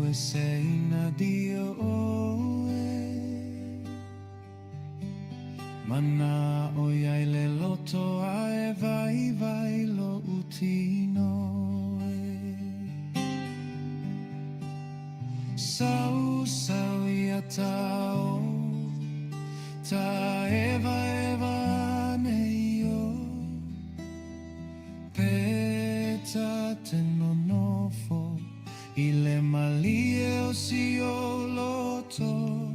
e sei na Dio Mana o iai le loto ae vai vai lo utino Sau sau ia tau Ta eva neio Peta te nonofo Ile malie o si o loto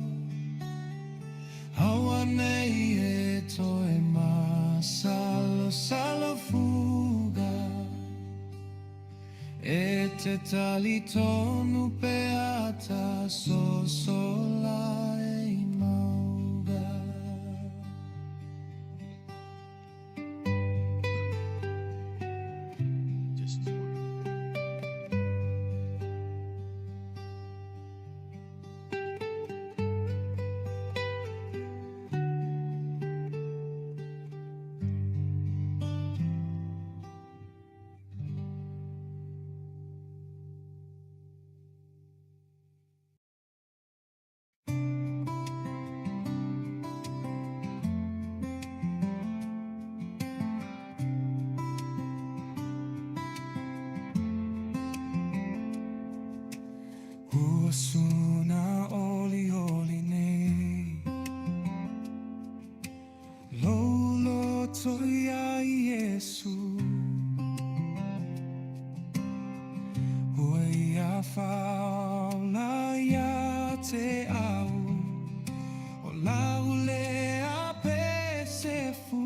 Hawa nei e toe ma salo fuga E te tali tonu peata so sola e mauga Suna oli oli nei Lolo toia Yesu Hoia faula ya te au O laule a pesefu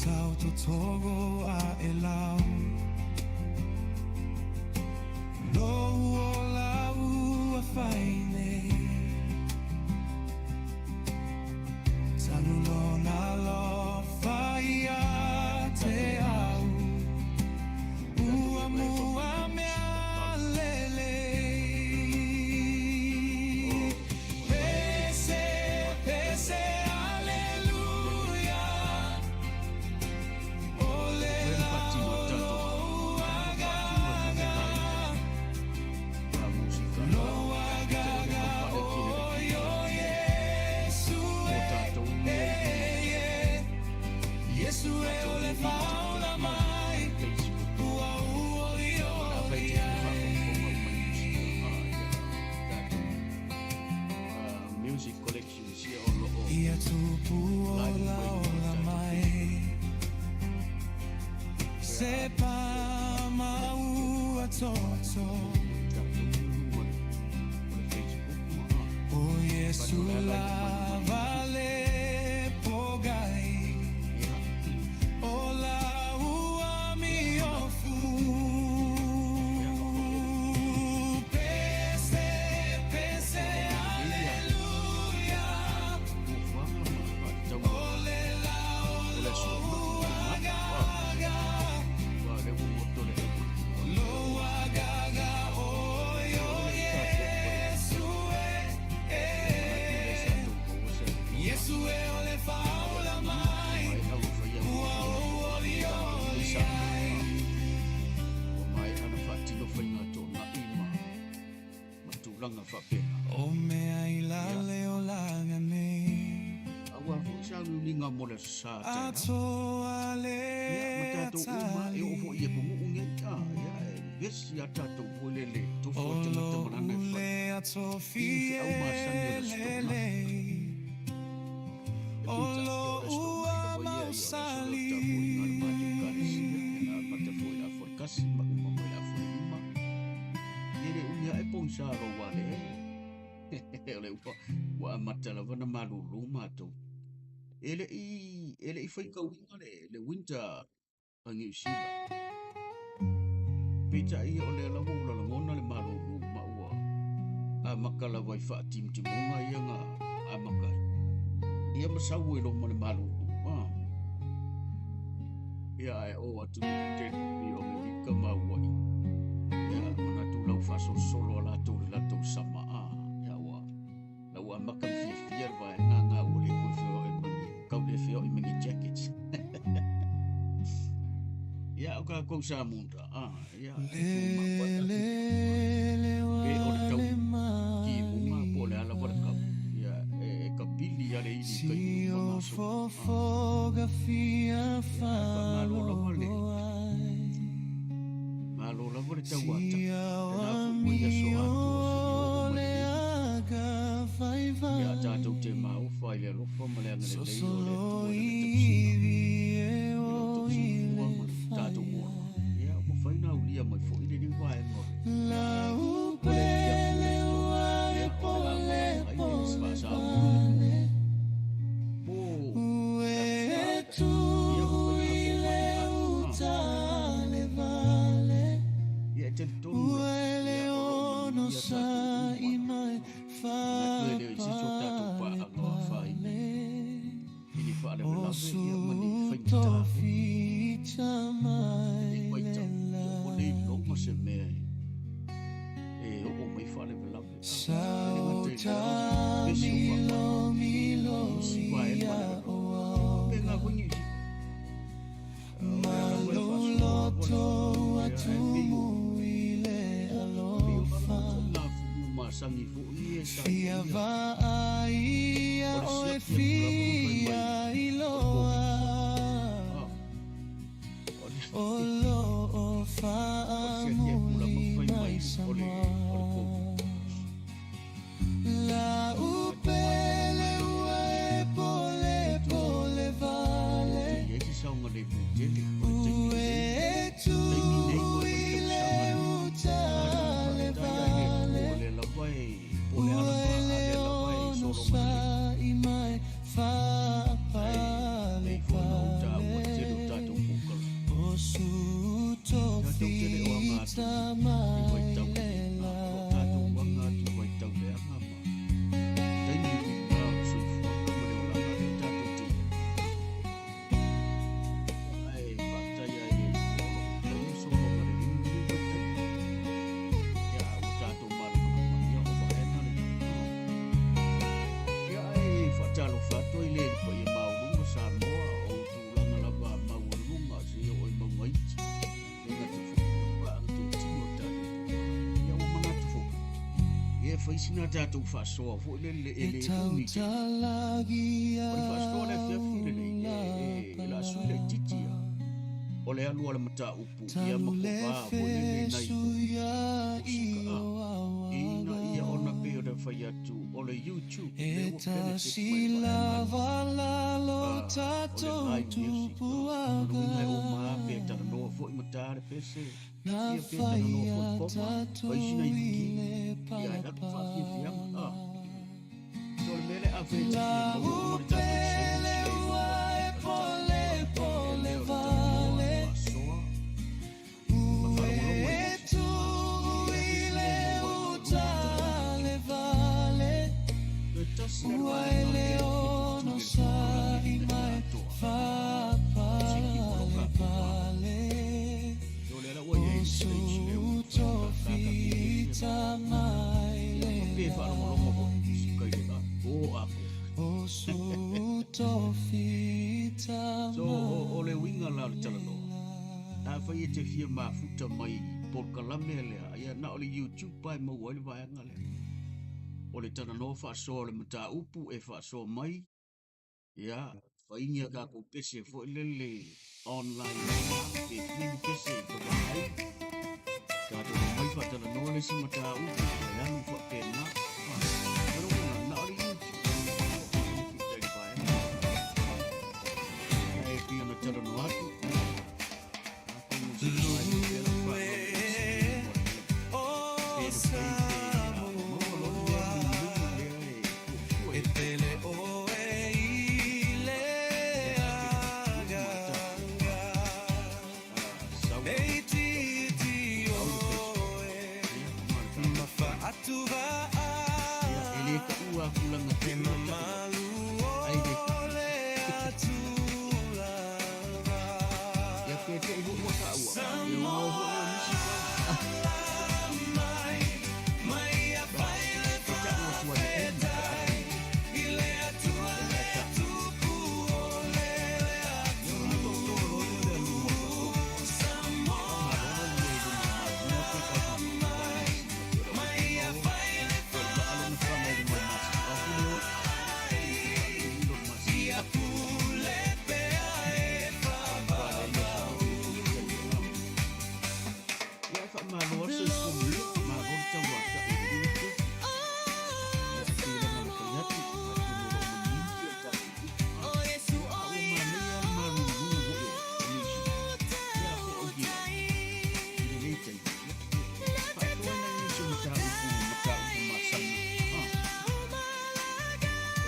Tau to togo a elau Lo o lau a faine Talulo na lo faia te au Ua mua mea lele Pese Ia tupu ola mai Se pa maua toto O Yesu la vale pogai O la ua mi ofu Pese O mea I lale o langa nei Awa fo sa lulinga mo le sa te Ato ale atali E o fo ia pungu unge ta Ya e vesi a tato fo lele To fo te mata manane fa Ule ato fielele Olo ua mausali Kasi makumama ya fo lima Ele unia e pon sa ro wale Ele wa matala vana malulu mato Ele I fai ka winga le winter angi usila pita ia o le lawa ula langona le malulu maua. A makala wai wha timtimunga ia ngā a makai. Ia masau e loma le malulu. Ia e o atu tēnu i o le wika mauai. Ia manatu lau whaso solo ala tau le lato sama a. Ia wa. Lau a maka fia vai ngā ule koe whio e mangi. Kau le whio e mangi jackets. Ia o ka kou sa munda. Ia Lele wale mai. Ki unga po le ala warakau. Ia e ka pili ale ili ka i o fofoga fia falo malo la vole tau ata ia tātou te mau whai le rofa ma le anga le leiro le tātou mua ia mo whaina ulia mai fo i le ni wae mo Faisina tātou Faasoa fo ele umi te. Ore Faasoa le whiawhire nei la sule titia. O le alua le Mataupu ia makovā fo ele nei. Ina ia ona pe o le whai atu o le YouTube. Eta sila valalo tatou tupuaga. O le o maa pe tana noa fo i matare pese. Na whaia tatou ile papa. La upele wae pole pole vale. Ue tu ile utale vale. Ue leono sai mai fa pale vale. Osu tofita mai le Osu tofita so o le winga la le talano a fai te fia mafuta mai por kalame le ia na o le YouTube pai mo wale vai ngale o le talano Faasoa le Mataupu e Faasoa mai ia fai nia ka ko pese fo le online e fini pese ko vai ka to mai fa talano le si Mataupu ia mi fa pena pero na o le ora kulanga te Ke mamalu ole atula ya ke te ibu mo ka ua ya mo ho le misi mai mai a faile ke ta ua tua ni e ma ka ati ile atua le tupu ole ya ma to to lo le lu mo ka to samo ma ro le le ma mo ke ka ta mai a faile ba ale na fa mai mo ma si a fu le lo ma si ia pule pe ae ba le le ya fa ma lo se ko mi ma ro ta wa ta i ni ko ya ti le ma ka ya ti ma tu lo mo ni ya ta o Yesu a o ma le ya ma ru ru ho e ni si ya ko o gi ni le te fa to na ni so ta u ma sa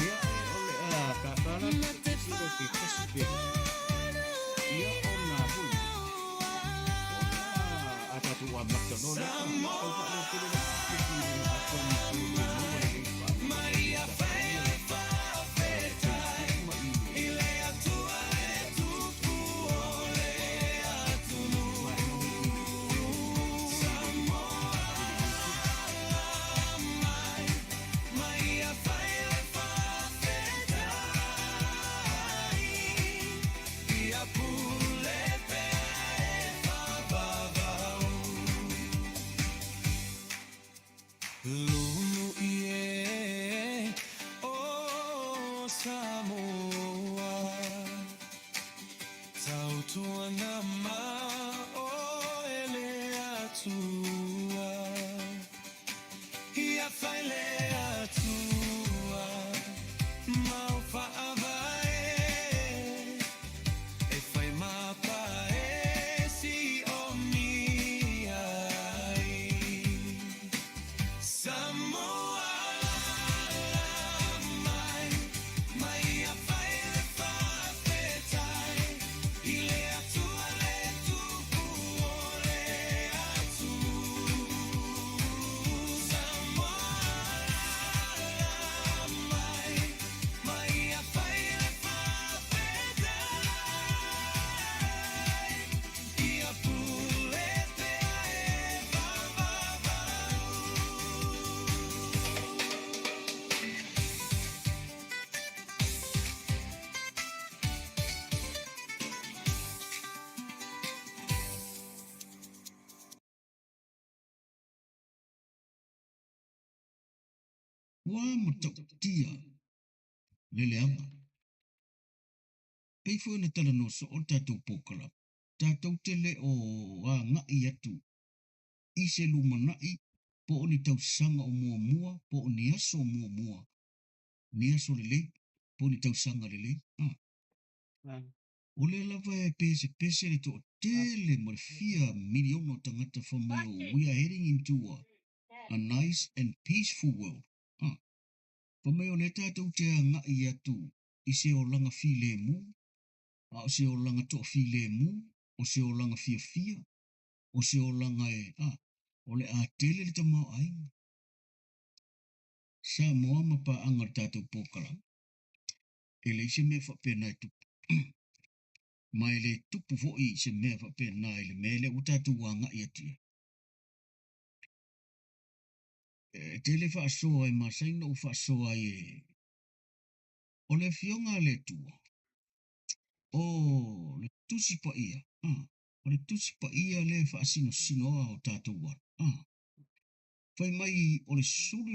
ya o le ka ka na si le ke ka si pe ya o na hu ata tu wa ma ka no le o fa le te le ki ki a ko ni tu ni no le fa Maria faile fa fetai ile atua e tupu ole atunu mai Maria faile fa fetai ia pule pe e fa babau Lulu ie o Samoa Tautua nama o ele atua Ia faile atua Mau faavae E fai mapa e si o miai Samoa mai mai a faile fa fetai ile atua le tupu ole atu Samoa mai mai a faile fa fetai ia pule pe ae vavavau wa mo ta tia le le anga pei fo na tala no so o tatou pokala tatou tele o a ngai atu i se lumana'i po o ni tausanga o mua po o ni aso o mua ni aso lelei po ni tausanga lelei o le lava e pese le to tele mo le 4 miliona o tangata whamai o we are heading into a nice and peaceful world whamai o le tatou te a ngai atu i se o langa file mu a o se o langa to file mu o se o langa fia o se o langa o le a tele le tamau ainga sa moa ma pa anga le tatou pokala e le se me whapena e tupu mai le tupu fo'i se me whapena i le mele o tatou wanga i atia tele whaasoa e masaina o whaasoa o le fionga le tua o le tusi pa ia o le tusi pa ia le whaasino sinoa o tatou wa whai mai o le suri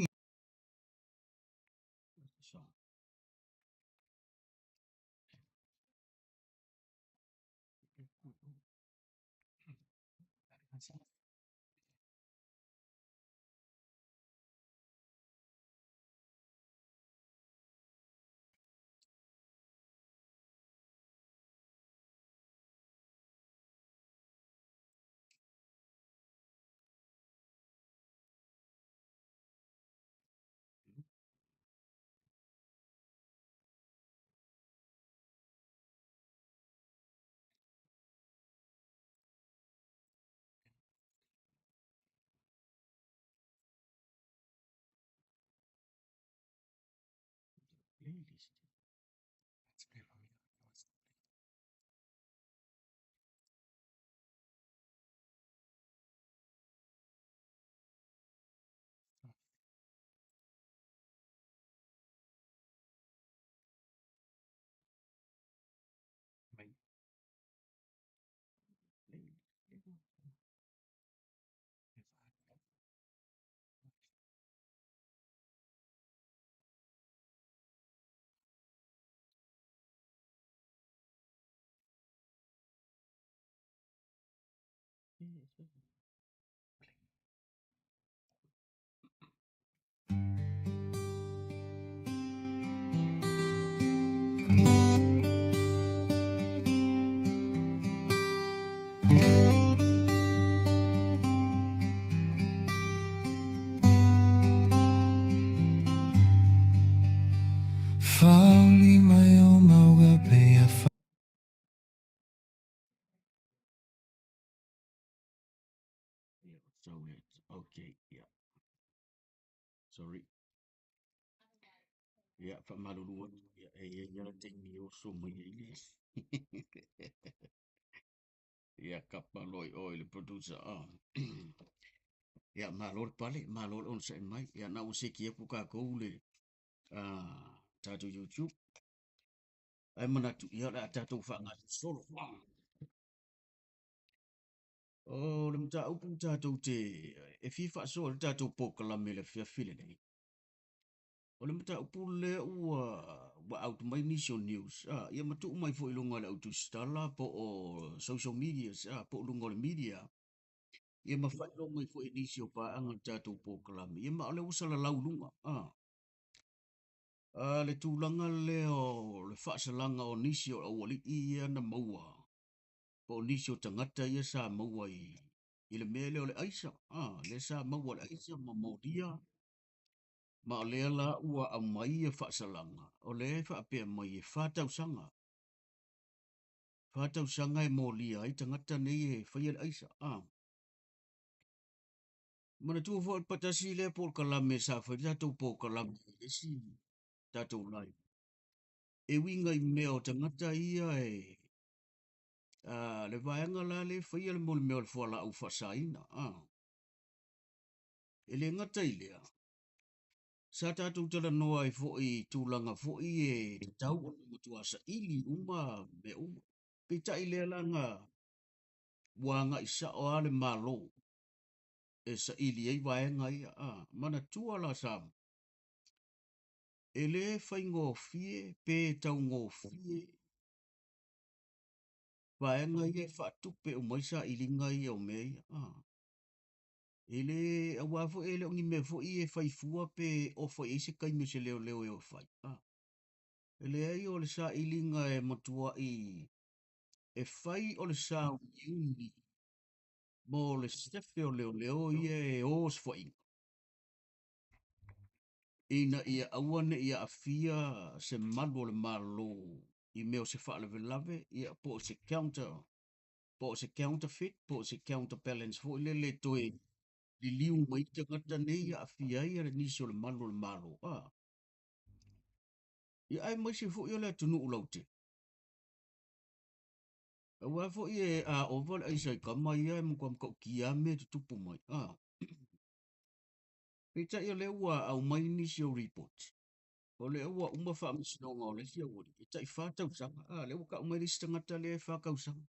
playlist. My playlist. Fauli mai o maua pea Yeah, so it's okay. Yeah, sorry. Yeah, fa maluluan. Yeah, yeah, ting ni o so mai ile. Yeah, kapaloi oil producer. Yeah, malor pale, malor on sa mai. Yeah, na usiki ya kuka koule. Tatu YouTube. Ai mana tu ya la tatu fa ngat solo. Oh, le mta upu tatu te. E fifa so le tatu poka la mele fia file nei. O le mta upu le ua wa out my nation news. Ya matu mai fo ilunga le autu stala po o social media. Po lunga le media. Ia mawhailonga i fo inisio pa anga tātou pōkalami. Ia ma ole usala laulunga. Le tūlanga leo, le whaasalanga o nisio o wali ia na maua. Po nisio tangata ia sa maua i le mea leo le aisa. Le sa maua le aisa ma maudia. Ma o lea la ua a mai e whaasalanga. O le e whaapea mai e whātau sanga. Whātau sanga e mōlia i tangata nei e whaia le aisa. Mana tu fo patasi le por kalame sa fa tatou po kalame le si tatou lai. E winga i meo tangata ia le vaenga la le faia le mol meo le foala au fasaina. E le ngata i lea. Sa tatou tala noa i fo i tūlanga fo i tau o mutua sa ili uma me uma. Pita i lea langa wanga i sa o ale malo. E sa ili ei vaenga ia. Mana tua la sam. E le fai ngō fie, pē tau ngō fie, vaenga ia e whaatupe o maisa i linga ia o mea ia. E le awafo e le ongi mea fo i e fai fua pe o fai eise kai me se leo leo e o fai. E le ai o le sa i linga e matua e fai o le sa iuni mo le stefe o leo leo ia e os fai. Ina ia awane ia a fia se malu o le malo i meo se wha lave lave ia po se counter. Po se counterfeit, po se counterbalance, fo le le toe li liu mai te ngata nei a fia ia le nisi o le malo. Ia ai mai se fo ia le tunu ulau te. A wa fo ia a oval ai sai kama ia e mkwam kau kia me te tupu mai. Peta ia le ua au mai nisi o report. O le ua uma wha misinonga o le fia wori. Ita i whātau sanga. Le ua ka umai risi tangata le whākau sanga.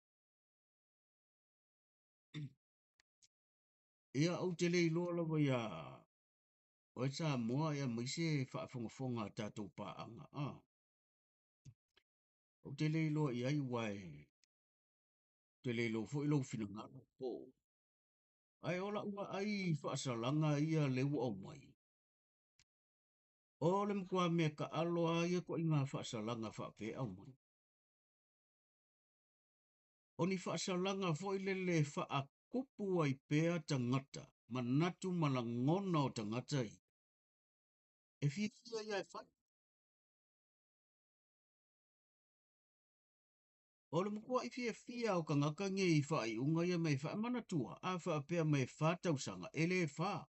Ia au te le iloa lawa ia o e sa moa ia mai se whaafonga tātou pāanga. O te leilo i ai wai, te leilo fo ilo fina ngaro po. Ai ola ua ai whaasalanga ia leu au mai. O le mkua mea ka aloa ia ko inga whaasalanga whaape au mai. O ni whaasalanga fo ilele wha kupu ai pēa tangata, manatu malangona o tangata i. E whiwhia ia e whai. O le mkua i whiwhia o ka ngaka nge i whai unga ia mei wha manatua, a wha pēa mei whātau sanga, ele wha.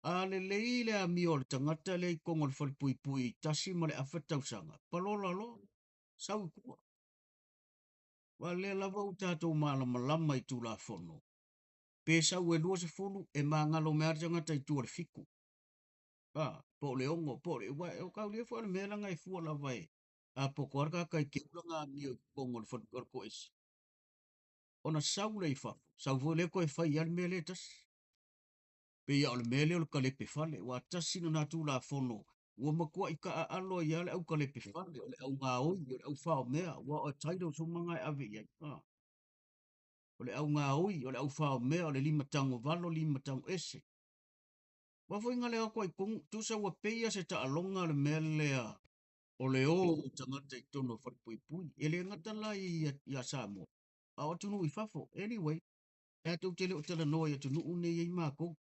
A le leile a mi o le tangata le kongo le pui pui tasi ma le awhetau sanga. Palola lo, sau kua. Wa le lava u tātou malama lama i tū la fono. Pe sau e lua se fonu e mā ngalo mea tangata i tū le fiku. Po le ongo, po le wa o kau le fo le mea langa i fua la vai. A po korka kai ke ulanga mi o kongo le fono ko esi. Ona sau le i fafu. Sau vo le ko e fai al mea le tasi. Pe ia o le mea le o le kalepe fale. Wa tasi na natu la fono. Ua makua i ka a alo i ale au kalepe fale. O le au ngā oi, o le au whao mea. Wa o tairo so mga e ave iai. O le au ngā oi, o le au whao mea, o le lima tango valo, lima tango ese. Wa fo inga lea koe kung, tusa ua peia se ta alonga le mea lea. O le o tangata i tono whakpui pui. E le ngata la i a Samoa. A o tunu i fafo. Anyway, e tau tele o tala noa i tunu une i mako.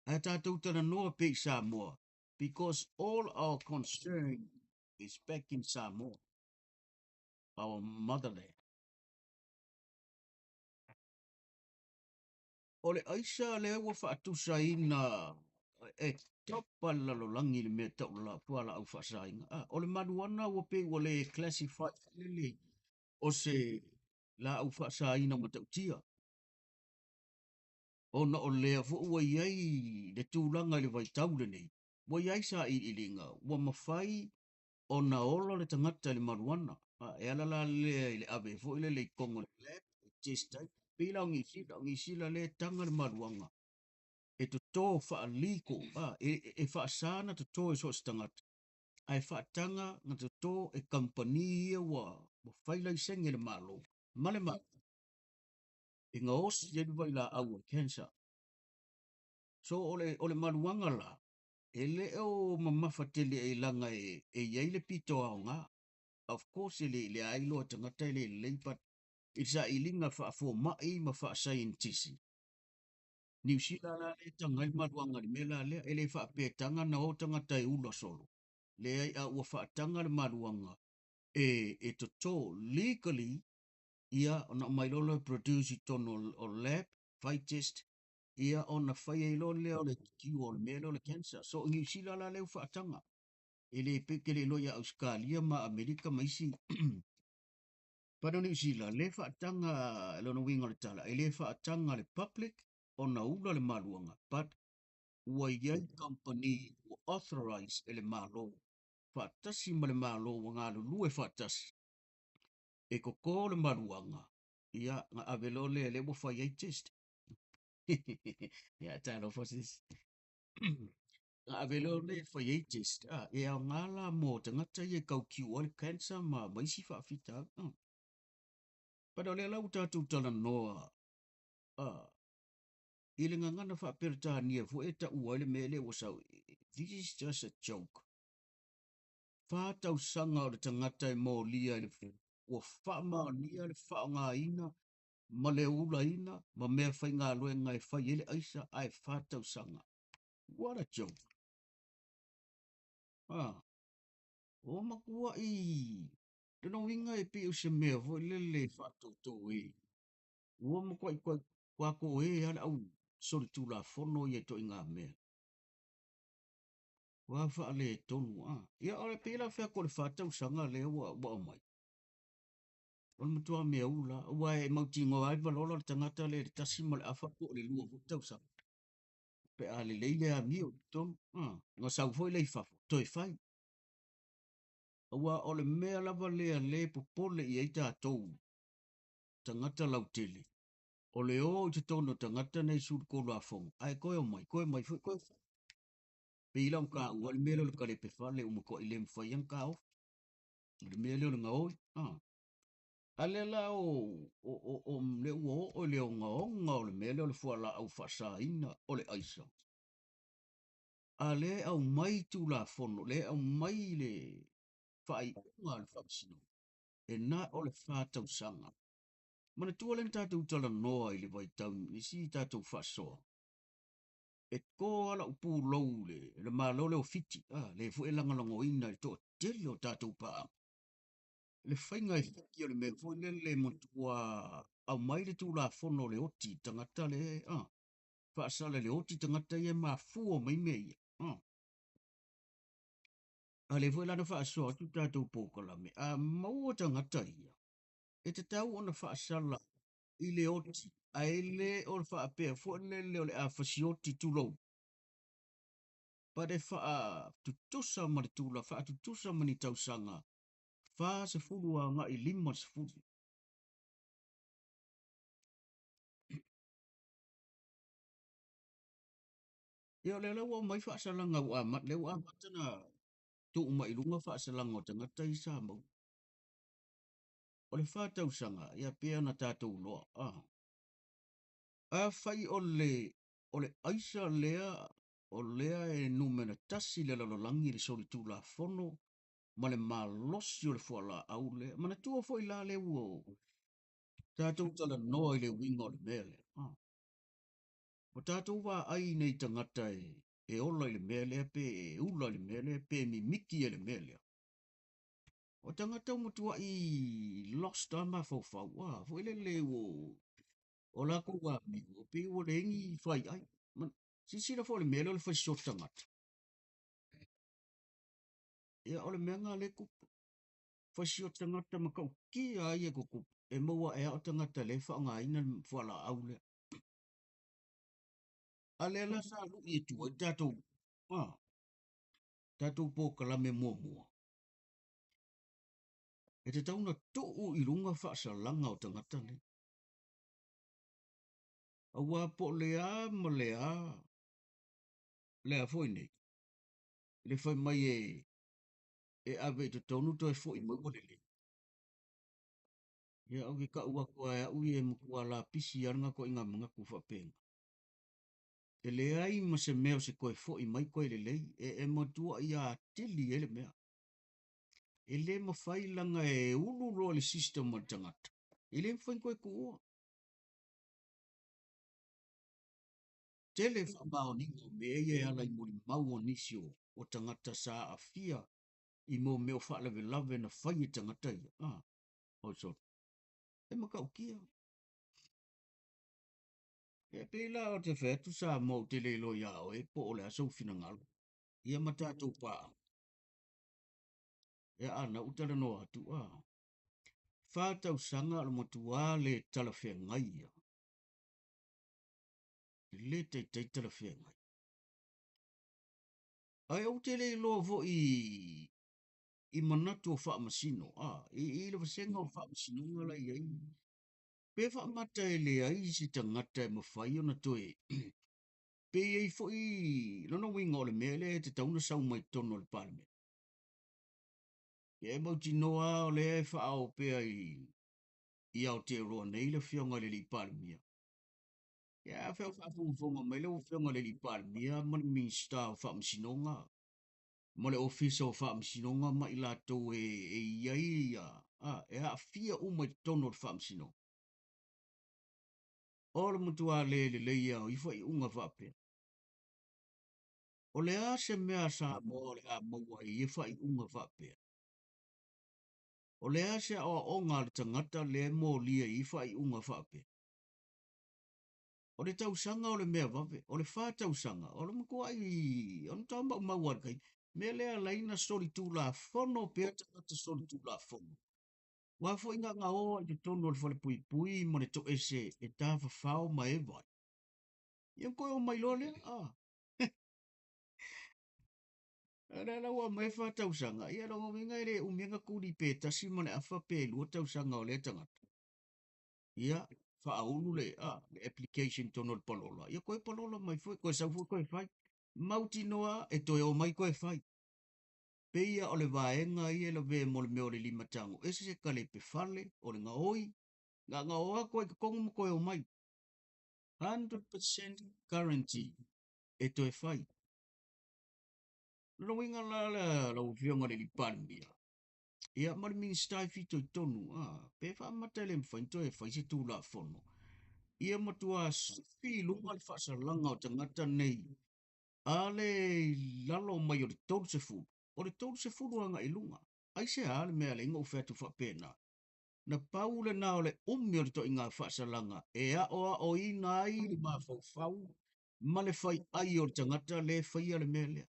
E tau tala noa pe i Samoa. Because all our concern is back in Samoa. Our motherland. O le aisa le ua whaatusa ina e topa lalolangi le mea tau la puala au whaasainga. O le manuana ua pe ua le classified lele o se la au whaasaina ma tau tia. O na o lea fu ua iai le tūlanga le vai taule nei. Ua iai sa i ilinga. Ua mawhai o na ola le tangata le manuana. E alala le ave fu ile le kongo le lab. Testai. Pila ngi sila le tanga le manuanga. E to tō whaaliko, e whaasana to tō e so stangata. Ai whaatanga na to tō e company ia wa whailai senge le malo. Male ma, e ngā osi jedu vai la au e cancer. So ole maluanga la, e le o mamafa tele e langa e iei le pito au ngā. Of course, le ailo tangata le leipat. I sa ilinga whaafo mai ma wha scientist. Ni usila la le tanga i maruanga ni mela le ele fa pe tanga na o tanga tai ula solo. Le ai a ua fa tanga le maruanga e to legally ia ona mai lolo produce it on o lab fight test ia ona fai e lo le o le kiu o le melo le cancer. So ni usila la le fa tanga. Ele pe ke le lo ia Australia ma Amerika ma isi Pada ni usila le fa tanga lo no winga le tala. Ele fa tanga le public ona ula le maruanga. But ua iai company ua authorize ele malo. Whaatasi ma le malo wa ngā lulu e whaatasi. E koko le maruanga. Ia ngā avelo le mo whai ai test. Ia talo fosis. Ngā avelo le whai ai test. E au ngā la mo tangata i e kau kiu ole cancer ma maisi whaafita. Pada le lau tātou tala noa. Ile ngangana whaapirta nia fu e ta uaile mele wa sau. This is just a joke. Whātau sanga o le tangata e mō lia le fu. Ua whaama lia le wha ngā ina, ma le ula ina, ma mea whai ngā loe ngai whai ele aisa ai whātau sanga. What a joke. O makua i. Tino winga e pi o se mea vo lele whātau tō e. Ua makua i kua ko e ala au. Sori tū la whono i e to i ngā mea. Wa wha le tonu ia ole pila whea ko le whātau sanga le wa mai. Ona matua mea ula, ua e mauti ngō ai walola le tangata le tasi ma le awha po le lua vutau sa. Pe a le leile a mio, tonu, ngā sau foi lei whafo, toi whai. Ua ole mea lava lea le popole i eita atou, tangata Lautele. O le o i te tono tangata nei suru kolo a fonga. Ai koe o mai foi koe. Pe ilau ka ua le mele le kare pe whale umako i le mwhai ang ka o. Le mele o le ngā oi, Ale la o le ua o le o ngaonga o le mele o le fuala au whasaina o le aisa. A le au mai tu la fono, le au mai le whai unga le whaksino. E na o le whātau sanga. Mana tua len tātou tala noa i le vai tau, ni si tātou Faasoa. E ko ala upu lou le malo le o fiti, le fu e langalongo ina i tō tele o tātou paa. Le whainga e whiki o le mea fwoi le motua au mai le tū la fono le oti tangata le whaasala le oti tangata ia mafua mai mea ia. A le fwela na whaasoa tu tātou pōkalame. A maua tangata ia. E te tau ona whaasala i le oti. A ele o le whaapea. Fua le o le a whasioti tulou. Pa le wha tutusa ma le tula. Wha tutusa ma ni tausanga. Wha se furua ngā i lima se furu. Ia le lau au mai whaasala ngau amat. Leu amat na tu mai runga whaasala ngau tangata i sa mau. O le wha tausanga. Ia pia na tātou loa. A whai o le aisa lea, o lea e numena tasi le lalolangi le sori tū la fono, ma le malosi o le fua la au lea, ma na tua fo i la le uo, tātou tala noa i le winga o le mele. O tātou wā ai nei tangata e ola i le mele, pe e ula i le mele, pe mi miki e le mele. O tangata umutua i lost ama fau fau, fo i le uo, o la ko wa mi o pe o le ngi fai ai man si la fo le melo le fai sota mat ya o le menga le ku fai sota mat ma ka ki ai e ku e mo wa e o tanga le fa nga ina fo la au le ale la sa lu i tu tato po kala me mo e te tauna to i runga fa sa langa o tanga tane a wa po le a foi nei le fai mai e ave te tonu to e foi mo le ya o ka ua ko ya u e mo ko la pisi anga ko inga mga ku fa penga e le ai mo se meo se ko e fo i mai ko le lei e mo tua ia tili ele mea e le mo fai langa e ulu ro le system mo tangata e le fai ko e ku tele fa ba o ningo me e ala i mo li mau o nisio o tangata sa afia i mo meo fa lave na fai e tangata ia o so e mo ka ukia e pela o te fetu sa mo te le lo ia o e po o le aso fina ngalo ia matatu pa e ana utala no atu Whātau sanga ala motua le tala whea ngai ia. Le te tala whea ngai. Ai au te le loa vo i manatu o wha masino. I le wasenga o wha masino ngala i ai. Pe wha mata e le ai si tangata e mawhai o na toe. Pe ei fo i lono winga o le mele te tauna sau mai tono le palme. E mauti noa o le e wha au pe ai i Aotearoa nei le whionga le li palmia. Ia feo whaafonga mai le o whionga le li palmia man minsta o whaamsinonga. Ma le ofisa o whaamsinonga ma i lātou e iai ia. E a fia uma i tono o whaamsinonga. Ora mutua le ia o iwa i unga whapea. O le a se mea sa mo le a maua i iwa i unga whapea. O le a se o onga le tangata le mo lia i iwa i unga whapea. O le tausanga o le mea wawe, o le wha tausanga, o le mkua i, o le tamba o mauar kai, me lea laina sori tū la whono, pēr tangata sori tū la whono. Wa fo inga ngā o i te tono o le whale pui pui, mo le to ese e tā whawhao ma e vai. Ia koe o mai lole, Ara la wa mai wha tausanga, ia rongo minga ere umianga kuri pē tasi mo le awha pē lua tausanga o le tangata. Ia, wha aulu le application tono le palola. Ia koe palola mai fwe, koe sau fwe koe whai. Mauti noa e toe o mai koe whai. Peia o le vaenga i e la ve mo le meo le lima tango. Ese se kale pe fale o le nga oi. Nga oa koe ka kongu mo koe o mai. 100% guarantee e toe whai. Loinga la uvionga le li palmia. Ia mari min stai fito i tonu. Pe wha mata le mwhain toe whai se tū la fono. Ia matua sufi lunga le whasa langa o tangata nei. Ale lalo mai o le tolu se furu. O le tolu se furu anga i lunga. Ai se ale mea le inga ufetu whapena. Na paule na o le umi o le to inga whasa langa. E a o ina ai le mawhau fau. Ma le fai ai o le tangata le fai ale mea lea.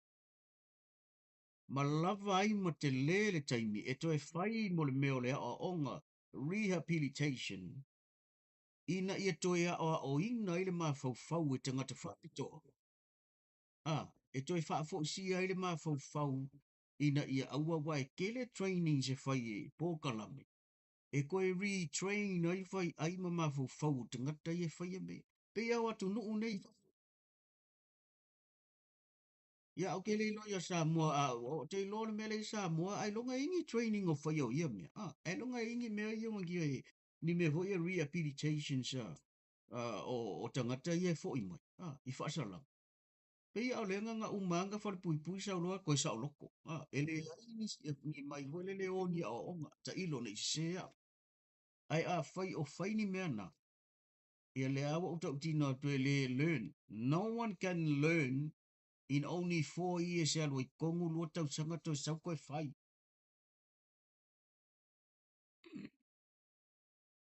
Ma lava ai ma te le taimi e toi fai mo le mea o le a onga rehabilitation. Ina ia toi a o ina ile ma fau fau e tangata whapitoa. E toi wha fo si ai le ma fau fau ina ia aua wai kele training se fai e pōkalame. E koe retrain ai fai ai ma fau fau tangata ia fai e me. Pe au atu nuu nei. Ia o ke le loia sa mua o te lo le mele sa mua ai longa ingi training o fai o ia mea. Ai longa ingi mea ia mangi e ni me vo ia rehabilitation sa o tangata ia fo i mai. I whaasala. Pe ia o le nga umanga whare pui pui sa uloa koe sa uloko. Ele ai ni mai vo le o ni a onga. Ta ilo nei sea. Ai a fai o fai ni mea na. Ia le awa uta utina tue le learn. No one can learn in only 4 years alwa i kongu lua tau sanga to sau koe fai.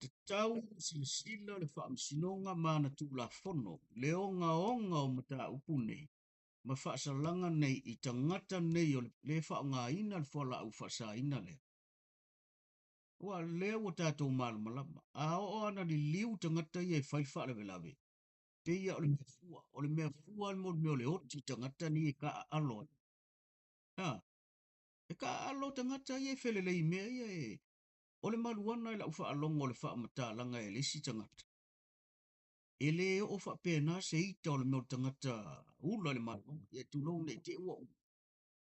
Te tau sila le wha sinonga mana tu la fono. Le onga onga o mata upune. Ma wha langa nei i tangata nei o le wha ngā ina le whala au wha sa ina le. Wa leo o tātou malu malama. A o ana li liu tangata i e whai wha le velawe. Pe ia o le mea fua. O le mea fua mo le mea o le oti tangata ni e ka alo. E ka alo tangata i e whelelei mea i e. O le maluana i la ufa alonga o le wha mata langa e lesi tangata. E le o wha pēna se ita o le mea o tangata ula le maluana. E tu lau nei te ua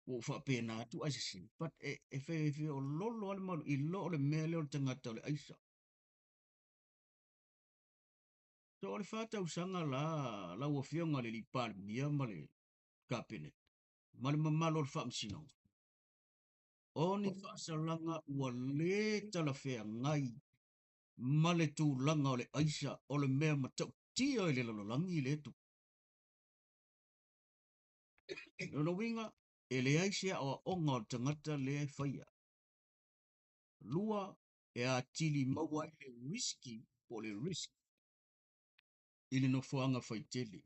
o wha pēna atu asisi. But e whewewhe o lolo ale malu i lo o le mea leo le tangata o le aisa. So o le whātau sanga la ua whionga le li pāle mia ma le kapenet. Ma le mamalo o le wha msino. O ni whaasalanga ua le tala whea ngai ma le tūlanga o le aisa o le mea matau tia i le lalolangi i le tu. Nono winga, e le aisia o onga o tangata le ai whaia. Lua e a tili maua i le whisky po le risk i le no fuanga whaitele.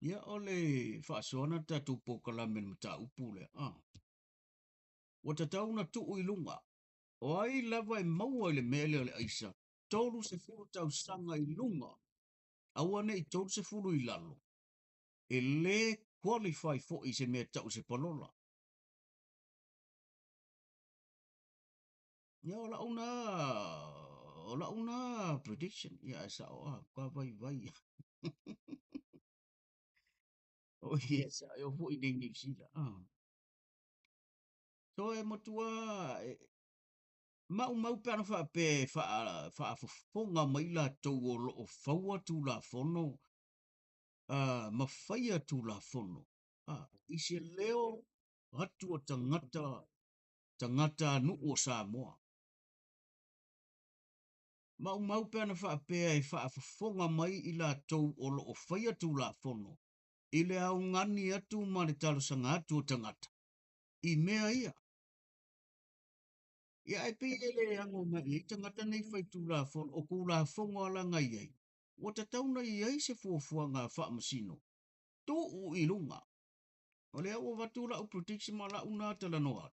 Ia o le whaasoana tatu pōkalame na Mataupu le. O ta tauna tuu i lunga. O ai lava e maua i le mele o le aisa. Tolu se furu tau sanga i lunga. Awane i tolu se furu i lalo. E le qualify fo i se mea tau se palola. Ia o la una prediction. Ia esa o kwa vai vai. O ia sa e o fo i ding sila. So e motua mau pe ana fa fonga mai la tau o lo faua tu la fono. Ma faia tu la fono. I se leo hatu o tangata nu o Samoa. Mau pe ana whaapea e whaafafonga mai i la tau o lo o whaia tu la fono. I le au ngani atu ma le talosanga atu o tangata. I mea ia. Ia e pe ele ango mai i tangata nei whai tu la fono o ku la fonga ala ngai ai. O ta tauna i ai se fuafua ngā whaamasino. Tu u i lunga. O le au o watu la u protection ma la una tala noa.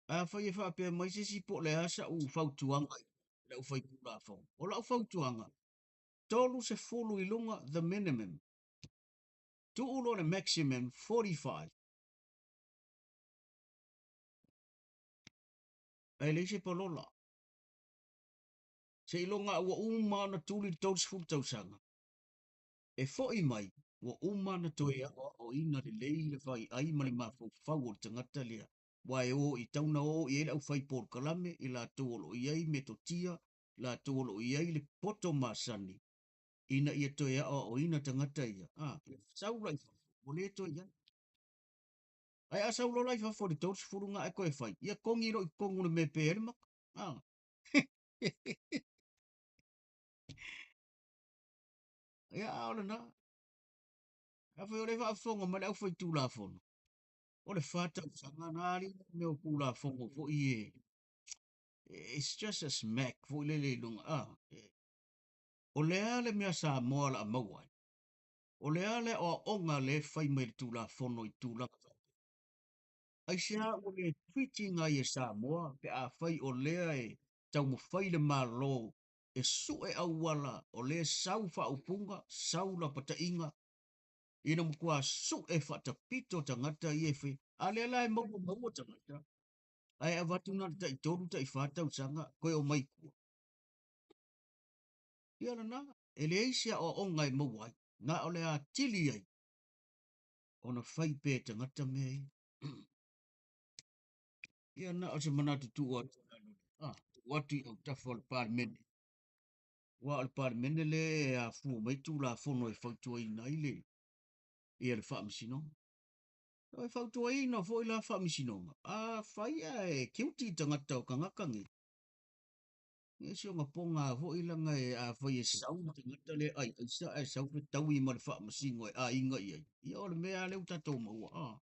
A whai e whaapea mai se si po le asa u whautuanga. Le u whai tu la fonga. O la u whautuanga. Tolu se fulu i lunga the minimum. Tu ulo le maximum 45. Ai le se palola. Se ilonga ua uma na tuli tau se fulu tau sanga. E fo i mai, ua uma na toe o ina le lei le whai ai mali mafau fau o tangata lea. Wai o i tauna o i ele au whai por kalame i la tuolo i ai me to tia, la tuolo i ai le poto masani. Ina ia toe o ina tangata ia. Sau lai o le toe ia. Ai asa ulo lai fa fori tau se furu nga e koe whai. Ia kongi ro i kongu le me pe ele mak. Ia aole na. A whai o le wha fonga ma le au whai tū la fono. O le whātau sanga nāri me o kūla fongo fo i e. it's just a smack fo le lunga o le ale mea sa moa la mawai o le ale o onga le fai mai tu la fono I tu la ai sia o le tweeting ai e sa moa pe a fai o lea e tau mo fai le malo e su e au wala o le sau fa upunga sau la pata inga ina mo kua su e fa ta pito tangata I e fe ale la e mau tangata ai avatu na ta I toru ta I fata usanga koe o mai kua ia na e le isia o onga e mawai nga o le a tili ai ona fai pe tangata mei ia na o se manatu tu o tu watu I au tafa o le parmene wa o le parmene le a fu mai tu la fono e fautua ina I le ia le whaamasino o e fautua ina fo I la whaamasino a fai e kiuti tangata o kangakangi e se o ponga fo I langa e a fai e sau tangata le ai sa e sau pe tau I ma le whaamasino e a inga I ai ia o le mea le utatou maua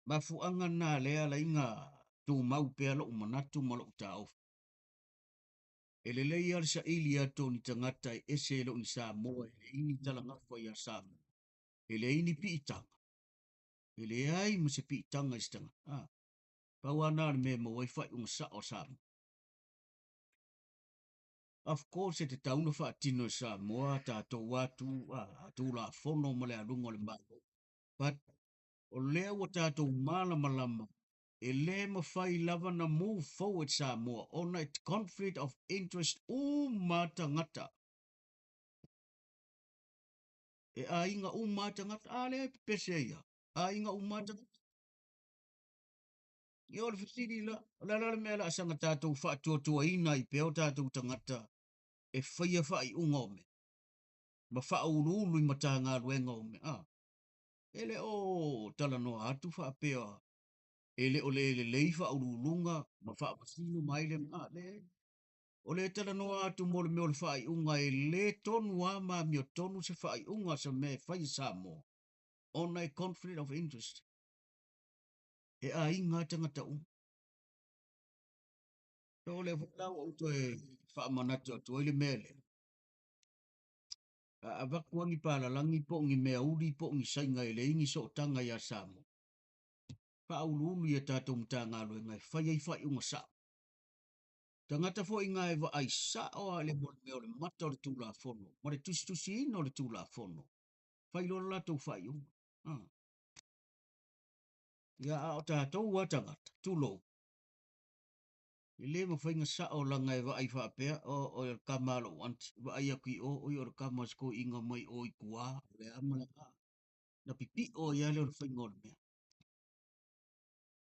mafuanga na lea la inga tu mau pea lo manatu ma lo tau e le lei al sa ili ato ni tangata e ese lo ni sa moa e le ini talanga fa ia sa e le ini pi itanga e le ai ma se pi itanga istanga pa wana me mo wai fa un sa o sa of course te tauna fa tino sa moa ta to watu tu la fono ma le alungo le ma but o lea wa ta to mala malama e le mawhai lava na move forward sa moa ona it conflict of interest o mata ngata. E a inga o mata ngata, a le pese ia. A inga o mata ngata. I ole fisiri la mea la asanga tātou whaatua tua ina I peo tātou tangata e whaia whai unga o me. Ma wha ulu ulu I mata ngā ruenga o me. Ele o tala noa atu wha peo. Ele o le lei wha ulu ulunga ma wha pasino mai le le. O le tala noa atu mole me o le whai unga e le tonu a ma mi o tonu se whai unga sa me whai sa mo. Ona e conflict of interest. E a inga tangata unga. O le whakau au to e whaamanatu atu o le mele. A wakuangi pala langi po ngi mea uri po ngi sainga e le ingi so tanga ia samo. Wha au lulu ia tātou mta ngā loe ngai whai ai whai unga sa. Tangata fo i ngai wa ai sa o a le mo me o le mata o le tūla fono. Ma le tusi tusi ino o le tūla fono. Whai lora latou whai unga. Ia a o tātou wa tangata. Tūlou. I le ma whainga sa o langa e wa ai whaapea o i kamalo wanti. Wa ai aki o i o kamasko inga mai o I kua. Le amala na pipi o ia le o le whainga o le mea.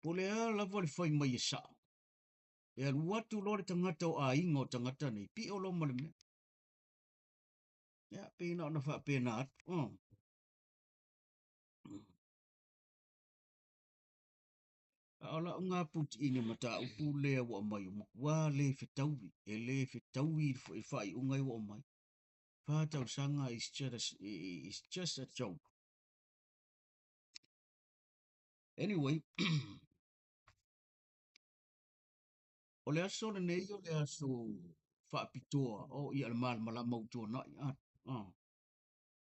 Po le a lava le whai mai e sa. E alu watu lore tangata o a inga o tangata nei. Pi o lo ma le mea. Ia pēna o na whaapena atu. Ala ngā puti ine mata upu lea wa mai o mukua le whetauwi. E le whetauwi I whai ungai wa mai. Whātau sanga is just a joke. Anyway, o le aso le nei o le aso whaapitoa o I ala mala mautua na I atu.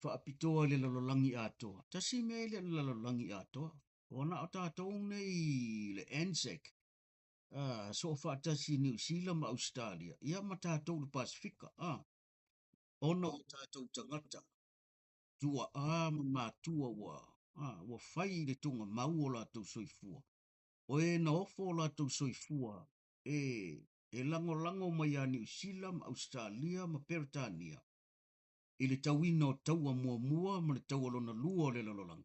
Whaapitoa le lalolangi atoa. Tasi mea le lalolangi atoa. O na o tātou nei le ANZAC. So whaatasi New Zealand ma Australia. Ia ma tātou le Pasifika. Ona o tātou tangata. Tua ma mātua wa. Wa whai le tunga mau o lātou soifua. O e na ofo o lātou soifua. E lango mai a New Zealand, Australia, ma Peritania. I le tauina o taua mua ma le taua lona lua o le lalolang.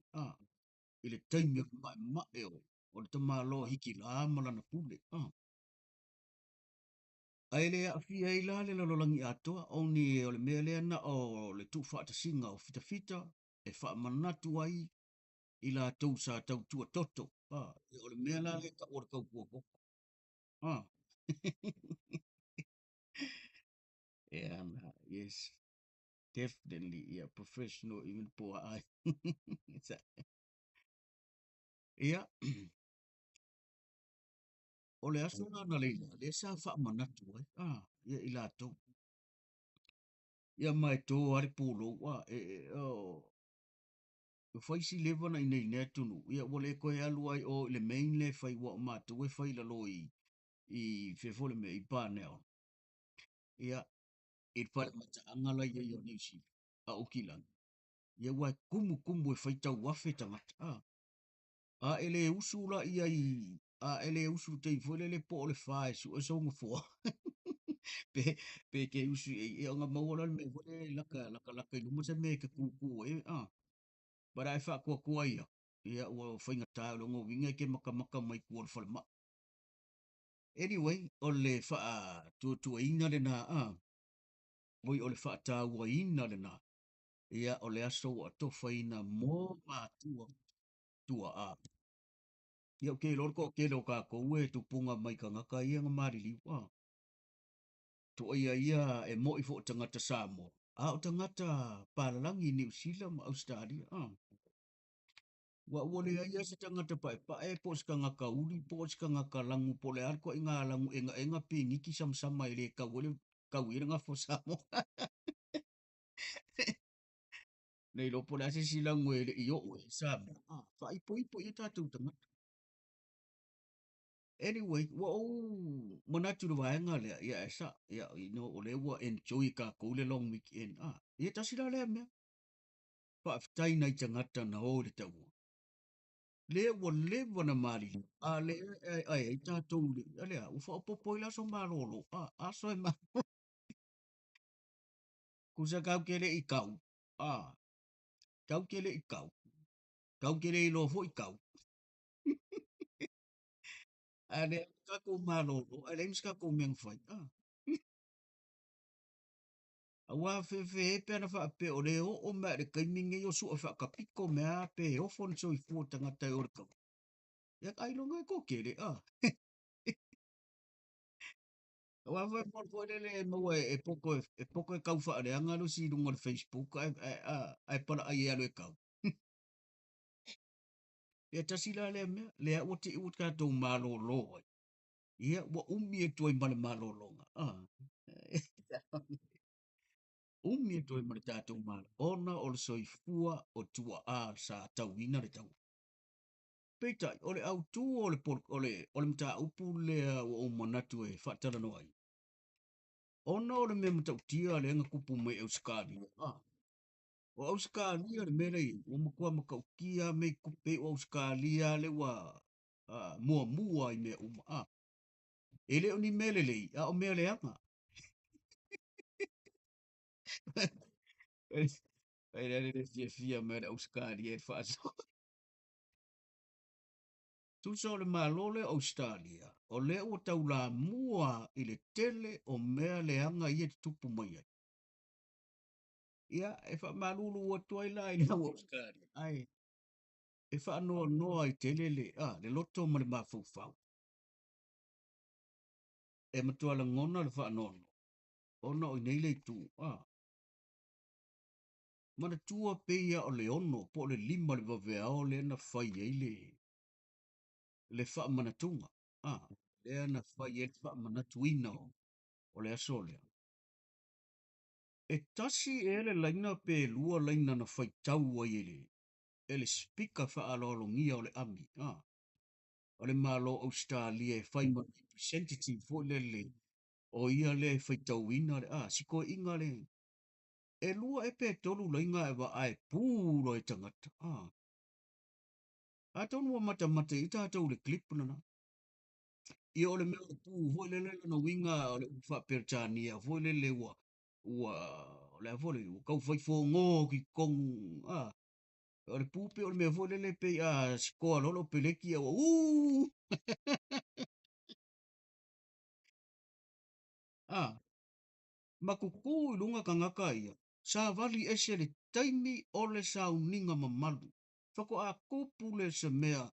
I le taimi o mae o. O le tamalo hiki la malana pule. Ai le a fia I la le lalolangi atoa. O ni o le mea lea na o le tu whaata singa o fita. E wha manatu ai. I la tau sa tau tua toto. O le mea la le ka ora kau kuoko. Yeah, yes, definitely. Yeah, professional even po ai. Yeah. O le aso na leila, le sa wha manatu ai. Ia i lātou. Ia mai tō ari pōlo, o whaisi lewa na inei nea tunu. Ia wale koe alu ai o le main le whai wa o mātou e whai la lo i whewhole me i pāneo. Ia, i whare mata angala ia i o nisi, a okilang. Ia wai kumu kumu e whai tau wafe tangata. A ele usu la ia i, a ele usu te i whole le po o le whae su e songa fua. Pe ke usu e o ngā mawala me wale laka i lumasa me ke kuku e, Bara e wha kua ia. Ia ua whainga tāo lo ngō winga ke maka mai kua le whalema. Anyway, o le wha tua ina le nā, Oi o le wha tāua ina le nā. Ia o le aso o ato whaina mō tua a. Ia o ke lor ko ke lo ka ko ue tu punga mai ka ngaka ia ngā marili. Tu ia e mo i fo tangata Samoa. O tangata Palalangi New Zealand ma Australia. Wa wole ia se tangata pae po ska ngaka uli po ska ngaka langu po le arko inga langu enga pingi ki sama ile ka wole ka wira nga fo Samoa. Nei lo po la se sila ngwele i o e Samoa. Fa ipo i tatu tangata. Anyway, wa manatu le vaenga le ia esa ia o le wa enjoy ka ko le long weekend. Ia tasila le me. Pa ftai nei tangata na o le tau. Le wa na mari. Le ai tātou le. Alea, ufa popo ila so malolo. So e ma. Kusa kau kele i kau. Kau kele i kau. Kau kele i lo fo i kau. Ale, kako malolo. Ale, miska ko miang fai. Awa fe pe na fa pe o le o ma le kaiminga yo su fa ka piko mea pe o fon so i fu tangata o ka. Ya kai lo ngai ko kele Wa fa por le mo e poko e kau fa le anga lo si dunga Facebook ai para ai alo e kau. Ya tasila le me le o te u ka to malo lo. Ia wa umi e toi male malo lo. Umi e toi male tato malo. Ona o le soifua o tua sa tauina le tau. Peitai, o le au tu o le mta upu le o manatu e whatara no ai. Ona o le me mta utia le anga kupu me euskari. O euskari le merei, o makua makaukia me kupe o euskari le wa mua i me uma. Ele o ni mele lei, o mele anga. Ele le fia me euskari e Faasoa. Tusa o le malole Australia, o le o tau la mua i le tele o mea le anga i e tupu mai ai. Ia, e wha malulu o tuai la i le Australia. Ai, e wha noa i tele le loto ma le mawhauwhau. E matua la ngona le wha nono. Ona o nei le tu. Mana tua peia o le ono, po le lima le waweao le na whai ei le wha manatunga. Le ana whai e le wha manatuina o le asolea. E tasi e le laina pe lua laina na whai tau ai e le spika wha alolongia o le ami. O le malo Australia e whai ma representative o le o ia le whai tau ina le siko inga le e lua e pe tolu lainga e wa ai pūro e tangata. A tonu wa mata i tātou le klip nana. Ia o le mea o pū, voi le na winga o le ufa pertania, voi le ua le vole, kau fai fo ngō ki kong, o le pūpe o le mea voi le pe sikoa lolo peleki a makuku i lunga ka ngaka ia, sa vali ese le taimi o le sauninga mamalu. Whako a kupu le se mea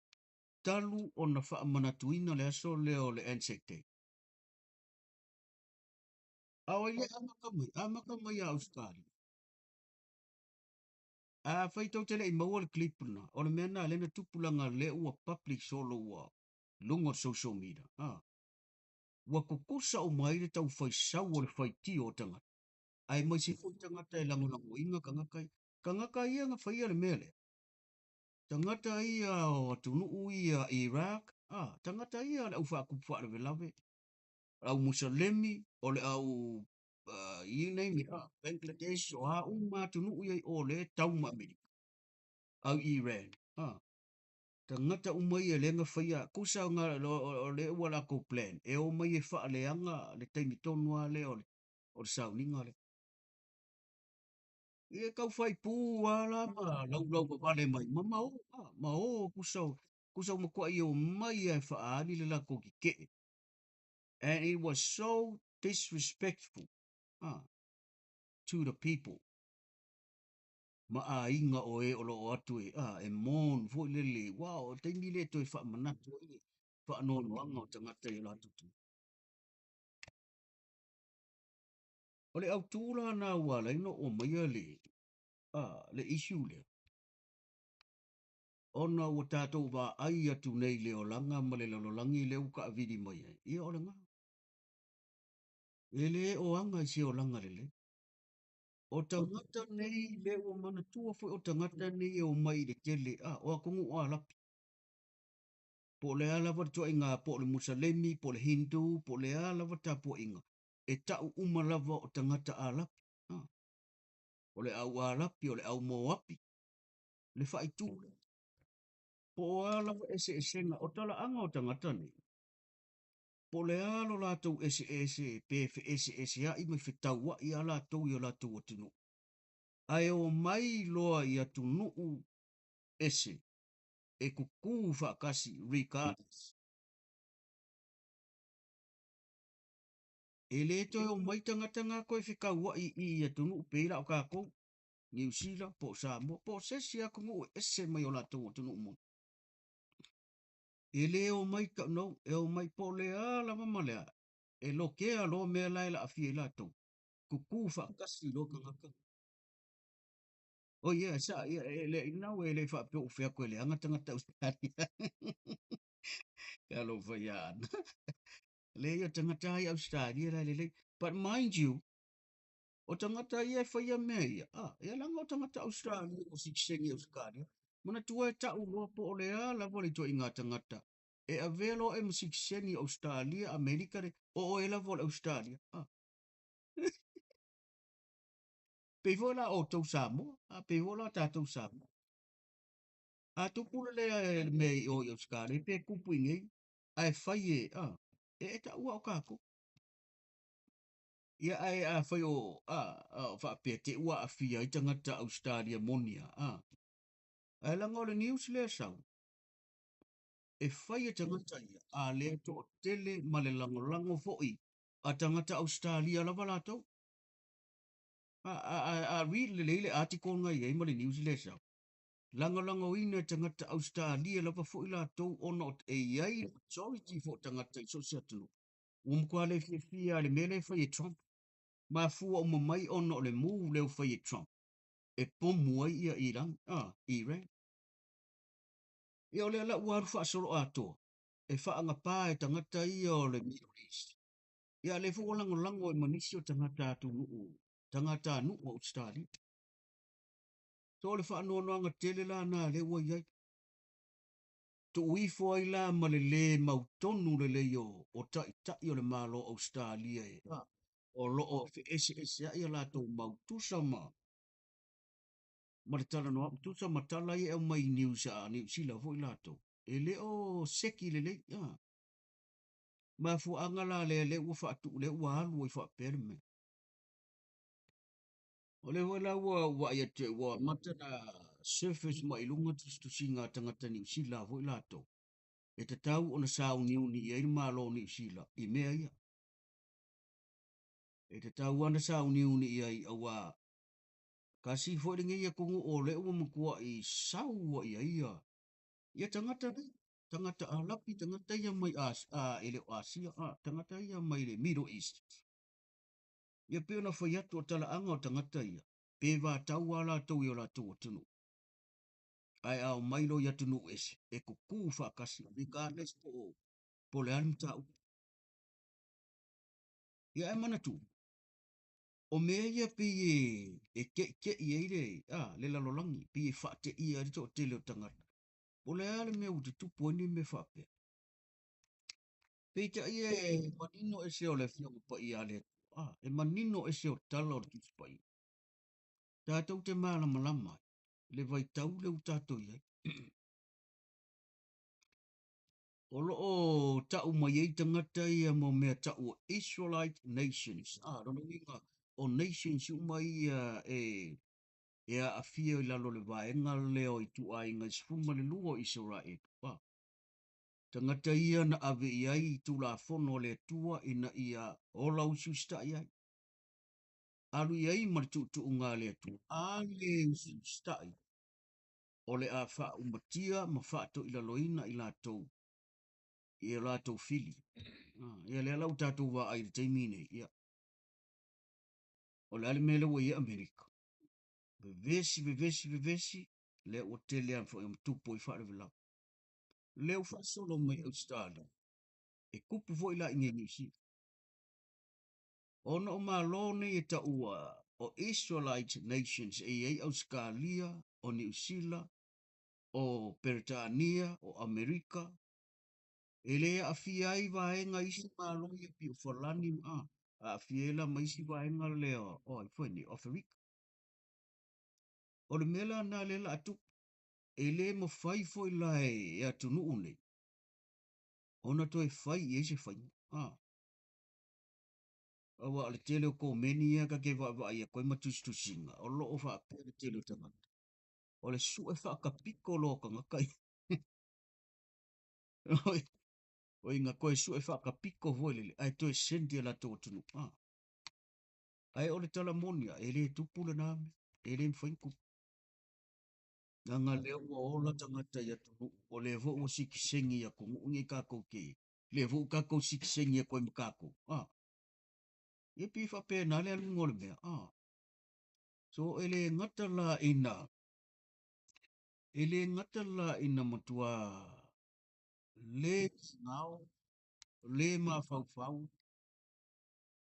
talu o na wha manatuina le aso leo le Anzac Awa ia amakamai a Australia. Whai tau tele i maua le klip na, o le mea na lena tupulanga le ua public solo ua lunga social media. Wa kukusa o mai le tau fai sau o le fai ti o tangata. Ai mai se fai tangata e lango inga kangakai. Kangakai ia nga fai ale mele. Tangata ia o tunu ia Iraq. Tangata ia le au wha kupa le velave. Au Musalemi o le au you name it. Bangladesh o a uma tunu ia o le tauma Amerika. Au Iran. Tangata umai e lenga whaia, kusa ngā o le ua lako plan, e o mai e wha le anga, le teimi tonua le o le sauninga le. E kau whai pū ala ma lau pa vale mai, ma o kusa makua i o mai e wha ani le lako ki ke. And it was so disrespectful to the people. Ma a inga o e o lo atu e mon, fo lele, wow, teimi le to e wha manatu e, wha nono anga o tangata i la tutu. O le au tūra nā wala ino o maia le issue le. Ona o tātou wā ai atu nei le o langa ma le lalolangi le uka avidi mai ai. Ia o le ngā. E le o anga i se o langa le le. O tangata nei le o mana tua fwe o tangata nei e o mai le tele. O a kongu o alapi. Po le alawa tua inga po le Musalemi, po le Hindu, po le alawa ta po inga. E tau umalava o tangata alapi. O le au alapi, o le au moapi. Le whai tūle. Po o alawa ese nga o tala anga o tangata nei. Po le alo lātou ese, pefe ese a i mai whetau wa i a lātou i a lātou o tunu. Ai o mai loa i a tunuu ese, e kuku whakasi, regardless. E le to o mai tangata ngā koe whikau wa i a tunuu pēla o kākou, New Zealand, po Samoa, po sesi a kungu ese mai o lātou o tunuu mo. E le o mai ka no, e o mai po le ala mamalea, e lo ke a lo mea laila a fie lātou. Kuku whakasi lo kangaka. Oh yeah, sa e le ina we le fa pe o fe ko le anga tanga ta ustari. Hello for ya. Le yo tanga ta ya ustari le. But mind you, o tanga ta ia fa ya me ya. Ya langa o tanga ta ustari o si sengi o skari. Mana tua ta u lo po le ala vole to inga tanga ta. E avelo e mo si sengi Australia, Amerika re o e la vole Australia. Pe vola o to samo, pe vola ta to samo. A tupule le me o yo skare pe kupu ingi. Ai fai e ta ua o kako. Ia ai a fai o fa pe te ua a fia i tangata Australia monia. Ai langa o le news le sau. E fai e tangata ia a le to o tele ma le lango foi a tangata Australia lava lātou. Read le leile article ngai e ma le news le sau. Langa o ina tangata Australia lava foi lātou ona o e iai majority fo tangata i sosia tunu. Kwa le fia le mele fai e Trump. Ma fua o mamai ono le mu leo fai e Trump. E pomu ai ia Iran. Iran. E o le ala uaru wha soro ato. E wha anga pā e tangata ia o le Middle East. Ia le fuwa lango e manisi o tangata atu nuu. Tangata nuu o Australia. So le wha anoa anga tele la na le ua iai. To uifo ai la ma le mautonu le yo. O ta i o le malo Australia e. O lo o fe ese ia la tau mautusa ma. Ma le tala noa, tusa matala i e mai New Zealand vo i lato. E le o seki le, Ma fu angala le ua whaatu, le ua alu i wha perme. O le wala ua ia te ua matana surface ma ilunga tu singa tangata New Zealand vo i lato. E te tau ona sao niuni i e malo New Zealand, i mea ia. E te tau ana sao niuni i ai awa. Kasi fo ringa ia kungu o le ua mkua i sao ua ia. Ia tangata nei, tangata alapi, tangata ia mai ele o Asia, tangata ia mai le Middle East. Ia peo na whai atu o tala anga o tangata ia, pe wā tau ala tau i o la tau o tunu. Ai au mailo ia tunu ese, e ko kū whakasi, regardless po le alim tau. Ia e mana tu. O mea ia pi ke ia ire, le lalolangi, pi e wha te ia rito o tele o tangata. O le ale mea uti tupu ni me wha pe. Peita ia e manino e se o le fionga pa ia le. E manino e se o tala o le tusi pa ia. Tātou te maa lama. Le vai tau le utatou ia. O loo tau mai ei tangata ia mo mea tau o Israelite Nations. Rono inga o Nations umai ia e a fia i lalo le vaenga leo i tu a inga sfuma le luo Israel. Tangata ia na ave iai i tu la fono le tua ina ia o lau siusta iai. Alu iai mar tu unga le tu. Ale siusta i. O le a wha umatia ma wha to ila loina i la tau. I la tau fili. Ia le alau tātou wa ai te mine. Ia. O le ale mele wa ia Amerika. Vevesi. Le o tele an fo i mtupo i wha le vila. Leo wha solo mai Australia. E kupu fo i la inge nisi. Ona o malone e ta ua o Israelite Nations e ei Australia, o New Zealand, o Britania, o Amerika. E lea a fia i vaenga isi malone e pi o Falani a fiela ma isi vaenga leo o i fwene o Afrika. O le mela na le la atu e le mo fai fo i la e atunu une. Ona to e fai e se fai. Awa le tele o ko meni ia ka ke va ia koe matustu singa. O lo o fa pe le tele o tangata. O le su e fa ka piko lo ka ngakai. O inga koe su e fa ka piko voile le. Ai to e sendi la to tunu. Ai o le tala monia. E le tupule na ame. E le mfainku. Nga leo o ola tangata ia tunu. O le vo o siki sengi ia ko ngungi kako ke. Le vo kako siki sengi ia koe mkako. Ia pi fa pe na le alu ngole mea. So ele ngata la ina. Ele ngata la ina matua le ngau, le ma fau fau,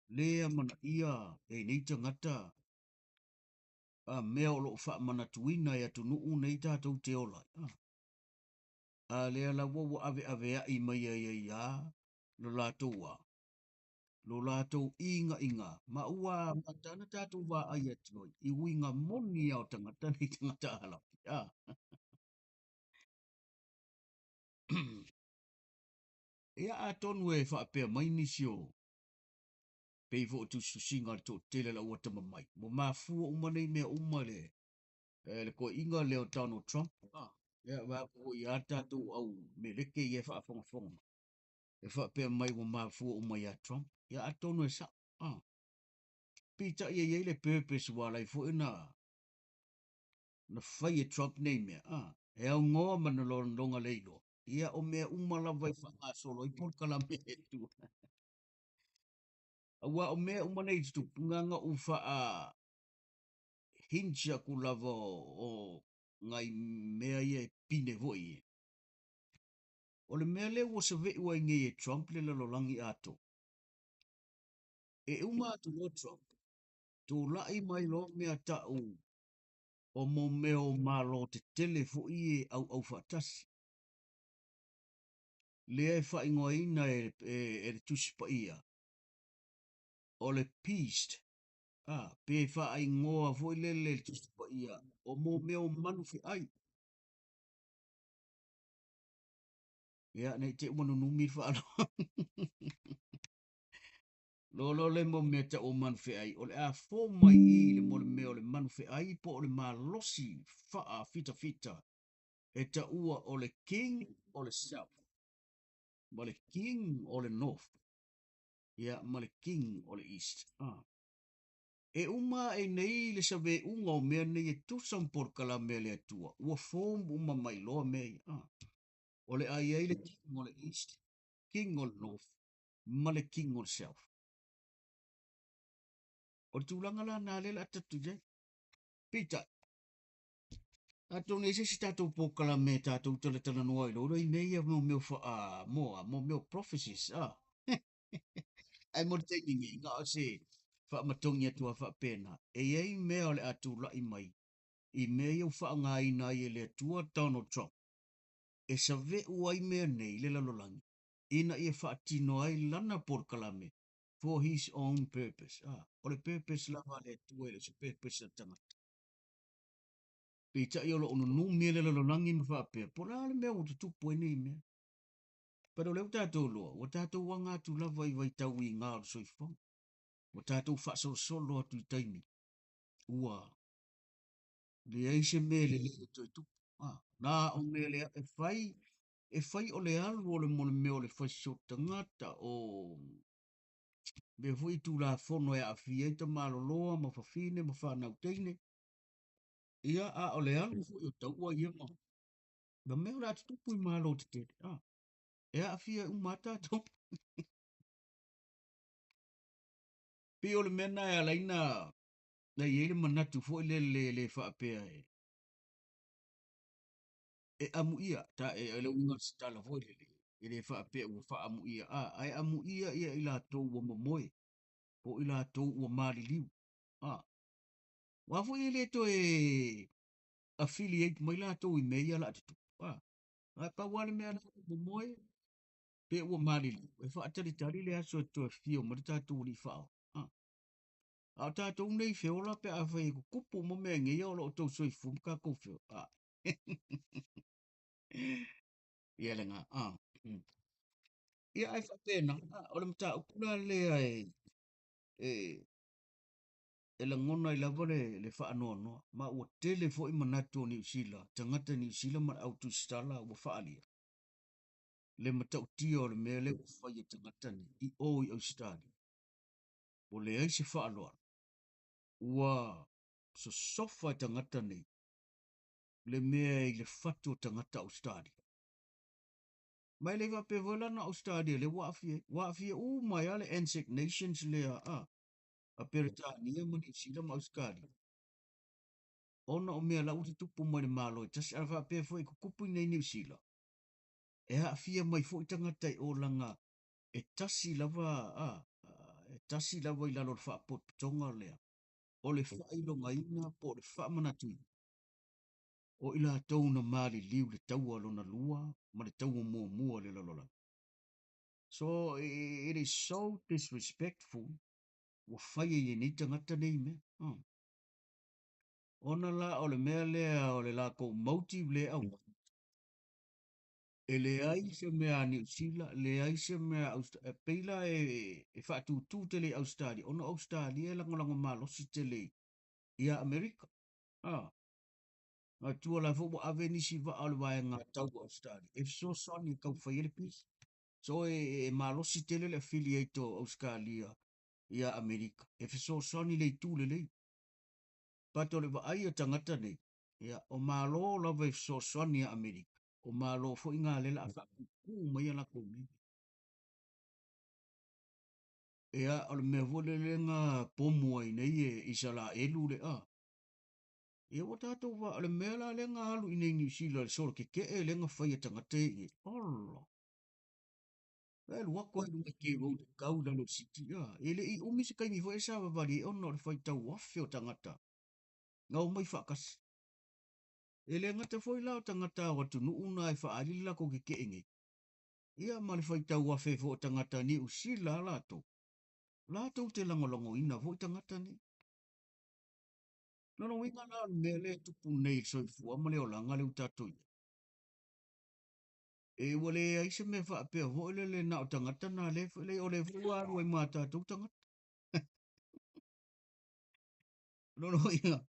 le mana ia e nei ngata a mea o lo fa mana tuina ya tu nuu nei tātou te ola. A le ala wawa ave a i mai ia lo lātoua. Lo lātou inga. Ma ua matana tātou wā ai atu i winga moni au tangata nei tangata halapi. Ia a tonu e wha apea mai nisi o pei fo tu susinga to tele la wata mai. Mo mafua umanei mea umale. Le ko inga leo Donald Trump. Ia wa ko ia tatu au me leke ia wha fonga. E wha apea mai mo mafua umai a Trump. Ia a tonu e sa. Pita ia ia le purpose wala i fo ina. Na whai e Trump nei mea. E au ngoa mana longa leilo. Ia o mea umala vai wha solo i porkala me tu. Awa o mea umana i tu nganga ufa a hincha ku lava o ngai mea ia pine voi. O le mea le wa se vei wa inge e Trump le lalolangi ato. E uma atu lo Trump. Tu lai mai lo mea tau o mo meo malo te telefo i e au fatasi. Le e wha ingoa ina e tuspa ia. O le peast. Pe wha ingoa foi le tuspa ia. O mo meo manu fi ai. Ia nei te umanu numi whaano. Lolo le mo me te o man fe ai. O le a fo mai i le mo le me o le man fe ai po o le malosi faa fita. E ta ua o le king o le south. Ma le king o le north. Ia ma le king o le east. E uma e nei le save unga o mea nei e tusan por kala mea le atua. Ua fom uma mai loa mea. O le ai le king o le east. King o le north. Ma le king o le south. O le tūlanga la nā lela tatu jai. Pita, ato nei se si tātou pōkala me tātou tala noa i loro i meia mo meo prophecies. ai mo te ngi nga o se fa matongi atua fa pena e ei mea o le atu la i mai i mea iau fa ngā ina i le atua Donald Trump e sa ve uai mea nei le lalolangi ina i e fa atino ai lana por kalame for his own purpose o le purpose lava le atua i le se purpose a tangata pe ta i o lo onu nu mea le lalolangi ma fa pe po la le mea o tutupu e nei mea pero le tatou loa o tatou wanga tu lava i vai tau i ngā o soifong o tatou whaasolo atu i taimi. Ua, le aise mele le toi tupu. Nā o mele e fai o le alu o le mole meo le fai so tangata o me fui tu la fono e a fieta malo loa ma fafine ma whanau teine. Ia a o le alu fui o taua ia ma. Ma meo la tupu i malo te te. E a fia umata to. Pi o le mena e alaina na iele manatu fo le whaapea e. E amu ia ta e le unga stala foi le fa pe u fa amu ia ai amu ia ia ila to wo momoe po ila to wo mali liu wa fo ile to affiliate mai la to i me ia la tu ai pa wale me ala momoe pe wo mali liu e fa tali tali le aso to fio mo ta tu li fa a ta to nei fe ola pe a fa ku kupu mo me nge ia lo to so i fu ka ko fe ia le nga ia ai fa pena o le mata o kula le ai e e la ngona i lava le whaanoa ma ua tele fo i manatu o New Zealand tangata New Zealand ma Australa ua whaaliya le matau tia o le mea le ua whai e tangata ni i o i Australia o le ai se whaaloa ua so sofa e tangata ni le mea i le whatu o tangata Australia mai le vape vola na Australia le waafie u mai ale Anzac Nations le a Peretania ma New Zealand ma Australia ona o mea lau te tupu mai le malo e tasi alfa pe foi ko kupu nei New Zealand. E ha fia mai foi tangata i o langa e tasi lava e tasi lava i lalo fa pot tonga lea. O le fa i longa ina po le fa manatui. O ila tau na mali liu le tau alona lua ma le tau mua mua le lalola. So it is so disrespectful wa fai e ni tangata nei me. Ona la o le mea lea o le la ko motive le au. E le ai se mea New Zealand, le ai se mea peila e whaatu tū tele Australia, ono Australia e lango malo si tele ia Amerika. Nga tua la fuwa ave nisi wa alu wae ngā tau Australia. E so soni kau whaiere pis. So malo si tele le affiliate o Australia ia Amerika. E so soni le tūle le. Pato le wa ai a tangata nei. Ia o malo la wa so soni ia Amerika. O malo fo inga le la whaku kū mai ala koumi. Ea ole mea vole le ngā pomu ai nei e isa la elu le a. E o tātou wa ole mea la le ngā alu i nei New Zealand soro ke e le ngā whai e tangate i. Olo. E lua koe lunga ke rau te kau lalo siti. E le i umi se kaimi fo e sa wawari e ono le whai tau wafe o tangata. Ngā o mai whakas. E le ngata fo i lao tangata watu nu una e whaari la ko ke e nge. Ia ma le whai tau wafe fo o tangata ni usila lato. Lato te langolongo ina fo i tangata ni. No winga na mele tupu nei so fu amale o langa le utatoi. E wale ai se me fa pe ho le na o tangata na le o le fu aru ai mata tu tangata. No winga.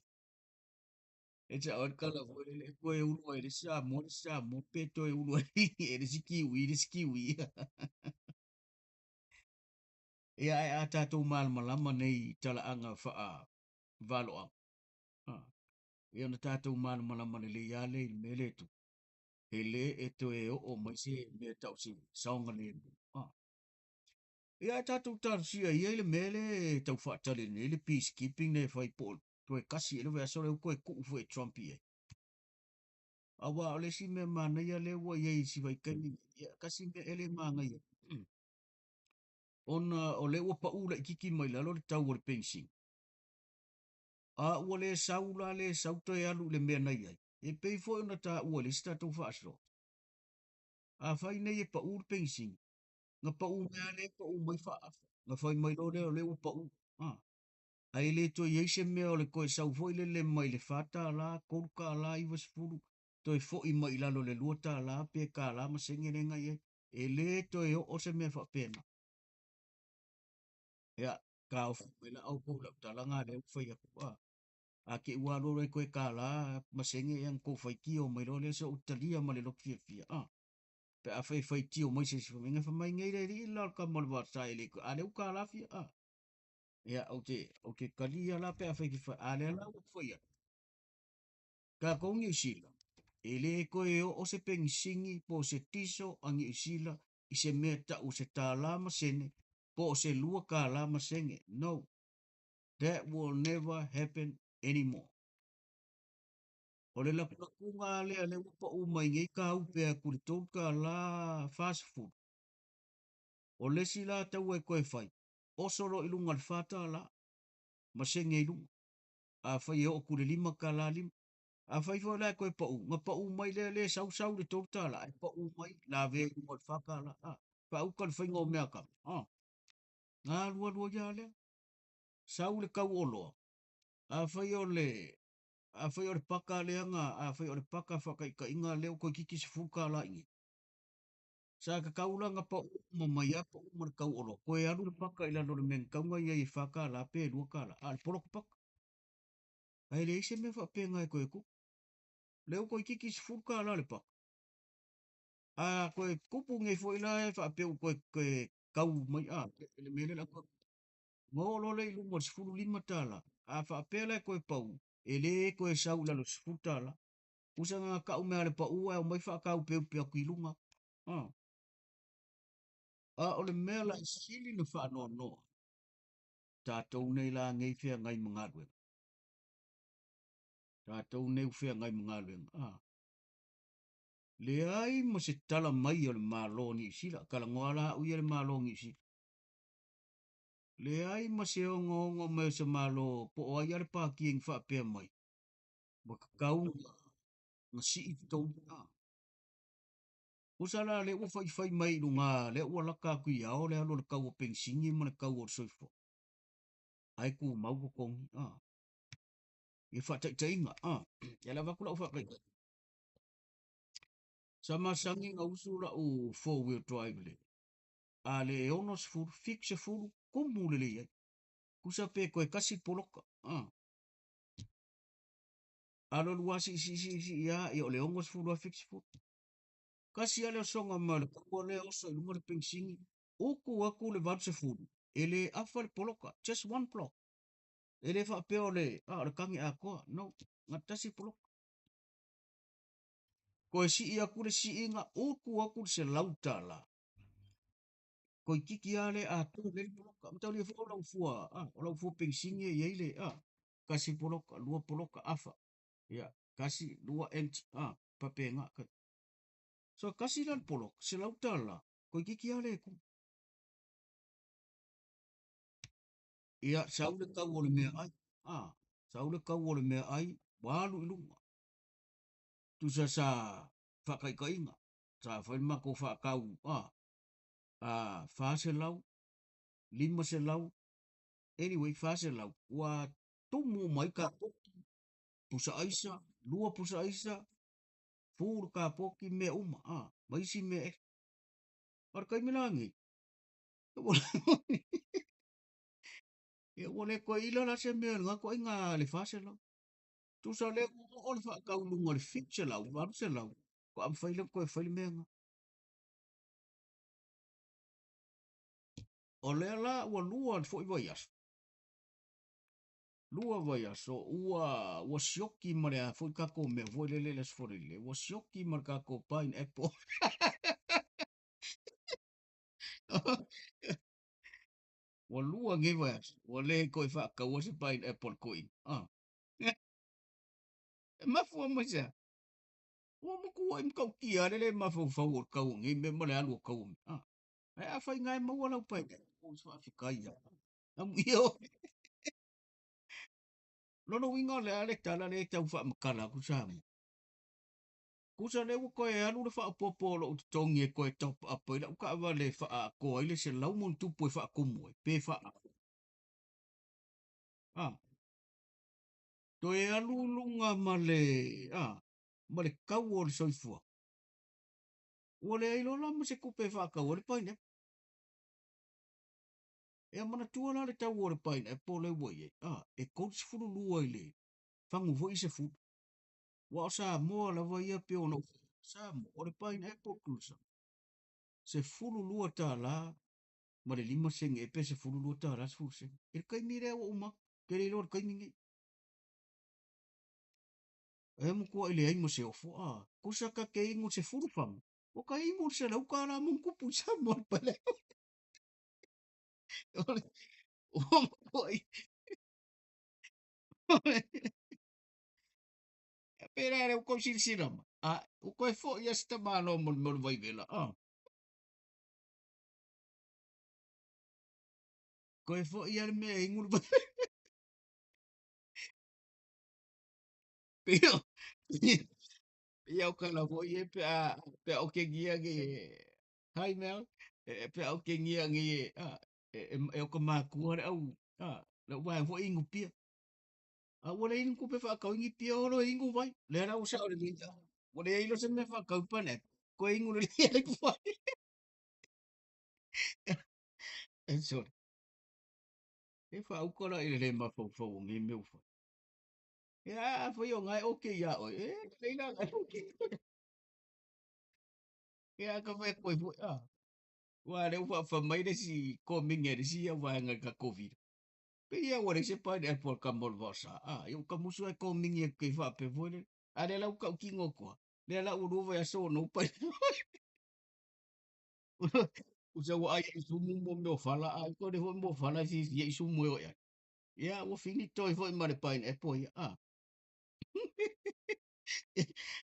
E cha o kala fu le ko e ulu ai le sa mo pe to e ulu ai e le siki wi. E ai ata tu mal malama nei tala anga fa a valo a. E ona tatu mal malama le ya le mele tu. Ele e to e o mai se me tau si saunga le. Ia tātou tārusia ia le mele tau whaatale ne le peacekeeping ne whai pōl. Toi kasi ele wea sore koe kuu fwe Trump ie. Awa ole si me mana ia le wa ia si vai kaini. Ia kasi me ele manga ia. ona o le ua paula i kiki mai lalo le tau o le pensing. A ua le saula le sauta e alu le mea nei ai. E pei fo ona ta ua le sta tau whaaso. A whai nei e pa ur pensing. Nga pa u mea le pa u mai whaafa. Nga whai mai lo le o le ua pa u. Ai le to yeise mea o le koe sau foi le mai le whata la, koruka la i wasfuru. To e fo i mai lalo le luata la, pe ka la ma sengene ngai e. E le to e o se mea whapena. Ea, ka o whapena au pou lau talanga le u whai aku. A ke ua rore koe ka la, ma senge e ang kou whai ki o mai lo le se utalia ma le loki fia. Pe a whai ti o mai se si whamenga whamai ngai re ri la ka malwa sa e le ko. A le u ka la fia. Ia au te kalia la pe a whai ki whai. A le la u whai atu. Ka kongi usila. E le koe o se peng singi po se tiso angi usila i se mea ta u se tā lama sene po se lua ka lama senge. No, that will never happen anymore. O le lapu kunga le ale upa umai ngai ka upe a kuri ka la fast food. O le si la tau e koe whai. O soro ilunga le whata la. Masenge ilunga. A whai e o kuri lima ka la lima. A whai fo la koe pa u. Nga pa u mai le sau sau le tōpta la. Ai pa u mai la ve ilunga le whaka la. Pa u ka le whai ngō mea kam. Ngā rua ia le. Sau le kau oloa. A whai o le. A whai o le paka le anga. A whai o le paka whakai ka inga leo koe kiki se fuka la ingi. Sa ka kaulanga pa uma mai apa uma le kau oloa. Koe alu le paka ila lo le men kaunga ia i whaka la pe lua ka la. A le poroko paka. Ai le ise me whape ngai koe ku. Leo koe kiki se fuka la le paka. A koe kupu ngai fo ila e whape u koe kau mai a. Le mele la koe. Ngolo le ilu mo se fulu lima tala. A whape la koe pau. E le koe sau la lo se futala. Usanga ka umea le pa ua o mai whakau pe upe aku ilunga. O le mea la sili na whaanoa noa. Tātou nei la ngei whea ngai mga ruenga. Tātou nei whea ngai mga ruenga. Le ai ma se tala mai o le mālo ni sila. Kala ngoa la uia le mālo ni sila. Le ai ma se ongo ongo me se mālo po o ai ale pāki ing whapea mai. Waka kau nga si i tau. Usala le ua whai mai runga le ua laka kui ao le alo le kau o pengsingi ma le kau o soifo. Ai ku mau ko kongi. I whatai te inga. Ia la wakula u whakai. Sama sangi nga usula o four-wheel drive le. A le ono se furu, fik se furu, kumu le le. Kusa pe koe kasi poloka. Alo luasi si ia i o le ongo se furu a fik se furu. Kasi ale o songa male, kua le oso i lunga le pengsingi. Uku aku le vatu se furu. Ele afa le poloka, just one block. Ele wha peo le, le kangi a koa, no, ngatasi poloka. Koe si i aku le si inga, uku aku se lautala. Koe kiki ale a tu le poloka. Mtau le fua lau fua, o lau fua pengsingi e yeile, kasi poloka, lua poloka afa. Ia, kasi lua enti, papenga. So kasi lan polok, se lautala. Koe kiki ale ku. Ia, saule kau ole mea ai. Saule kau ole mea ai, walu ilunga. Tusa sa whakai ka inga. Sa whaima ko whakau, whase lau, lima se lau. Anyway, whase lau. Wa tumu mai ka poki, pusa aisa, lua pusa aisa, furu ka poki mea uma, maisi mea ek. Arkai milangi. Ia wale ko ila la se mea nga ko inga le whase lau. Tu sa le o le whakau lunga le fik se lau, waru se lau. Ko am whaile koe whaile mea nga. O lea la ua lua fo i vai aso. Lua vai aso, ua sioki mare a fo i kako mea, fo i lele les forile. Ua sioki mare kako pineapple. Ua lua nge vai aso, ua le koe whakau ase pineapple koe. Mafua maisa. Ua muku wa im kau kia lele mafu fau o kau ngi me male alu o kau. Ai a fai ngai mau ala pai. O sa Afrika ia. Am io. No winga le ale tala le tau fa makala ku sa. Kusa le ko e alu le fa popo lo tongi e ko e top up i la ka va le fa ko ile se lau mon tu po fa ko mo pe fa ah to e alu lunga male ah male kau o le soifua o le ilo la mo se ku pe fa ka o le pai ne e mana tua la le tau o le pai ne po le wo ye ah e ko se fu lu o ile fangu vo i se fu wa sa mo la va ia pe ono sa mo o le pai ne po kusa se fulu lua ta la ma le lima seng e pese fulu lua ta ras fulu seng. E kai mire o uma, ke le lor kai mingi. E mo kua ile ai mo se ofo, kusa ka ke ingo se fulu fam. O ka ingo se lau ka la mong kupu sa mo pale. O mo kua i. Pera ere o kau sirisira ma. O koe fo i asta malo mo vai vela. Koe fo i ale mea ingo vai. Peo. Ia o kala fo i e pe o ke gia ge. Hai Mel. Pe o ke gia ge. E o ka mākua re au. Le wai fo ingo pia. Wale ingo kupe fa kau ingi pia oro ingo vai. Le ara usa o le minta. Wale ilo se me fa kau pane. Ko ingo le lia le kua. E sorry. E fa au kora i le ma fau fau ngi me ufa. Fo yo ngai oke ya o. Leila ngai oke. Ka fa koi fo. Wa le ufa fa mai le si ko minge le si ya wa ngai ka covid. Pe ia wale se pa de por ka mol vosa. Yo ka musu e ko minge ke fa pe fo le. Ale la ka kingo ko. Le la uruva ya so no pa. Usa wa ai su mu mo me fala ai ko de mo fala si ye su mo ya. Ya wo finito e foi mare pain e poi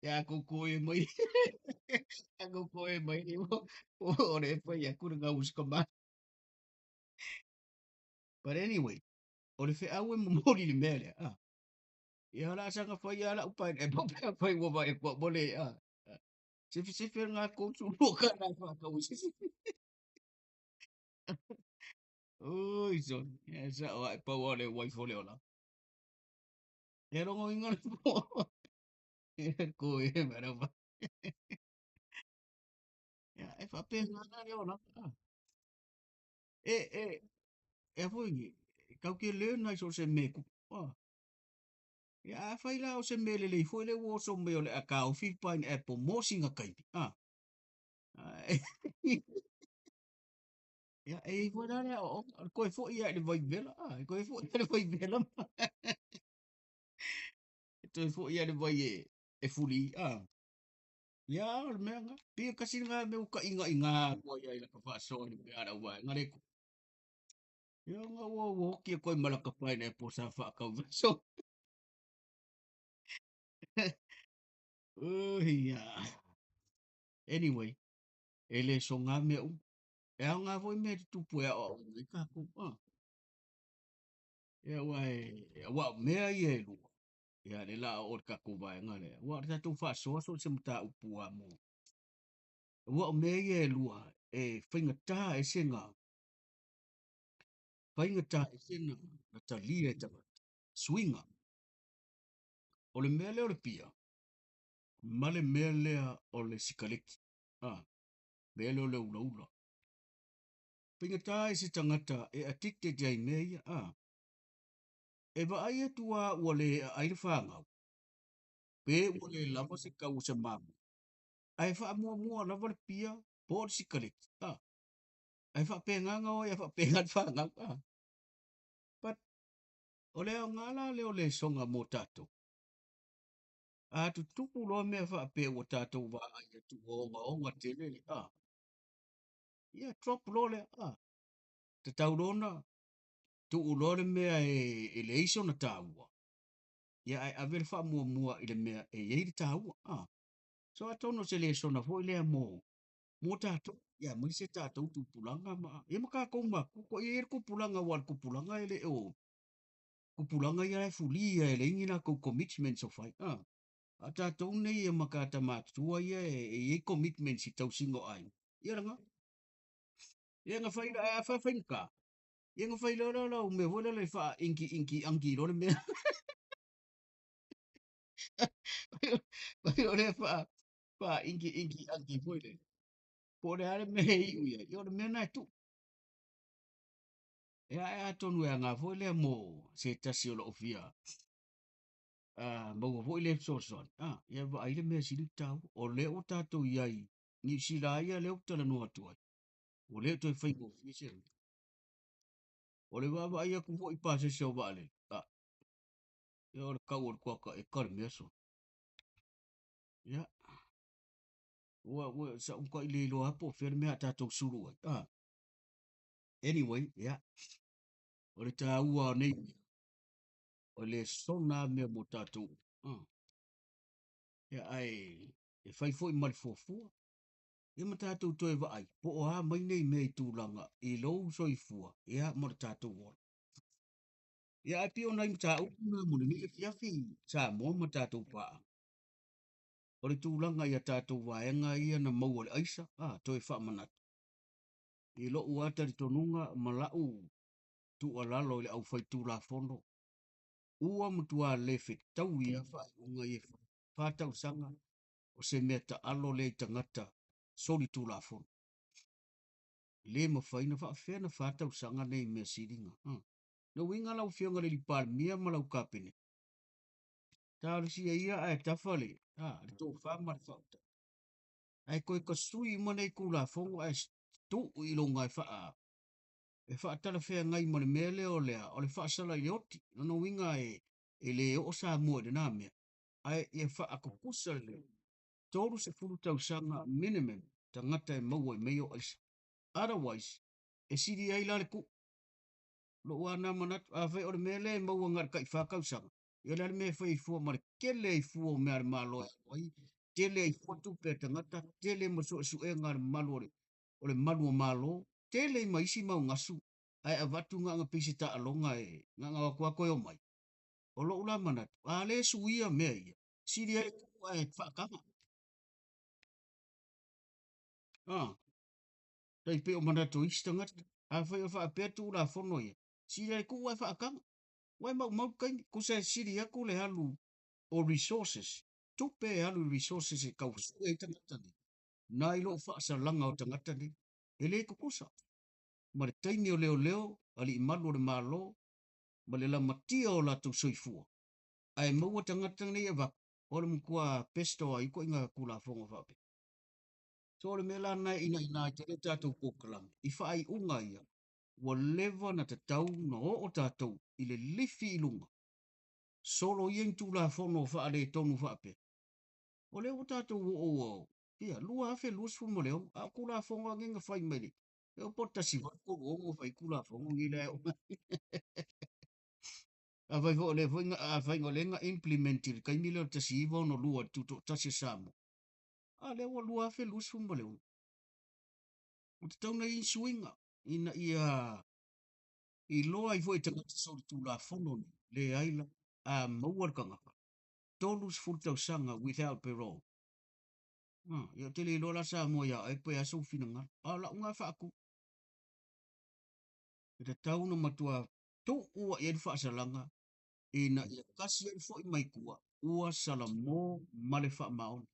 ya ko ko e mai ya ko e mai ni mo ore poi ya kur nga us kama. But anyway, ore fe awe mo mori ni mele ya la sanga foi ya la upai e po foi wo vai ko bole se fe nga ko su lo ka na fa ka us. Oi son ya sa wa pa wo le wai fo le ola. E rongo inga po ko e mera va. Ya e fa pe nga na le ola. E foi kau ke le na so se me ku. Ya fai la o se mele le foi le wo so me ole aka o fi pain e po mo singa kai. Ya e foi la o ko e foi ia le vai vela. Ko e foi le vai vela. To e foi ia le vai e fuli. Ya le menga. Pi ka singa me ka inga inga ko ia ila ka fa so ni pe ara wa ngare ko. Ya nga wo ki ko mala ka pain e po sa fa ka so. Oh ya. Anyway, ele so nga me e a nga voi me tu pu e o me ka ku e wa me ai e lu ya le la o ka ku vai nga le wa ta tu fa so se mta upu a mo wa me ai e lu e finga ta e singa finga ta e singa na ta li e ta swinga o le mele o le pia male mele o le sikaleki mele o le ula ula finga ta e se tangata e atikte jai me ia e va ai e tua o le ai le fanga pe o le lava se ka usa mamu ai fa mua lava le pia po si kalik ai fa penga nga o ai fa penga fa nga pat o le ngala le o le songa mo tato a tu tupu lo me fa pe o tato va ai tu o nga tele ia trop lo le te taurona tu lo le me e le iso na taua ia ai ave fa mua i le me e i le taua so atono se le sona fo le mo mo tātou, ia mai se tātou tūpulanga ma, e maka kou maku, ko e kupulanga wal kupulanga ele o, kupulanga ia e fulia ele ingina kou commitments o fai, a tātou nei e maka ta mātua ia e commitments I tau singo ai, ia ranga, ia nga fai a fai ka, ia nga fai la o me vola le fa inki anki lo le me, vai o le fa inki anki foi le, po le ale me hei uia, ia le mena e tu, e a tonu e ngā foi le mo se tasi o lo ofia, mau foi le so son, ia va ai le me sili tau, o le o tātou iai, ni sila ia le o tala no atuai, o le toi fai mo fisi, o le va ia ku foi pa se o vale, ia o le kau o le kuaka e kar me so, ia, ua sa unka I le lo hapo, fer me a tātou suru ai, anyway, ia, o le tā ua nei, o le sona mea mo tātou, ia ai, e fai foi mal fofua, ia ma tātou toi va ai, po o ha mai nei mea I tūlanga, I lou soifua, ia mo le tātou ora. Ia ai pio nai mta upuna mo ni e fiafi, sa mo ma tātou paa. O le tūlanga ia tātou vaenga ia na maua le aisa, toi wha manat. I lo uata li tonunga malau tu alalo le au fai tūla fondo. Ua mutua le fe tau ia wha unga ia whātau sanga o se mea ta alo le tangata soli tūla fondo. Le ma whaina wha whena whātau sanga nei mea siringa. Na winga lau whionga le li pāl mia malau kāpene. Tāru si ia ai tawhale, le tō whama le whauta. Ai koe ka sui mana I kula fongo ai tu I longa e wha e wha tala whea ngai ma le mea leo lea, o le wha sala I le oti, no winga e le o sa mua de nā mea. Ai e wha ako pusa le, tōru se furu tau sanga minimum, ta ngata e maua I meio aisa. Otherwise, e siri ai la le ku, lo wana manat, a whai o le mea le maua ngar kai whakau sanga. Ia le mea whai I fua ma le kele I fua o mea le malo e wai, tele I fua tu pe ta ngata, tele ma su e ngar malo o le malu o malo, tele I maisi mau ngasu, ai a watu nga pisi ta alonga e, nga wakua koe o mai. O lo ula manat, a le suia mea ia, siri ai kua e whakanga. Tai pe o manat o isi tangat, a whai o whaapetu la fono ia, siri ai kua e whakanga. Wai mau kai, kusa siri aku le halu o resources, tupe e halu resources e kau su e tangata ni. Nā ilo whaasa langa o tangata ni, e le kukusa. Ma le taimi o leo, ali I malu o le malo, ma le la matia o la tu soifua. Ai maua tangata ni e wak, o le mkua pesto a iko inga kula fonga whape. So le mela nai ina I te le tātou pōkalang, I wha ai unga ia, wa lewa na te tau na o tātou, I le lifi I lunga. Solo ien tu la fono wha ale tonu whape. O leo tātou o. Ia, lua afe luas fu mo leo, a kula fonga ngenga whai mele. Eo pota si wako o whai kula fonga ngi leo. A vai vo le voinga a vai ngolenga implementir kai mile o tasi iwa no lua tuto tasi samo. A leo lua afe luas fu mo leo. O te tauna I swinga, ina ia I loa I voi tangata sauri tu la fono ni, le aila a mauar kangaka. Tolus fultau sanga without parole. Ia tele I lola sa mo ia, e pe aso finanga. A la unga whaaku. E te tauna matua tu ua I edfa asalanga, ina ia kasi ai fo I mai kua, ua sala mo male wha maon.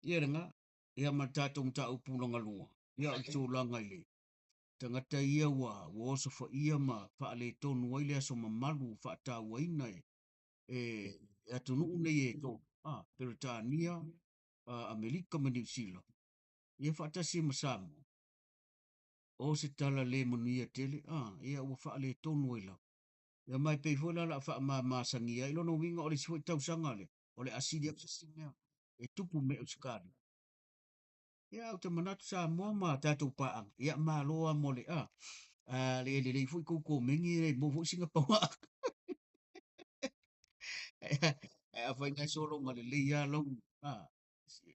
Ia renga, ia matato mta upulanga lua, ia I tō langa I le. Tangata ia wa oso fa ia ma fa le tonu waile aso mamalu fa ta waina atunu nei e to Peritania Amerika ma New Zealand ia fa ta si masamo o se tala le monia tele ia wa fa le tonu waila ia mai pe fola la fa ma sangia I lono winga o le soi tau sanga le o le asidi a sisinga e tupu me o skari ia o te manatu sa mo ma tatu paang ia ma loa mo le le foi ko mengi le mo foi singa pa a foi ngai solo ma le ia lo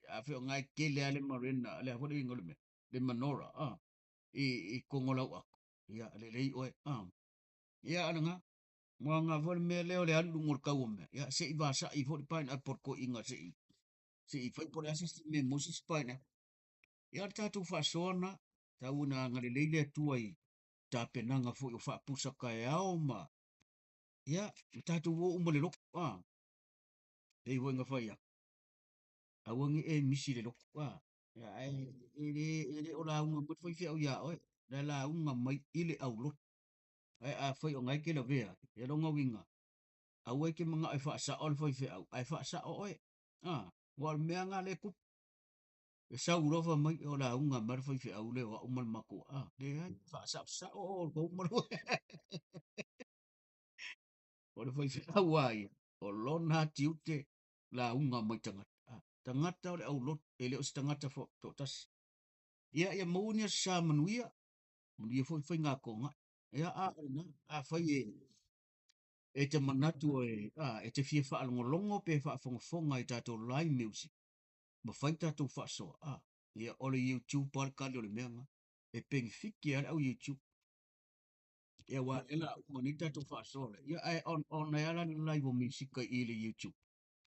a fe ngai kele ale marina ale ho ri ngol me le manora i kongola wa ya le le o ya nga nga vol me le le alu ngor ka me ya se i va sa i fo pain a por ko inga se i fai por assist me moses pain ya tatu fa sona ta una ngale le tu ai ta penanga fo yo fa pusa ka e ao ma ya tatu wo mo le lok e wo nga fa ya a wo ngi e misi le lok ya e ola un mo foi fe ya o la un mai ile au lot a foi o ngai ke la vea e lo nga winga a wo ke mga e fa sa ol foi fe au ai fa sa o wal me nga le ku e sa u lo fa mai ola un mar foi fe au le o mal mako le fa sa o ko mo o le foi fe au ai o lona tiute la unga mai tangata o le au lot e le o tangata fo to tas ia maunia sa manuia mulia foi nga ko nga ia a fai e te manatu e te fie fa alongolongo pe fa fonga i tato live music ma fai tato Faasoa ia o le YouTube par ka le menga e peng fiki au YouTube ia wa ela monita to Faasoa ia ai on ala live music ka i le YouTube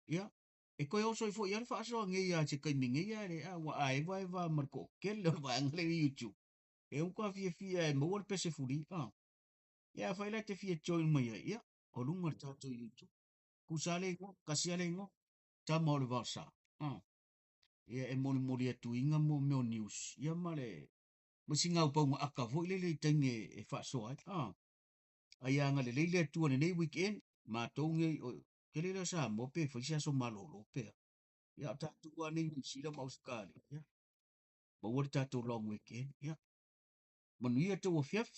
ia e koe oso i fo ia Faasoa nge ia te kai minge ia le wa ai va marco ke le va ngle YouTube e un ko fie e mo wal pese furi ia fai la te fie join mai ia o lunga tato YouTube kusale ngo kasiale ngo ta mo le vasa ia e moli atu inga mo me news ia male masinga pa nga aka vo le tange e Faasoa ai anga le le atu nei weekend ma tonge ke le sa mo pe fa sia so malolo pe ia ta tu ani sila mauskali ia mo wor tato long weekend ia manuia te wo fiaf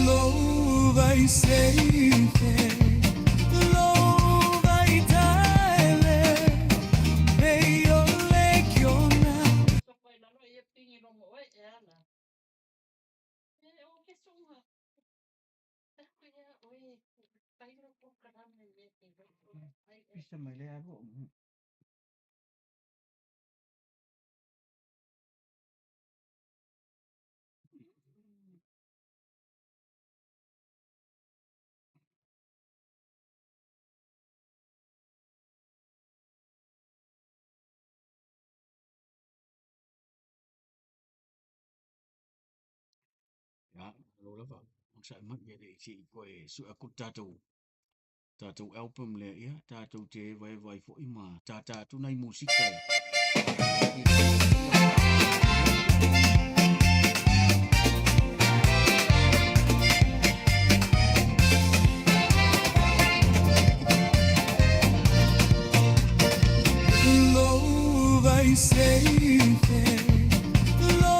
Lo vai sempre, lo vai tale, veio legiona. Bisa mai le abo. Ya, lo la fa. On sa mat ye de si ko e su aku tato album le ia tato te vai fo ima tata tu nai musika lo vai sempre, lo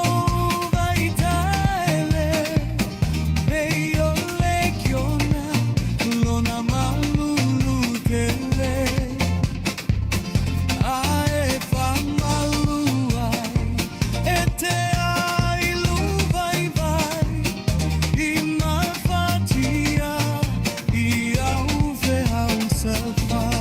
vai tale, veio legiona, lo na malulutele, ae fa maluai, e te ai lu vai, i mafatia, i au fe au safai.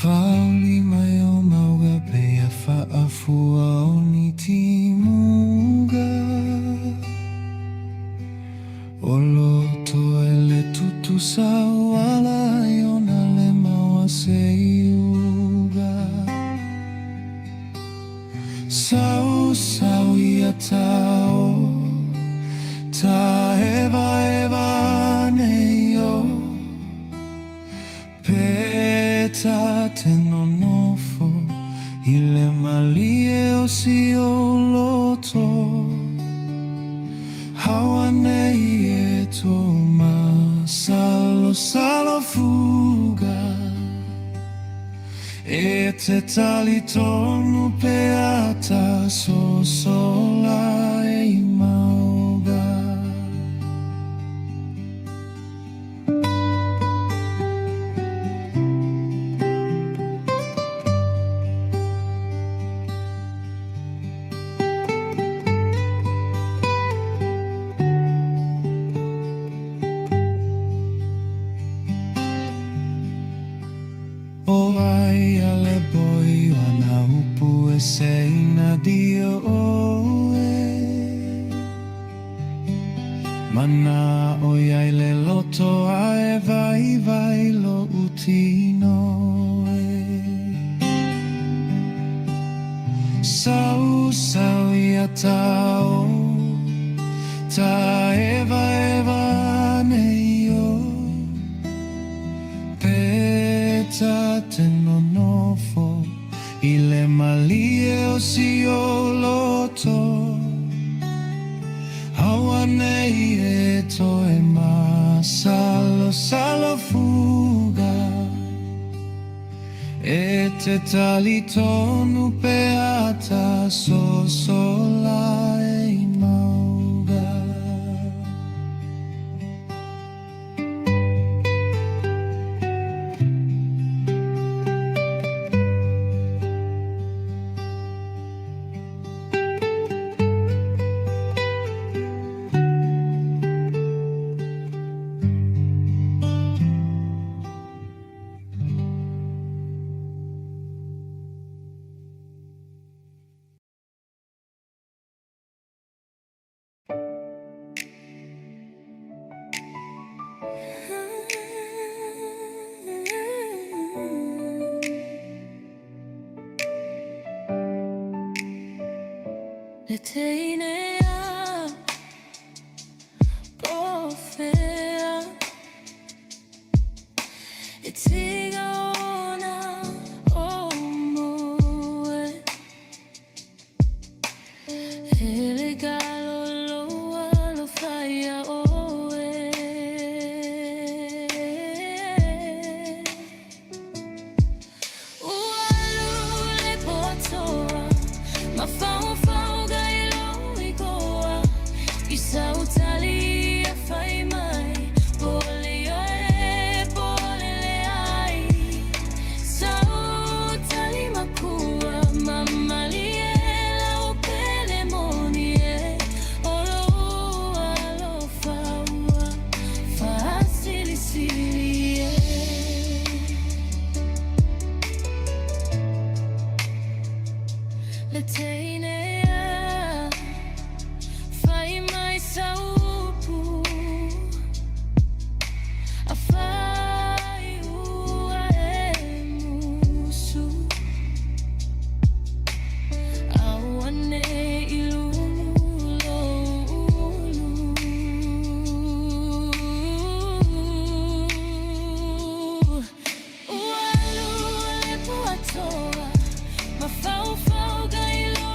fauli mai o mauga pea faafua o ni timuga o loto ele tutu sawala iona le maua seiuga sau ia tao ta eva neio peta te nonofo ile malie o si o loto hawa nei e to ma salo fuga e te tali tonu peata so sola e mauga o ai ale boi wana upu e sei na dio oe mana o ai le loto ae vai lo utino e sau ia tao ta eva neio peta te nonofo ile malie o si o loto hawa nei e to e ma salo fuga e te tali tonu peata so sola e mauga Le teinea pofea e tiga ona o moe ele galo lo faia oe ualu le potoa ma fau Lautele e fai mai pole le ai Lautele makua mama liela o pele monie alo faua facili silie le teinea fai mai saupu a fai ua e musu awane ilumulo ualu le poatoa ma fau ga ilo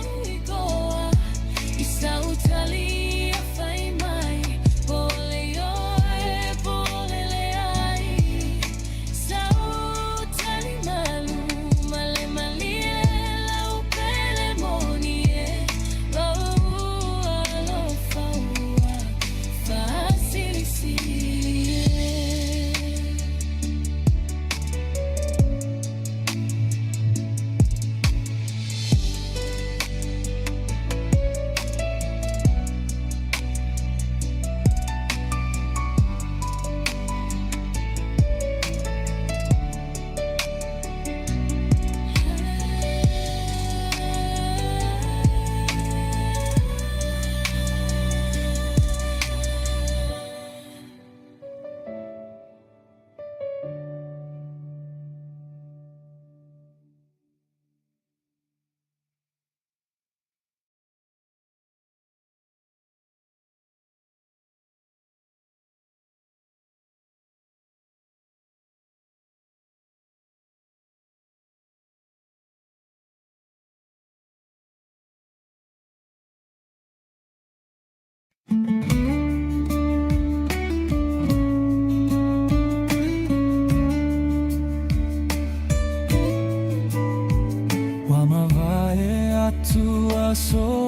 Wamavae atua solele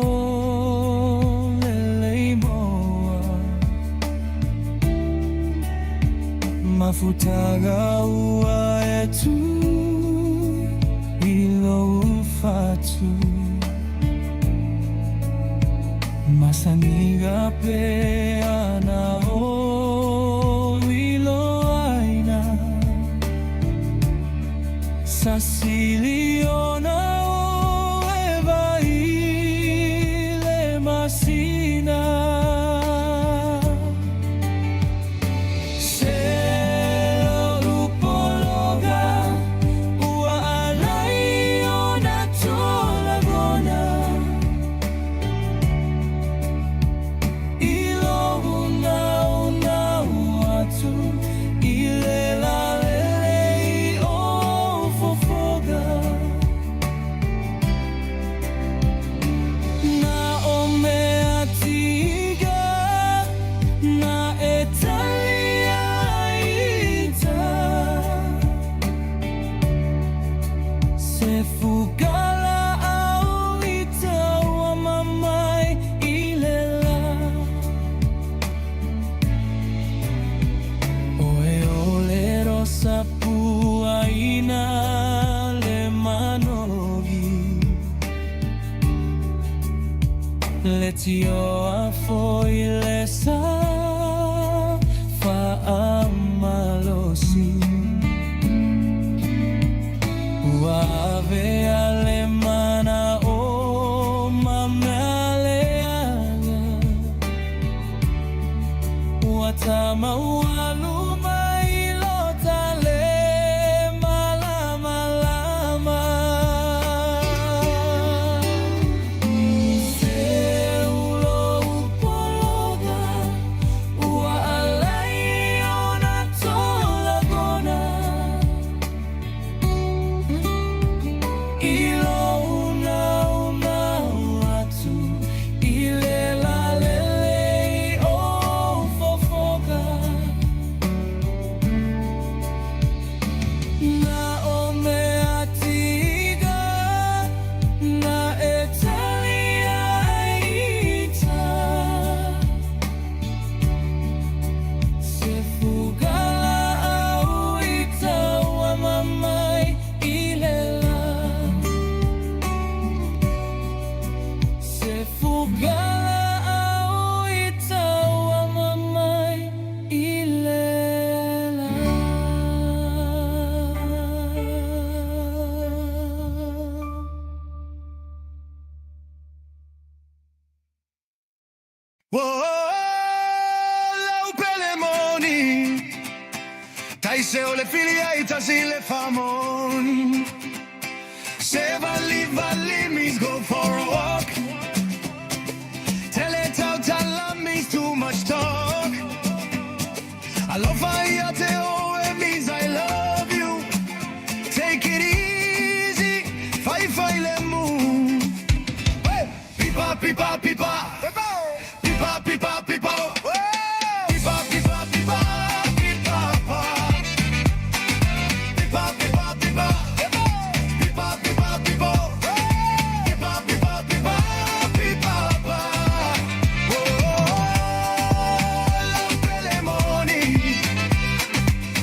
moa Mafutaga ua etu ilo ufatu Masaniga pe ana o ilo aina Sasiliona o eva ile masina Letio a foile sa fa amalosi Uave alemana o mamaleana Watama waluma ilotale malama lama Lautele moni Taise ole filia itasile famon Se vali means go for a walk Tell it out tala means too much talk Alofa iateo it means I love you Take it easy Fai le move Pipa pipa pipa Pipa, pipa, pipa, pipa, pipa, pipa, pipa, pipa, pipa, pipa, pipa, pipa, pipa, pipa, pipa, pipa, pipa, Lautele moni,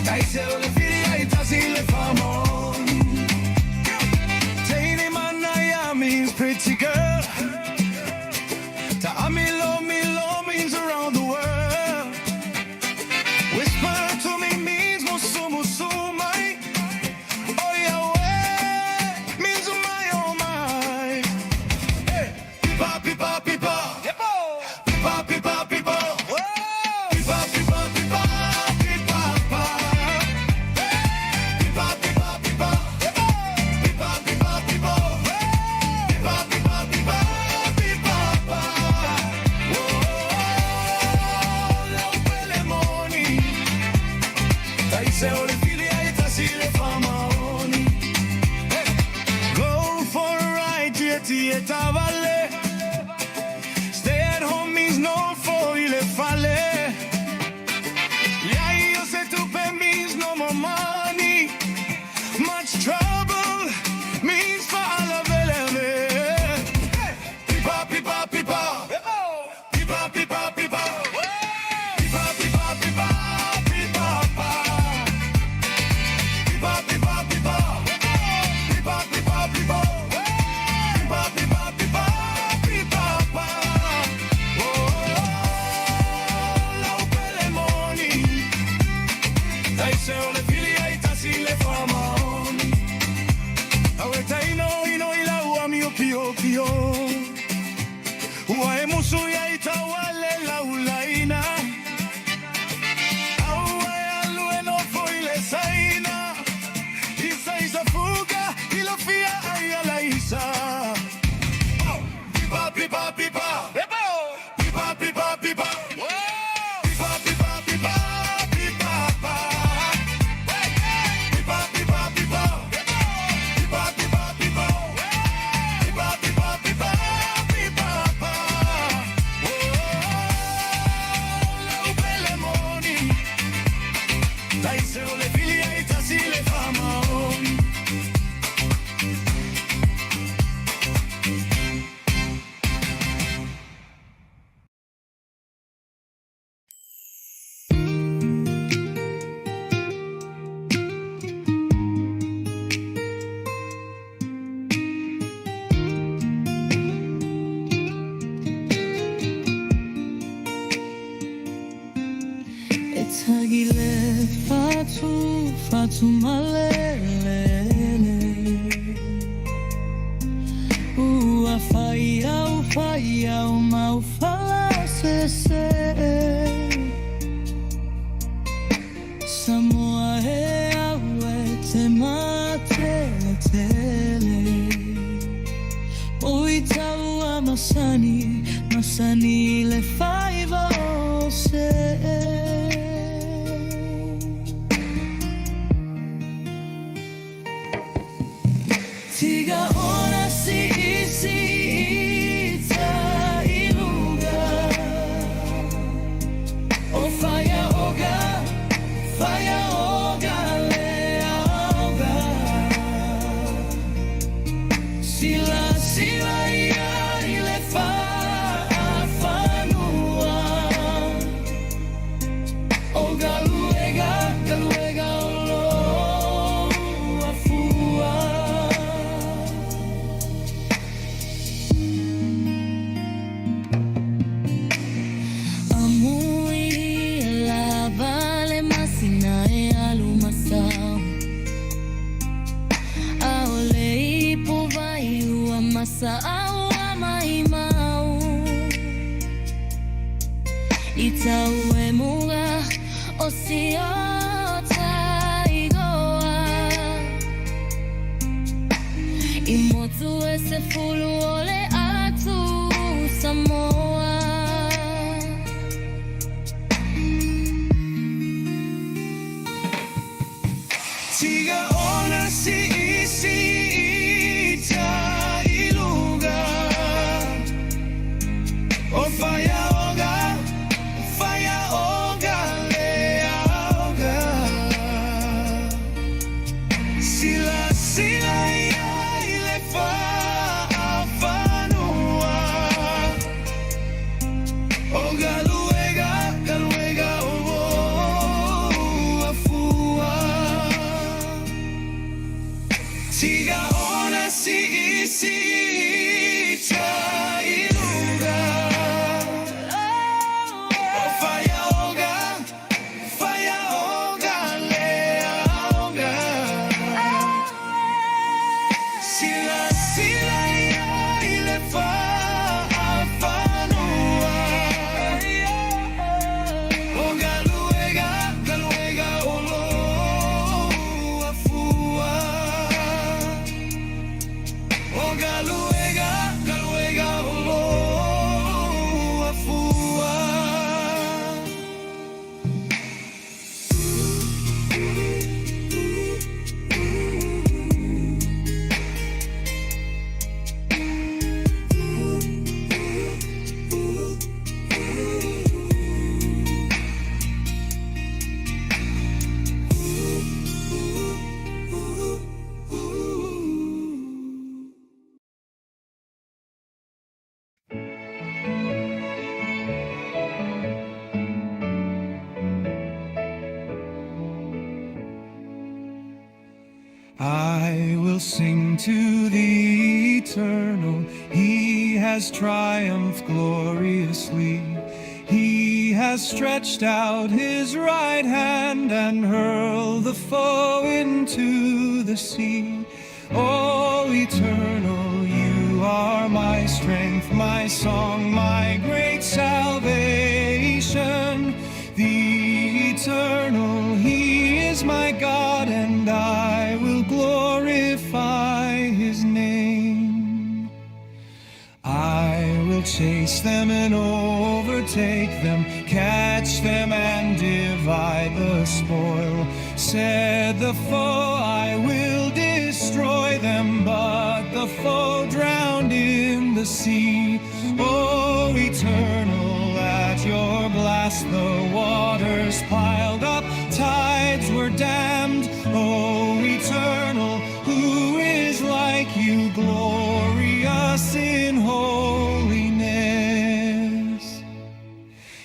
taise ole filia itasile famon. Taini manaya means pretty girl. Ta'amilo means around the world. Whisper to me means musu musu mai. Oh Yahweh means oh my. Hey, pipa pipa pipa. Pipa pipa pipa. Pipa pipa pipa. Pipa pa. Pipa pipa pipa. Pipa pipa pipa. Pipa pipa pipa. pipa, pipa. Pipa, pipa, pipa. Pipa, pipa, pipa. Pipa, pa. Pipa, pipa, pipa. Pipa, pipa, pipa. Pipa, pipa, pipa. Pipa, pa. Lautele moni. Dai se o le figlie e tasi le famaoni. Etagile fatu malele ufaya uma ufala sese Samoa he awe te matele tele Oitau a masani le faiva se Tiga ona si ita iluga O faya oga le auga Sila ia ile fa afanua O galuega olo afua Masa'au maimau Itau e muga o siota igoa Imotu e se fulu ole atu Samoa Tiga ona si ita iluga O faya oga le auga Sila ia ile fa afanua O galuega o afua Tiga ona si ita iluga O faya oga le auga Sila ia ile fa afanua O galuega olo afua O galuega olo afua I will sing to the eternal. He has triumphed gloriously. He has stretched out his right hand and hurled the foe into the sea. Oh, eternal, you are my strength, my song, my great salvation. The eternal, he is my God, and I will glorify his name. I will chase them and overtake them, catch them and divide the spoil. Said the foe, I will destroy them, but the foe drowned in the sea. Oh, eternal, at your blast the waters piled up, tides were dammed. Oh, eternal, who is like you, glorious in holiness?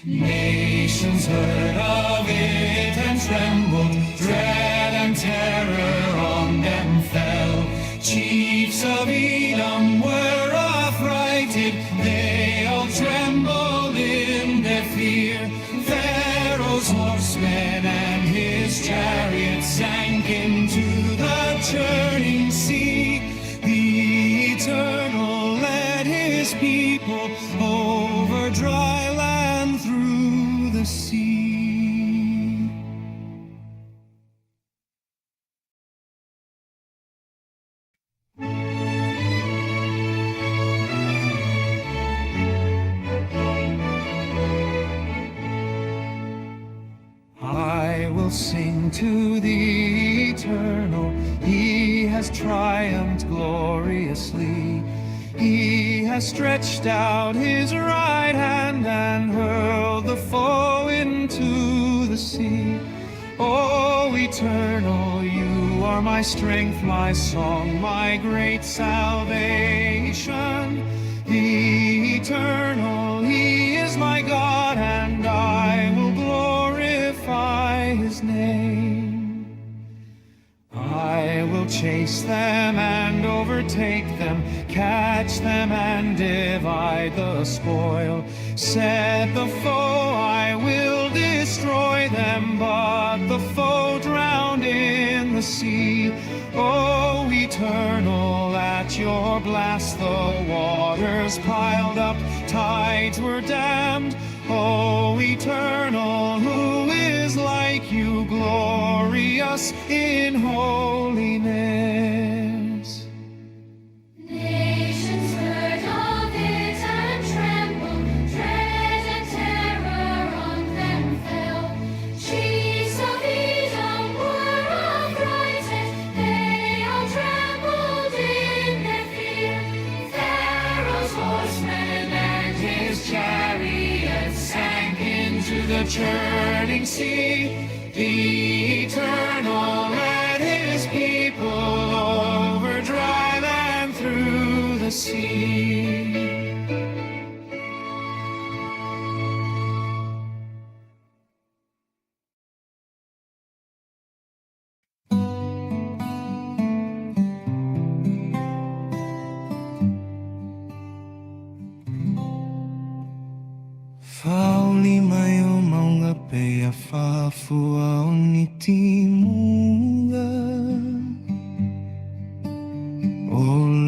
Nations heard of it and trembled, dread and terror on them fell. Chiefs of Edom were affrighted, they all trembled in their fear. Pharaoh's horsemen and his chariots sank into the churning sea. The Eternal led his people over dry land through the sea. I will sing to the Eternal, he has triumphed gloriously. He has stretched out his right hand and hurled the foe into the sea. Oh, Eternal, you are my strength, my song, my great salvation. The Eternal, he is my God, and I will glorify his name. I will chase them and overtake them, catch them and divide the spoil. Said the foe, I will destroy them, but the foe drowned in the sea. Oh, Eternal, at your blast the waters piled up, tides were dammed. Oh, Eternal, who is like you, glorious in holiness? Nations heard of it and trembled, dread and terror on them fell. Chiefs of Edom were affrighted, they all trembled in their fear. Pharaoh's horsemen and his chariots sank into the churning sea. The Eternal led his people over dry land through the sea. Fauli mai o maunga pea Faasoa o ni timunga. O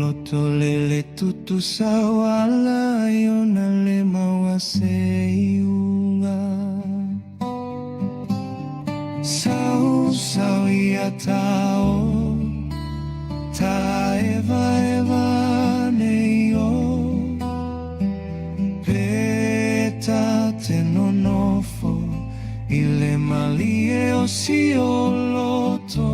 Lautele tutu sawala iona le maua seiunga. Sau sau ia tao, ta eva eva neio. Te nonofo ile malie o si o loto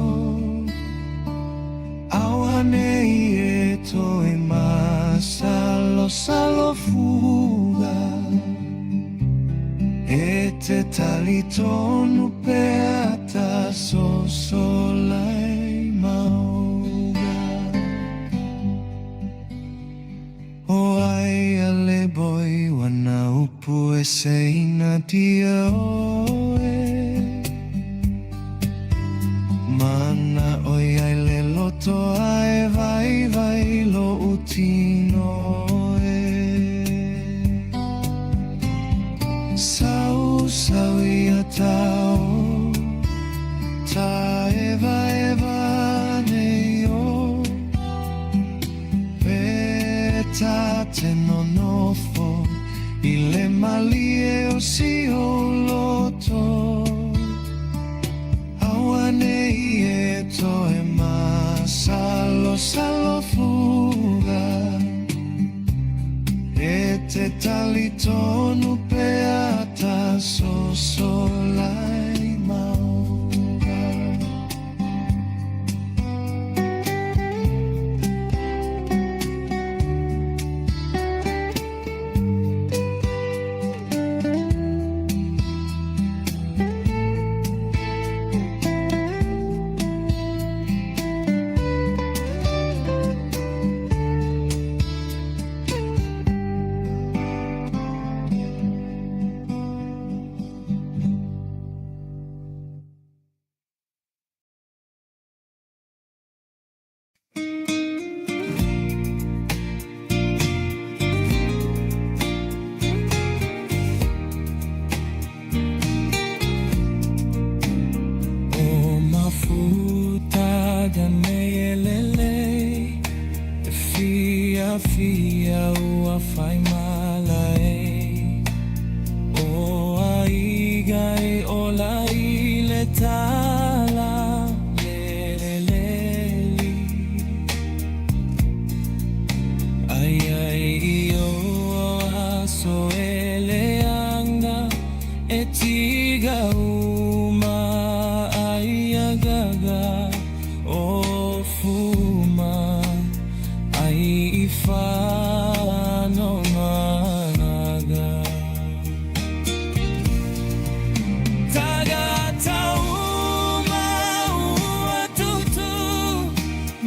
awane e to e masalo salo fuga e te talitonu peata so solai mauga o ai ale boy Mataupu e seina dia oe Mana oi ai le loto ai vai lo utino e Sau ia tau Ta eva ne o Peta te nonofo Ile malie o si o loto Awane e to e masalo salo fuga E te tali tonu pea ta sosolai maura. Fia ua fai malae o aiga e o la ile tala leleli ai ai o aso ele anga e tiga uma ai agaga o fuma ai fano managa tagata uma tutu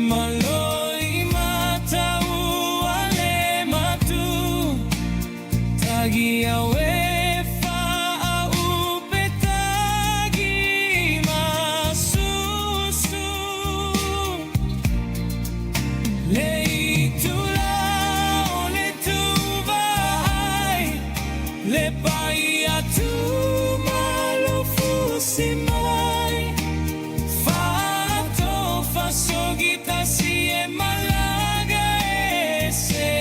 maloi mata uale matu tagia wefa upetagi masusu le pai atu malo fusimai fato fasogita si e malaga ese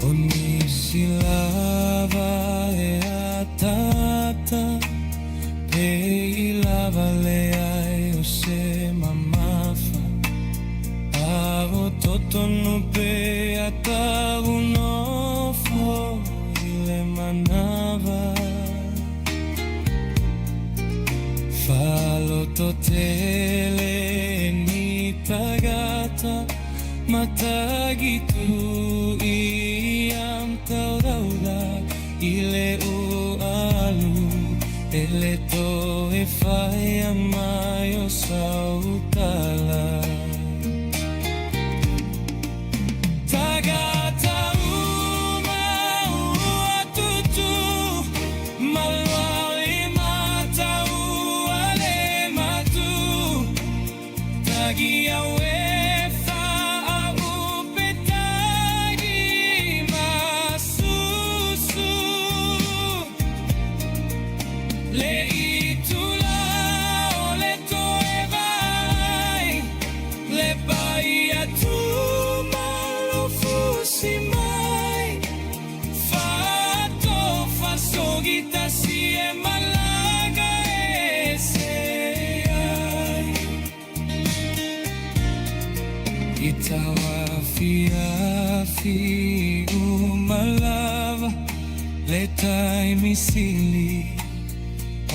ogni silava e atata e lava le ai o se mamafa avo totono pe atavu no fo ile manava falo totele ni tagata matagi tu iam taurauda ile u alu ele to e fai amayo sautala Fi umalava letai misili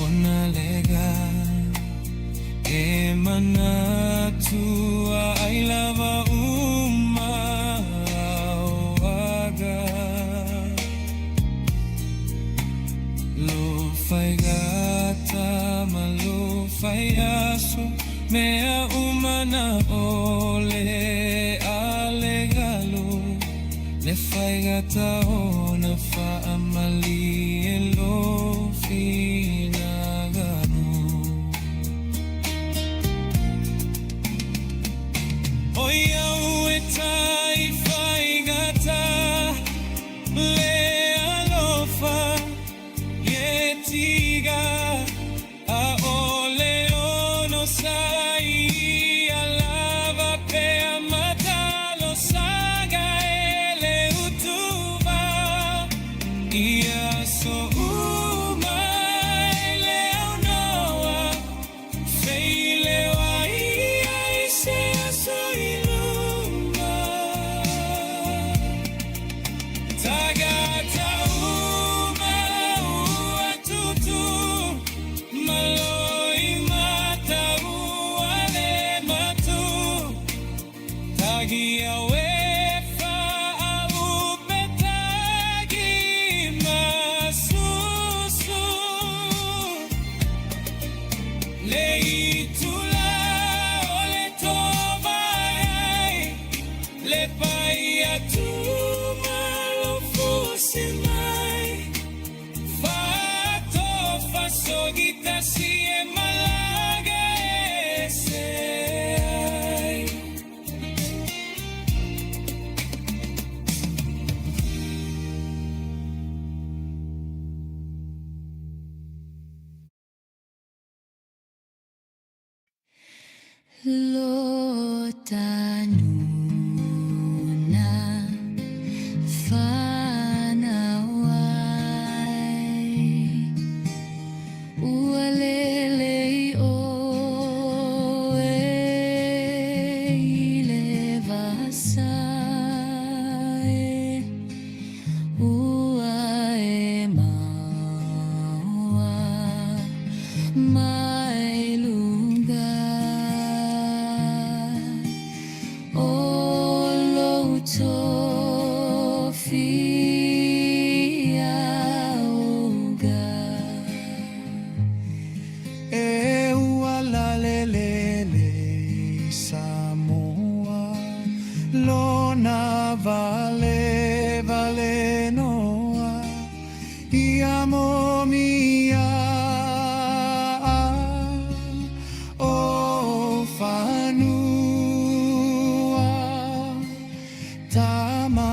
ona lega e manatua ai lava waga lo fai gata ma lo fai aso mea umana ole le fai gata ona fa amali e lo finagano oia uetai fai gata le alofa yetiga a ole ono sai alava pe amata lo saga ele utuva Lotanuna fanaway ualele o ilevasay uae mawa mailunga Vale, vale, noa, amo mia, o fanua, tamasamua,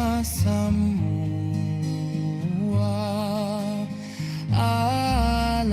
alamai,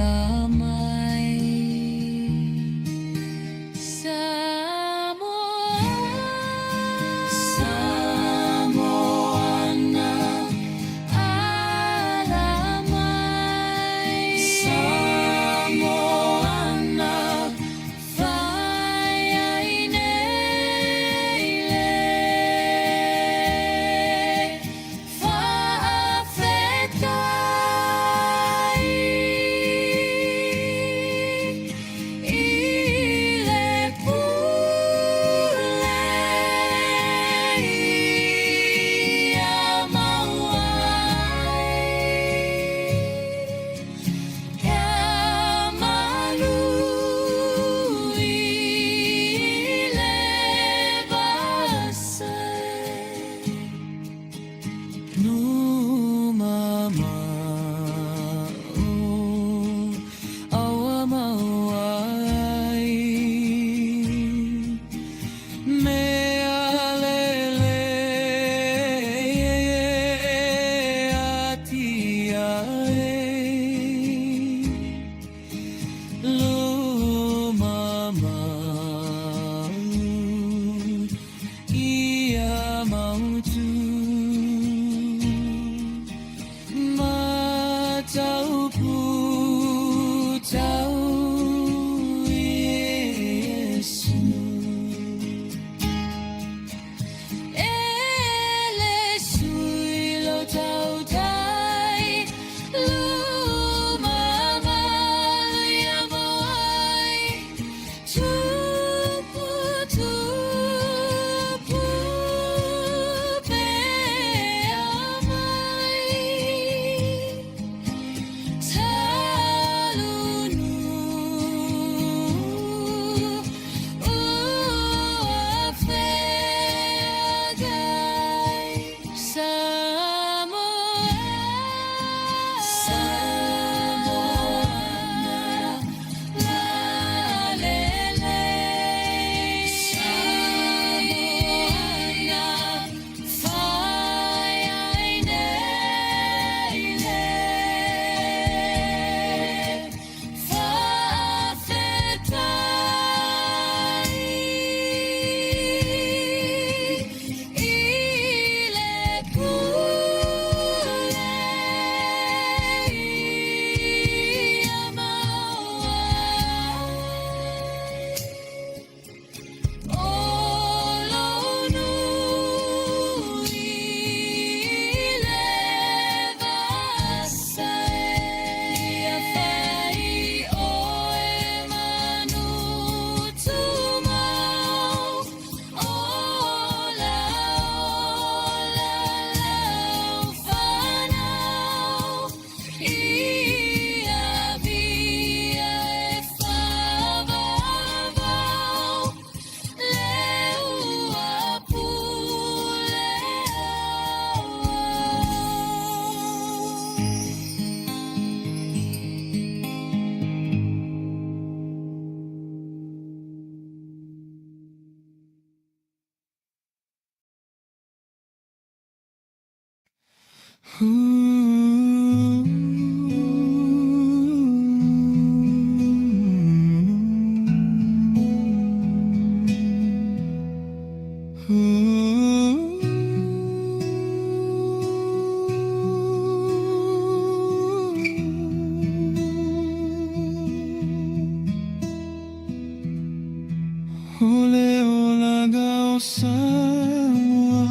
Ole olaga o Samoa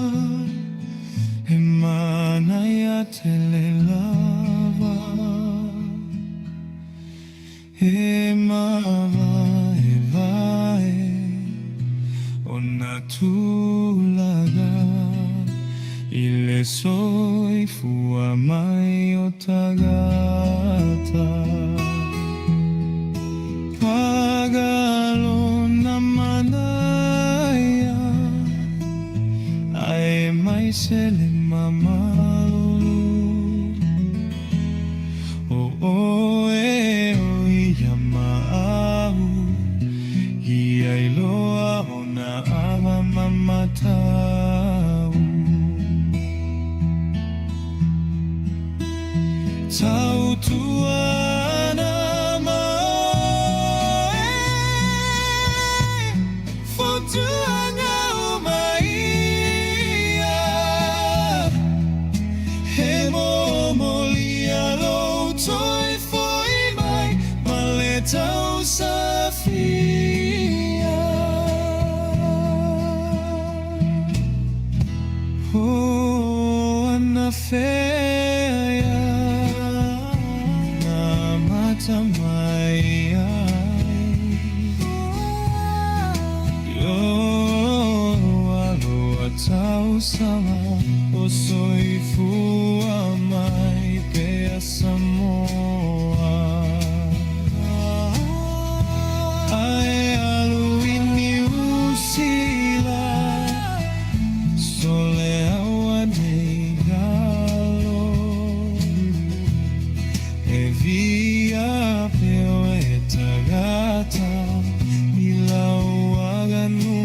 e mana ia tele lava e mava e vai o natulaga ile soifua mai o tagata pagalo na manaya ai mai sele mamalu o e o yamau ia iloa ona ava mamatau tau tuana mai fotuanga o maia he momolia Lautele foi mai maleta o safia oh ana feia na mata mai yo aloha tau sama o soifua mai pea Samoa ai alu ini usila sole awa nei galo e via peo e tagata i lauaga nu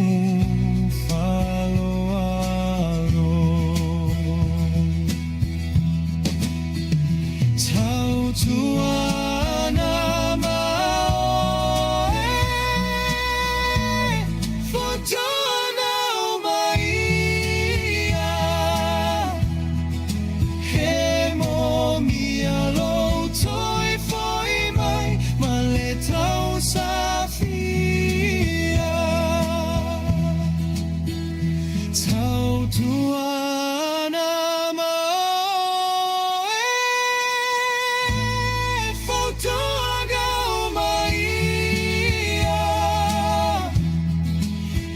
faloalo tau tuana mai fotona o maia he momia Lautele foi mai maleta o safia tau tuana mai fotoga o maia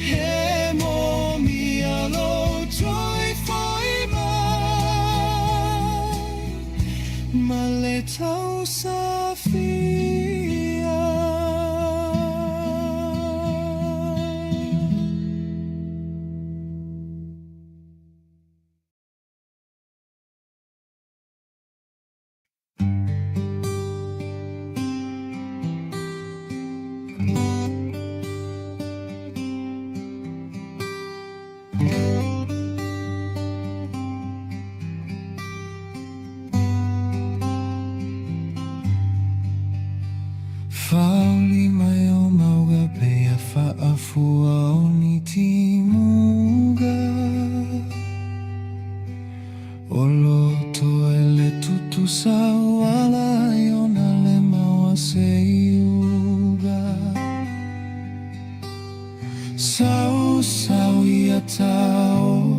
he momia Lautele foi mai maleta o safia Fauli mai o mauga pea faafua o ni timuga o loto ele tutu sawala iona le maua seiuga sau sau ia tao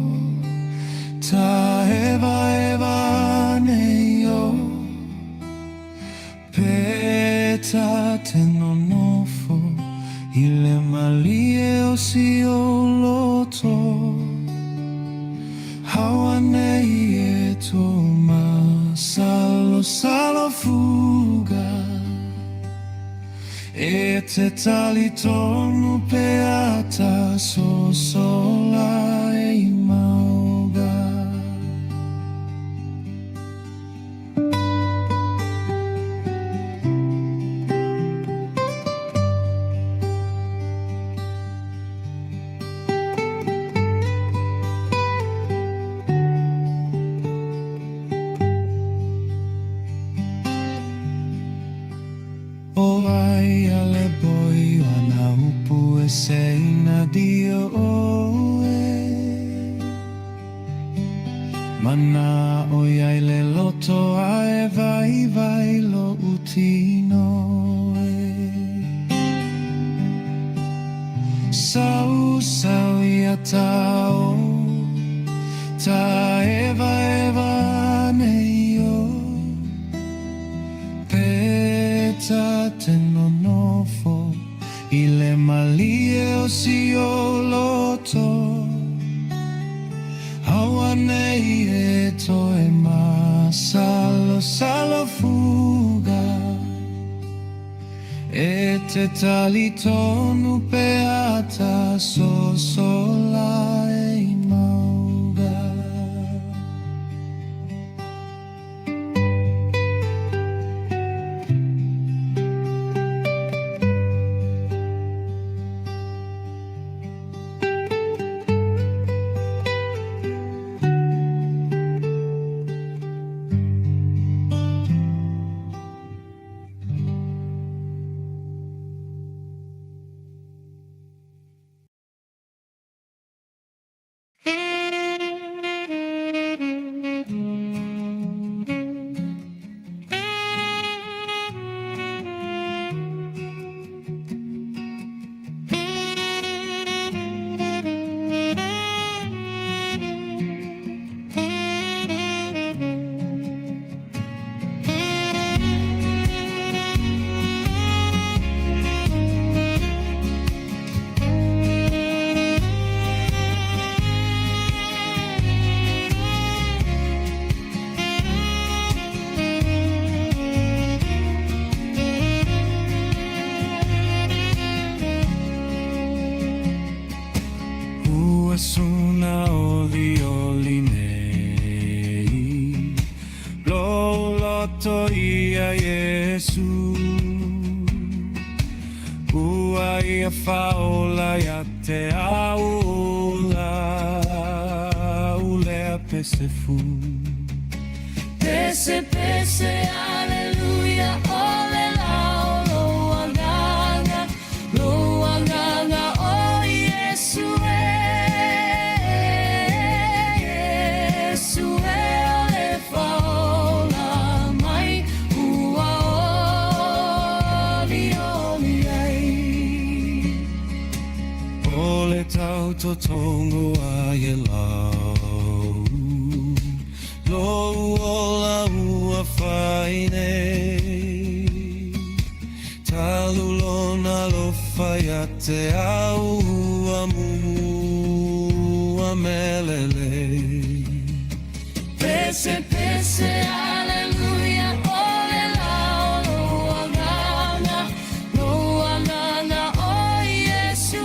ta eva eva neio peta tenonofo ile malie o si o loto hawa nei e to ma salo salo fuga e te tali tonu peata so sola e mauga o ai ale boi ana upu e sei na dio oe mana o ai le loto ae vai vai lo utino Sau sau ia tau ta eva eva neio peta te nonofo I le malie o si o loto haua nei e to e masalo salo fuga e te tali tonu peata so sola e mauga Suna oli oli nei lo loto ia Yesu ua ia faola ia te aula ulea pese fu Pese pese aleluia ole lao lo aganga o Yesu to tongo ai lau lo ola ua faine talu lona lo fai a te au amu amelele Pese pese aleluia ole lao lo aganga o Yesu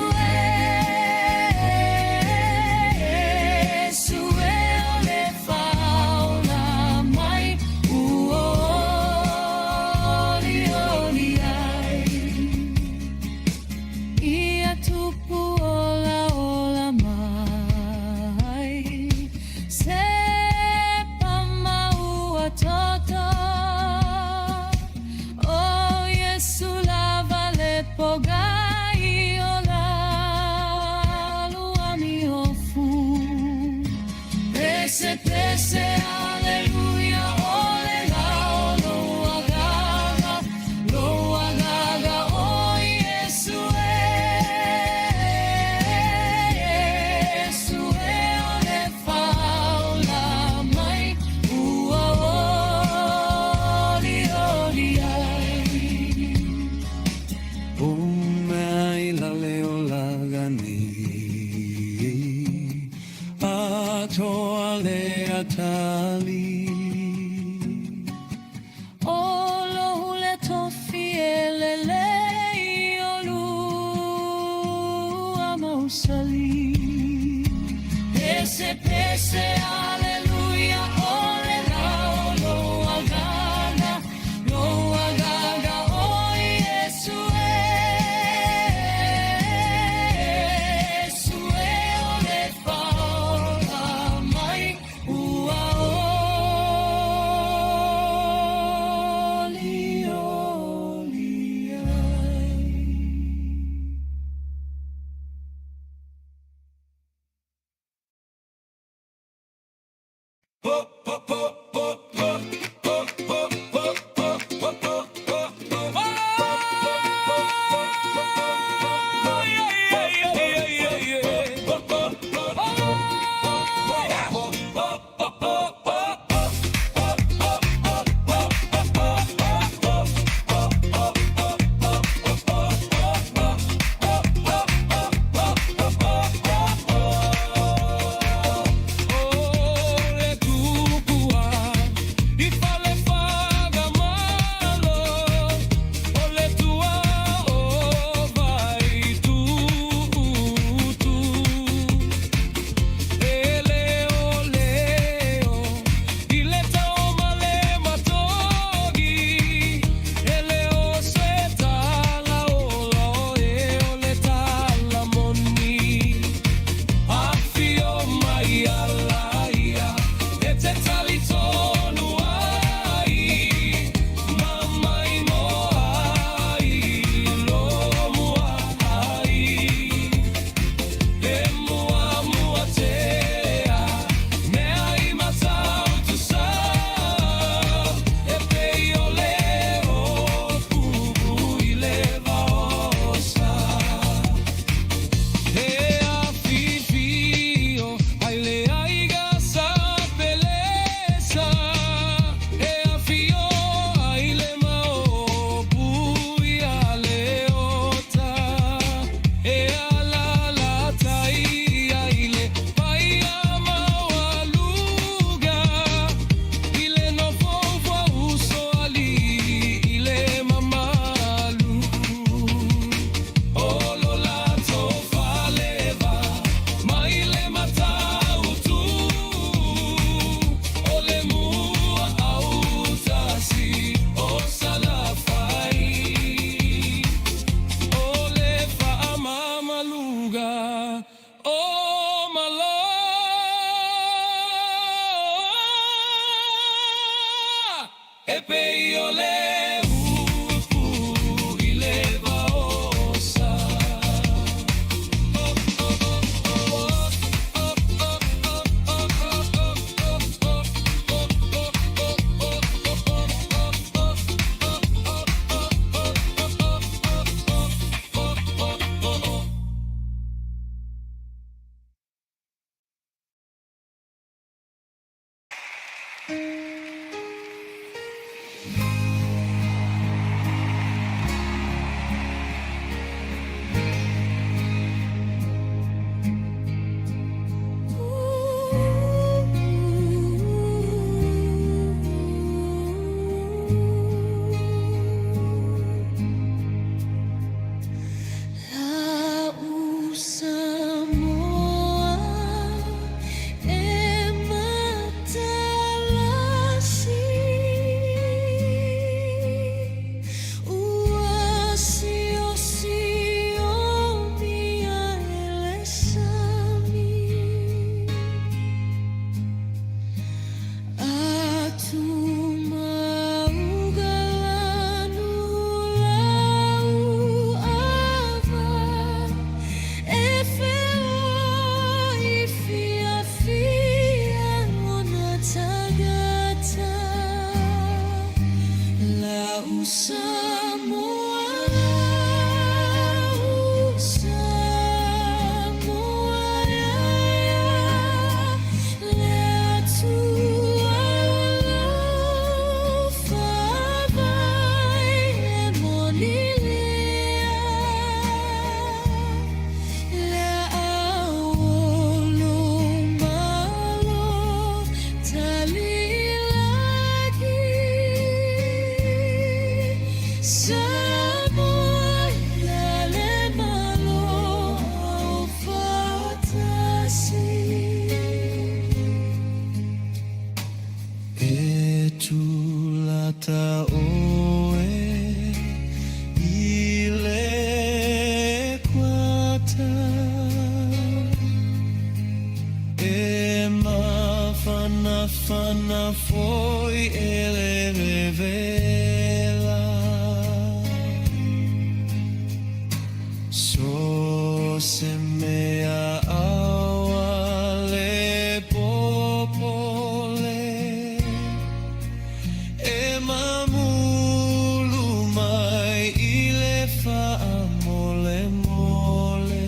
Pese aleluia ole lao lo aganga o Yesu ole faula mai ua oli ai o mai la leo lagani Tali Olo hule tofi elele olu amausali Pese pese aleluia ole lao lo aganga o Yesu ole faula mai ua E mawhana whana foi ele revela. So se mea awa le popole e mamulu mai i le wha mole mole.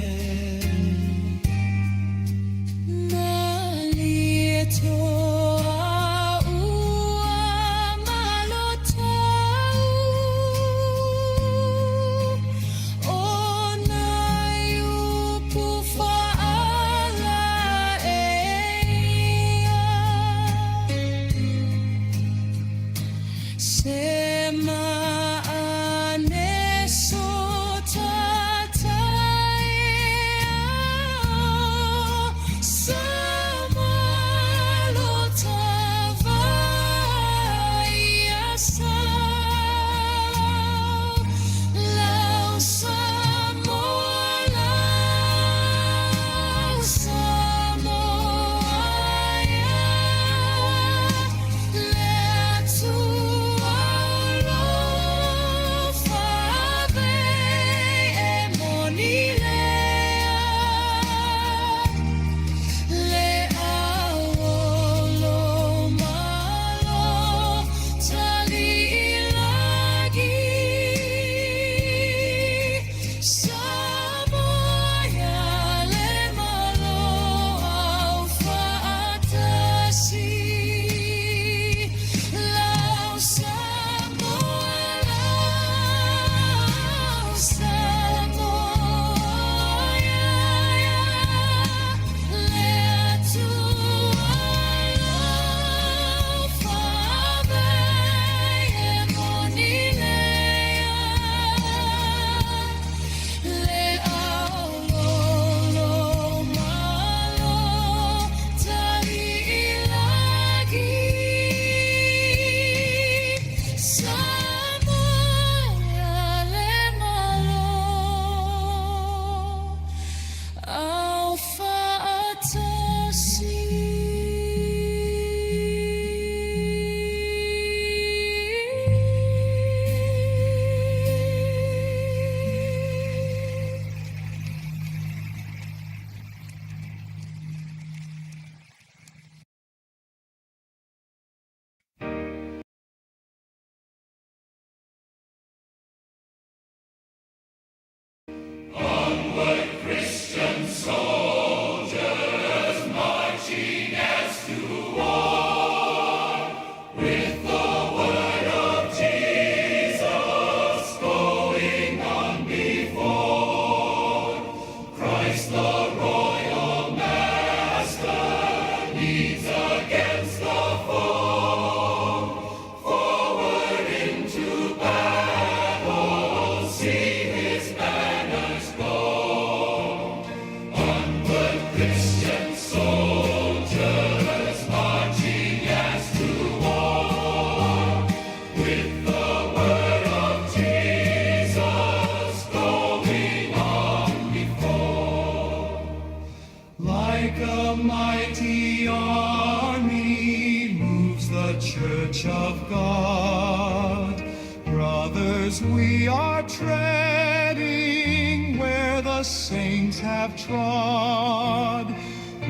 Church of God. Brothers, we are treading where the saints have trod.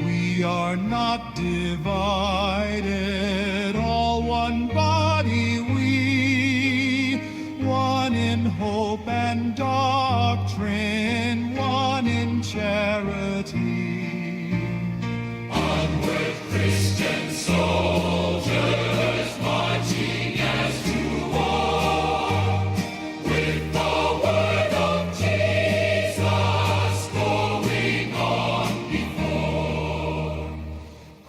We are not divided, all one body we, one in hope and doctrine, one in charity. Onward, Christian soldiers, marching as to war, with the word of Jesus going on before.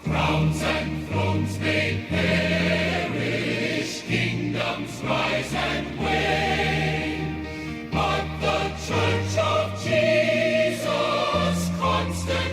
Crowns and thrones may perish, kingdoms rise and wane, but the Church of Jesus constant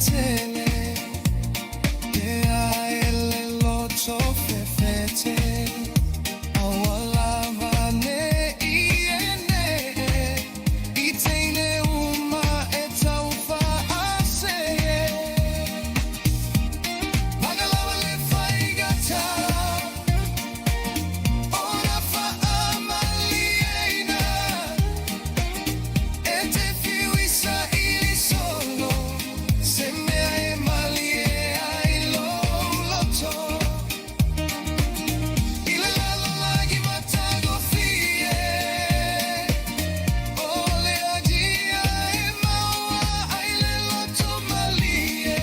Lautele, ele loto fefete, awalavane iene, itene uma etaufa aseye, magalawale faigata, ora fa amaliena, ete fiuisa ili solo, semea e malie ai loto, ile lagi matago fie, ole agia e maua ai loto malie.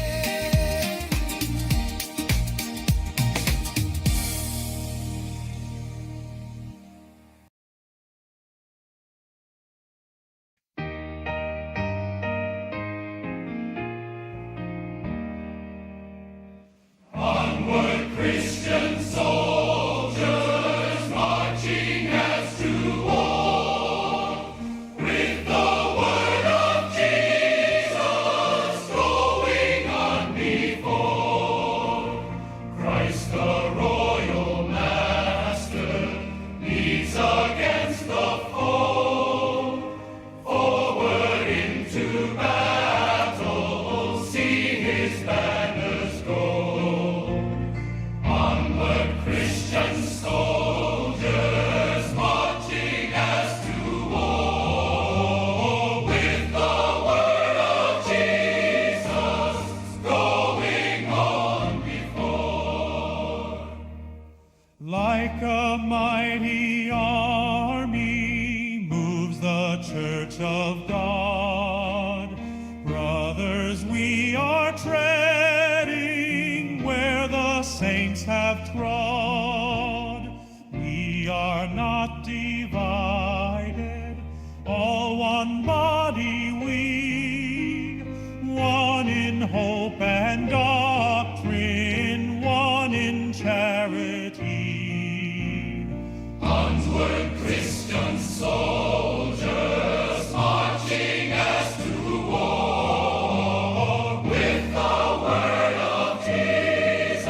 Like a mighty army moves the church of God. Brothers, we are treading where the saints have trod. We are not divided, all one body we, one in hope and doctrine, one in charity. Onward, Christian soldiers, marching as to war, with the word of Jesus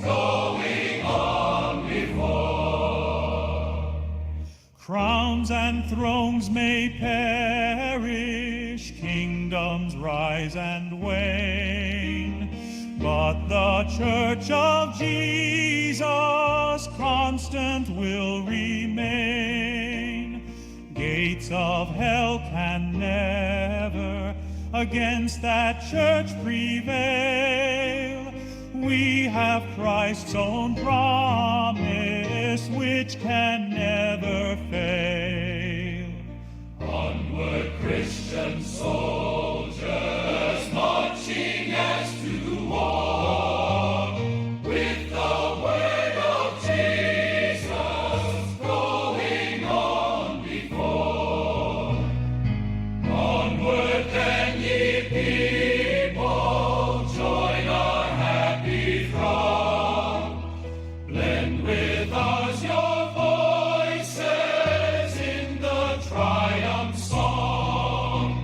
going on before. Crowns and thrones may perish, kingdoms rise and wane, but the church of Jesus constant will remain. Gates of hell can never against that church prevail. We have Christ's own promise, which can never fail. Onward, Christian soldiers, marching as to war, with the word of Jesus going on before. Onward then, ye people, join our happy throng. Blend with us your voices in the triumph song.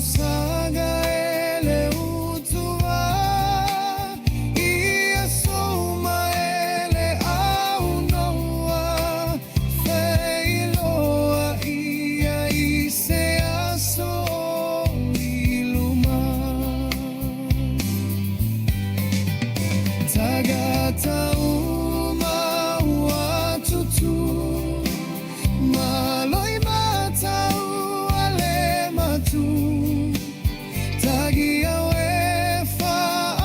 saga ele utua ia soma ele au noa feiloa ia ise aso iluma tagata uma watutu maloi matau ale matu tagi awefa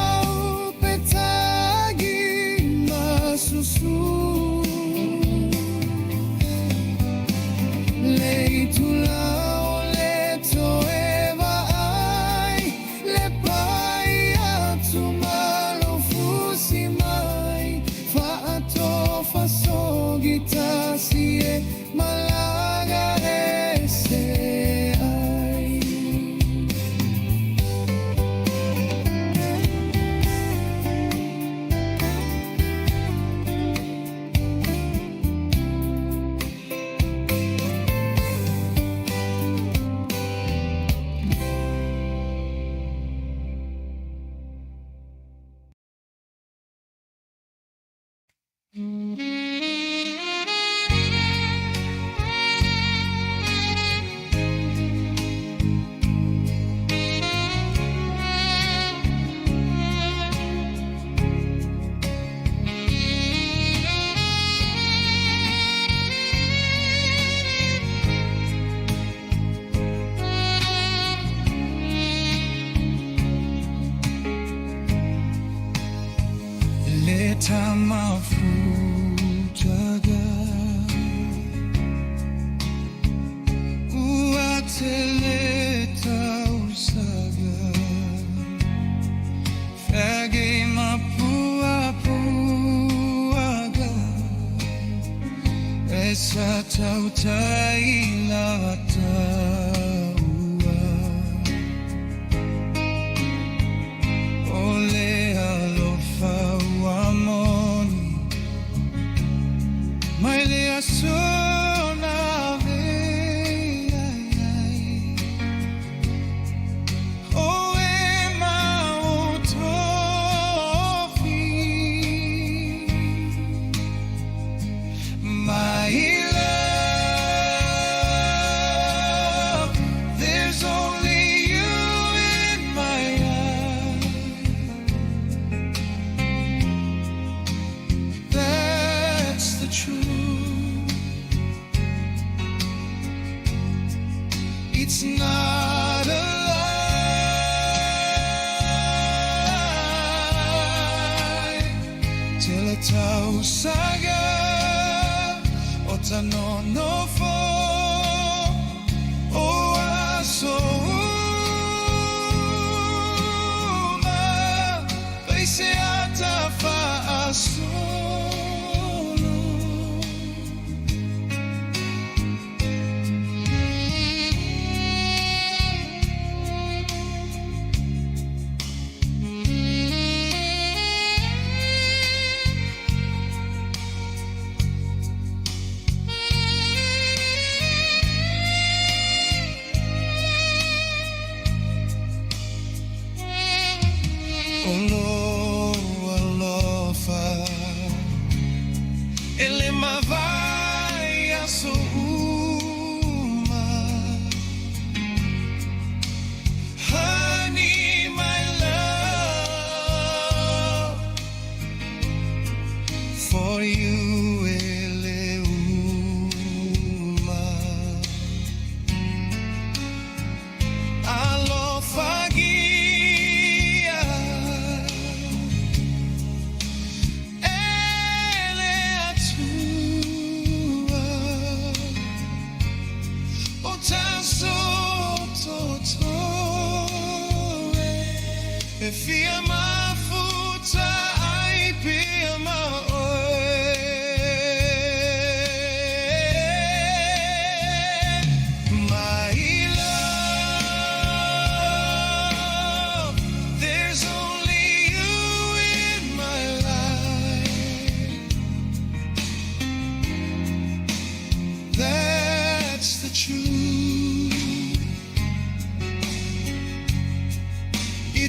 au petagi masusu leitula ole toeva ai le pai atu malo fusi mai fa ato fa sogita sie malaga ese ai leta mafuta uateleta usaga fage mapua puaga esa tautai lataua ole alofa uamoni maile asona It's not a lie. Till a tau saga otano no fo o aso uma paise atafa aso alofa ele mavai aso uma honey my love for you ele uma alofa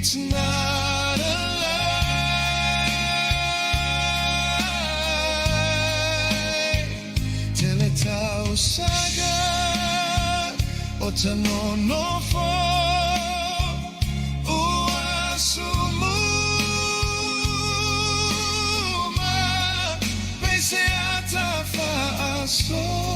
It's not a lie. Teleta usaga o tanono fo uasumuma pese ata Faasoa.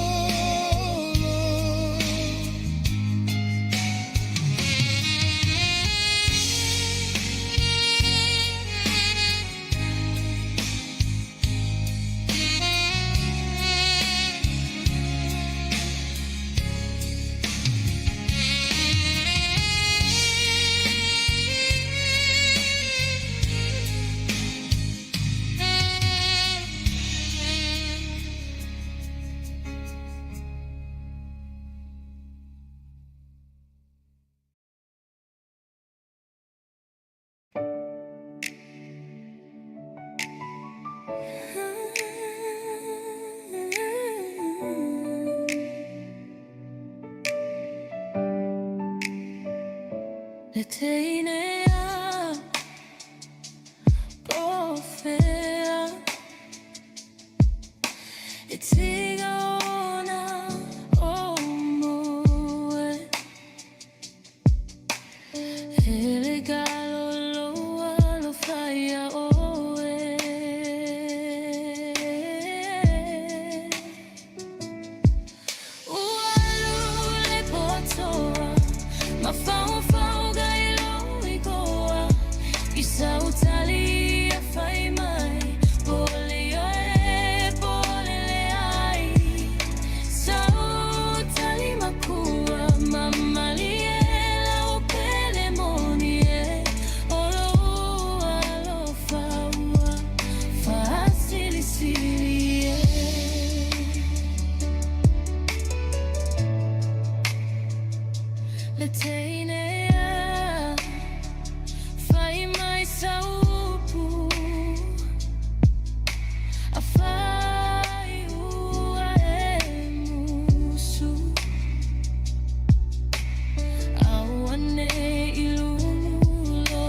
Lautele profea itigaona omoe elegalo loa lo faya oe ualule potoa mafau Sautalia fai mai polioe poleleai sautali makua mamaliela upele monie olo alo faua faasili silie Lautele Mataupu afai ua musu awane ilumulo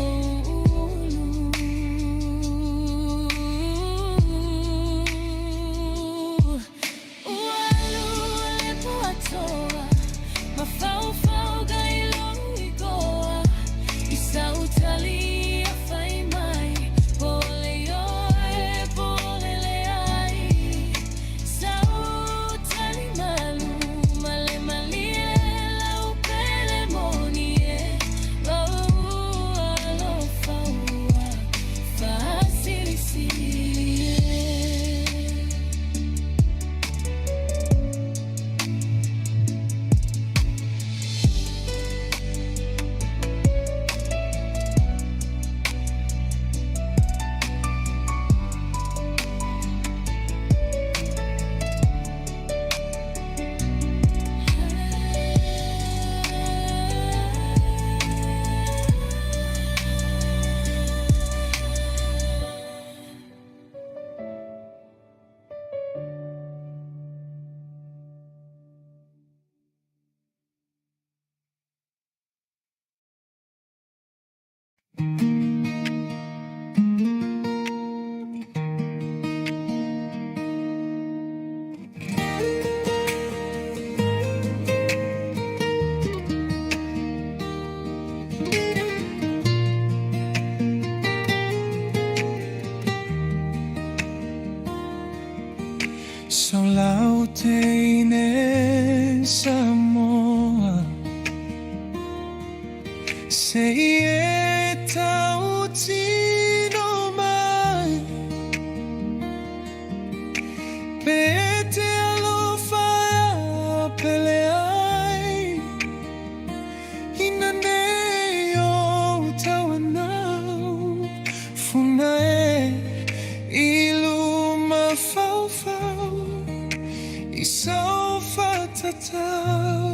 ualule poatoa mafau gailo igoa isautali So Lautele Samoa sei tautino mai pete alo faya peleai inane yo tawanau funae iluma fau isaufa tatau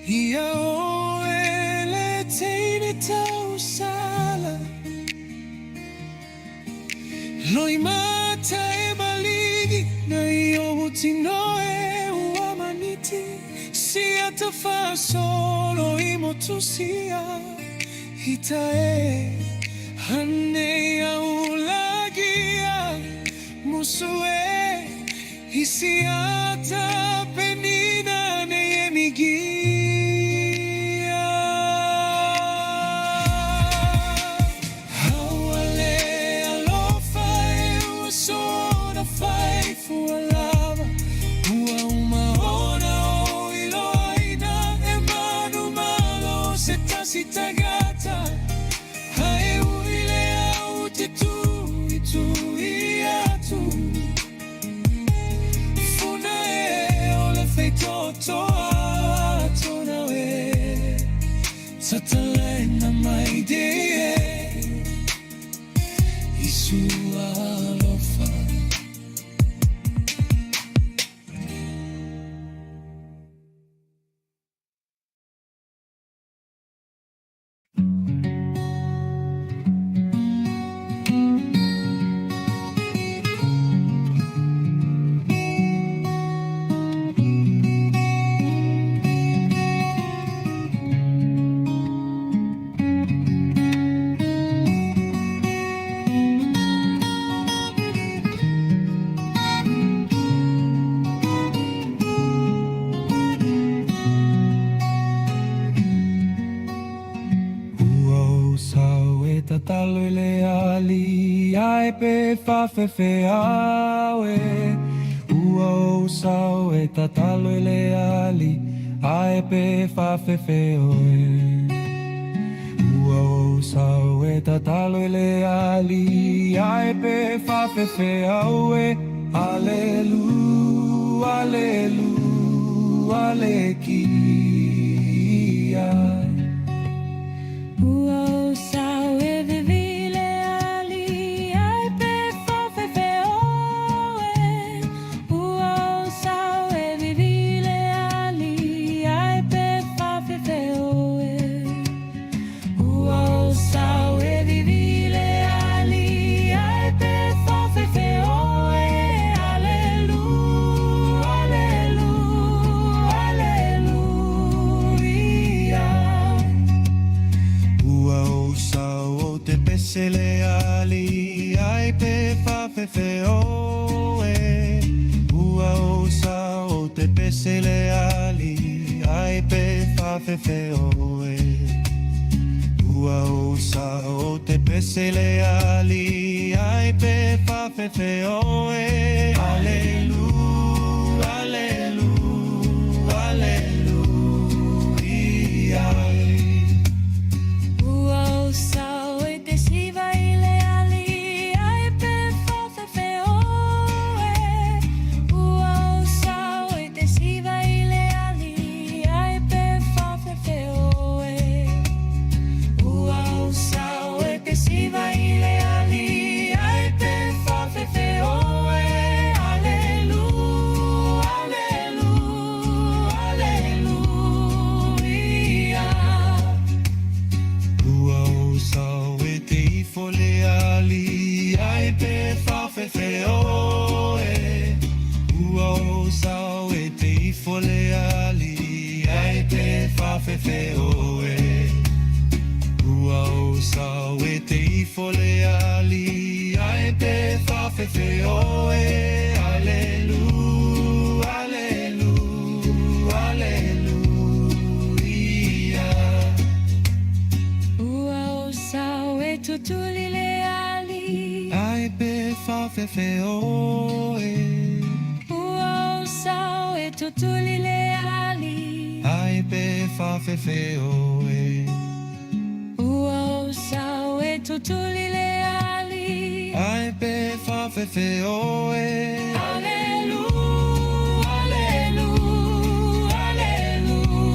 Ia o ele teine tau sala Loi mata e maligi na io tino e uamaniti Sia te fa solo i motusia Hita e hane au lagia Musu e hisiata penina ne emigia Tagata hai uile au te tu iatu funa e ole feito toa tona e satalena mai de isu alofa Tatalo le ali ai pe fa fe fe awe ua o sao e tatalo le ali ai pe fa fe fe oe ua o sao e tatalo le ali ai pe fa fe fe awe alelu alelu alekia Se le ali ai pe fa fe fe oe ua o sa o te pese le ali ai pe fa fe fe oe ua o sa o te pese le ali ai pe fa fe fe oe alelu alelu aleluia fe fe oe ua o sa e te ifo le ali ai pe fa fe fe oe alelu alelu aleluia ua o sa e tutuli le ali ai pe fa fe fe oe ua o sa e tutuli le ali ai pe fa fe fe oe ua o sa e tutuli le ali ai pe fa fe fe oe alelu alelu aleluia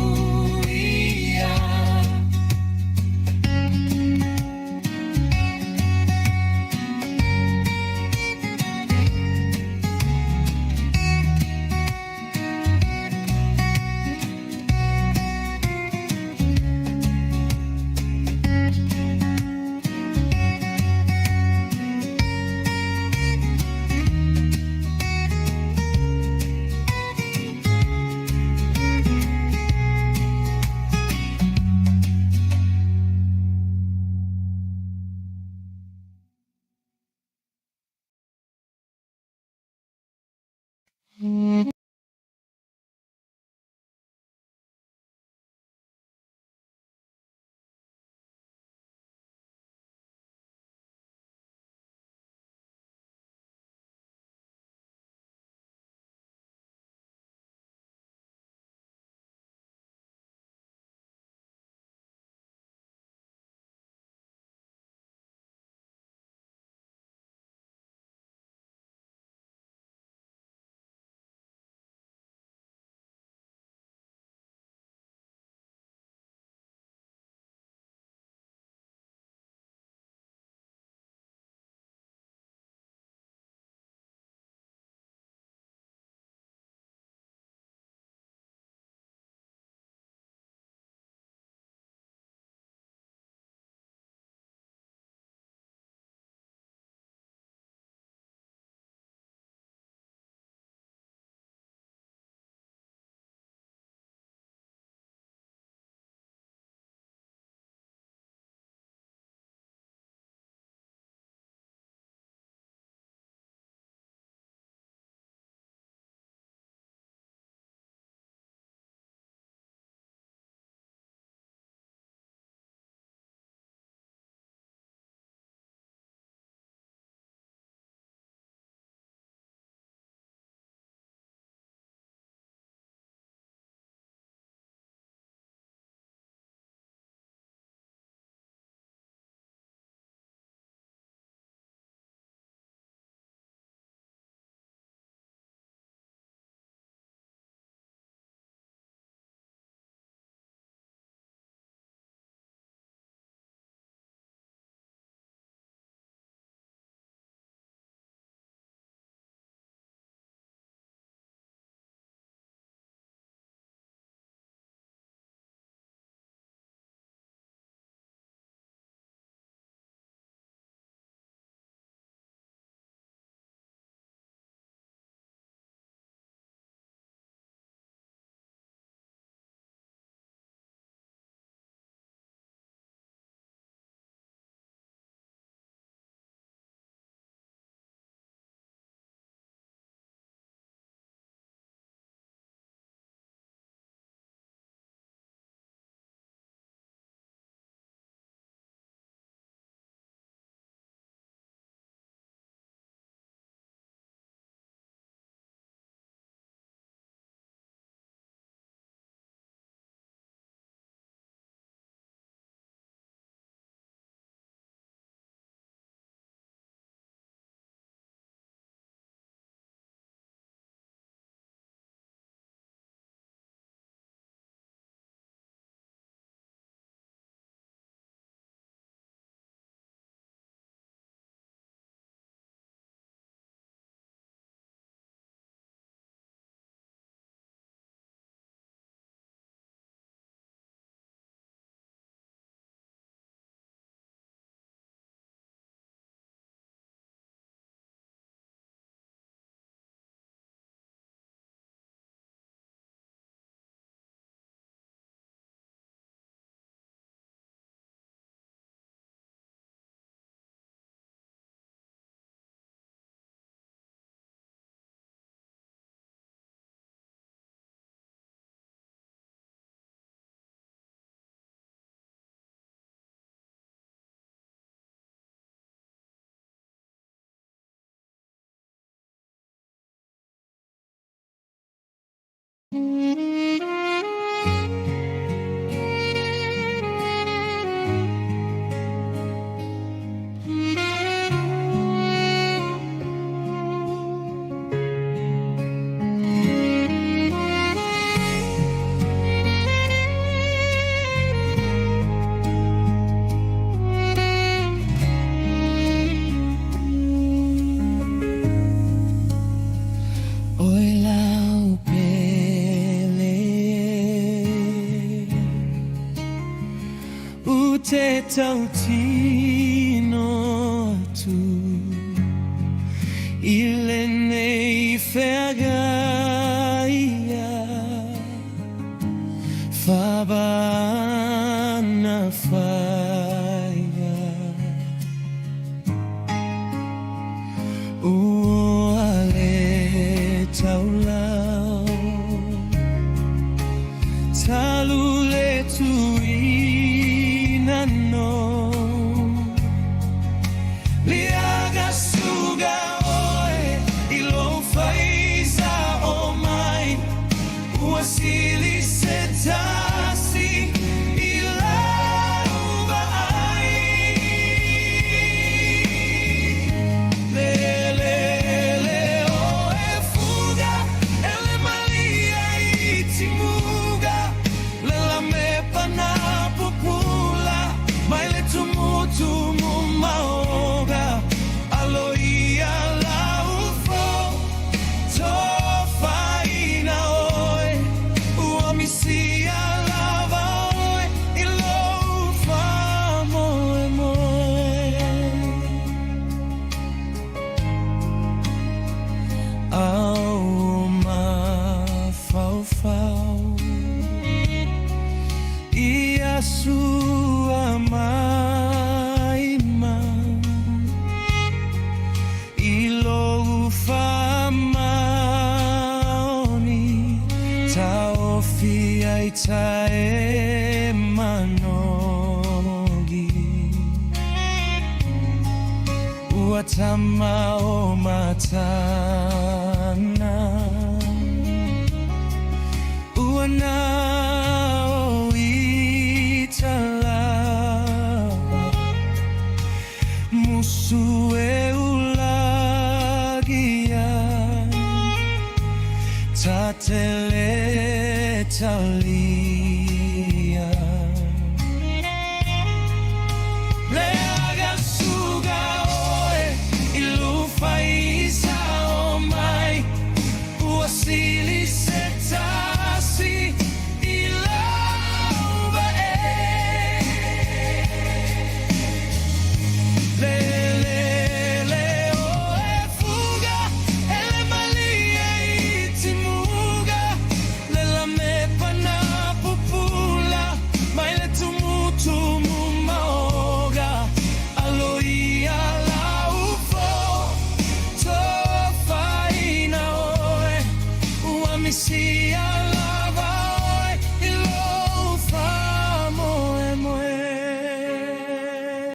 Te tautino tu ile nei fergaia fabana faia ale taulau talule tui no liaga suga oe ilo faiza o mai uasili setasi ila uba ai le oe fuga ele malia itimuga le la me pana popula mai le tumutumu maoga aloia laufo tofaina oe uamisia lava oe iloufa moe moe au ma fau fau ia sua maima ilo ufamaoni taofi aitae manogi uatama o matana uana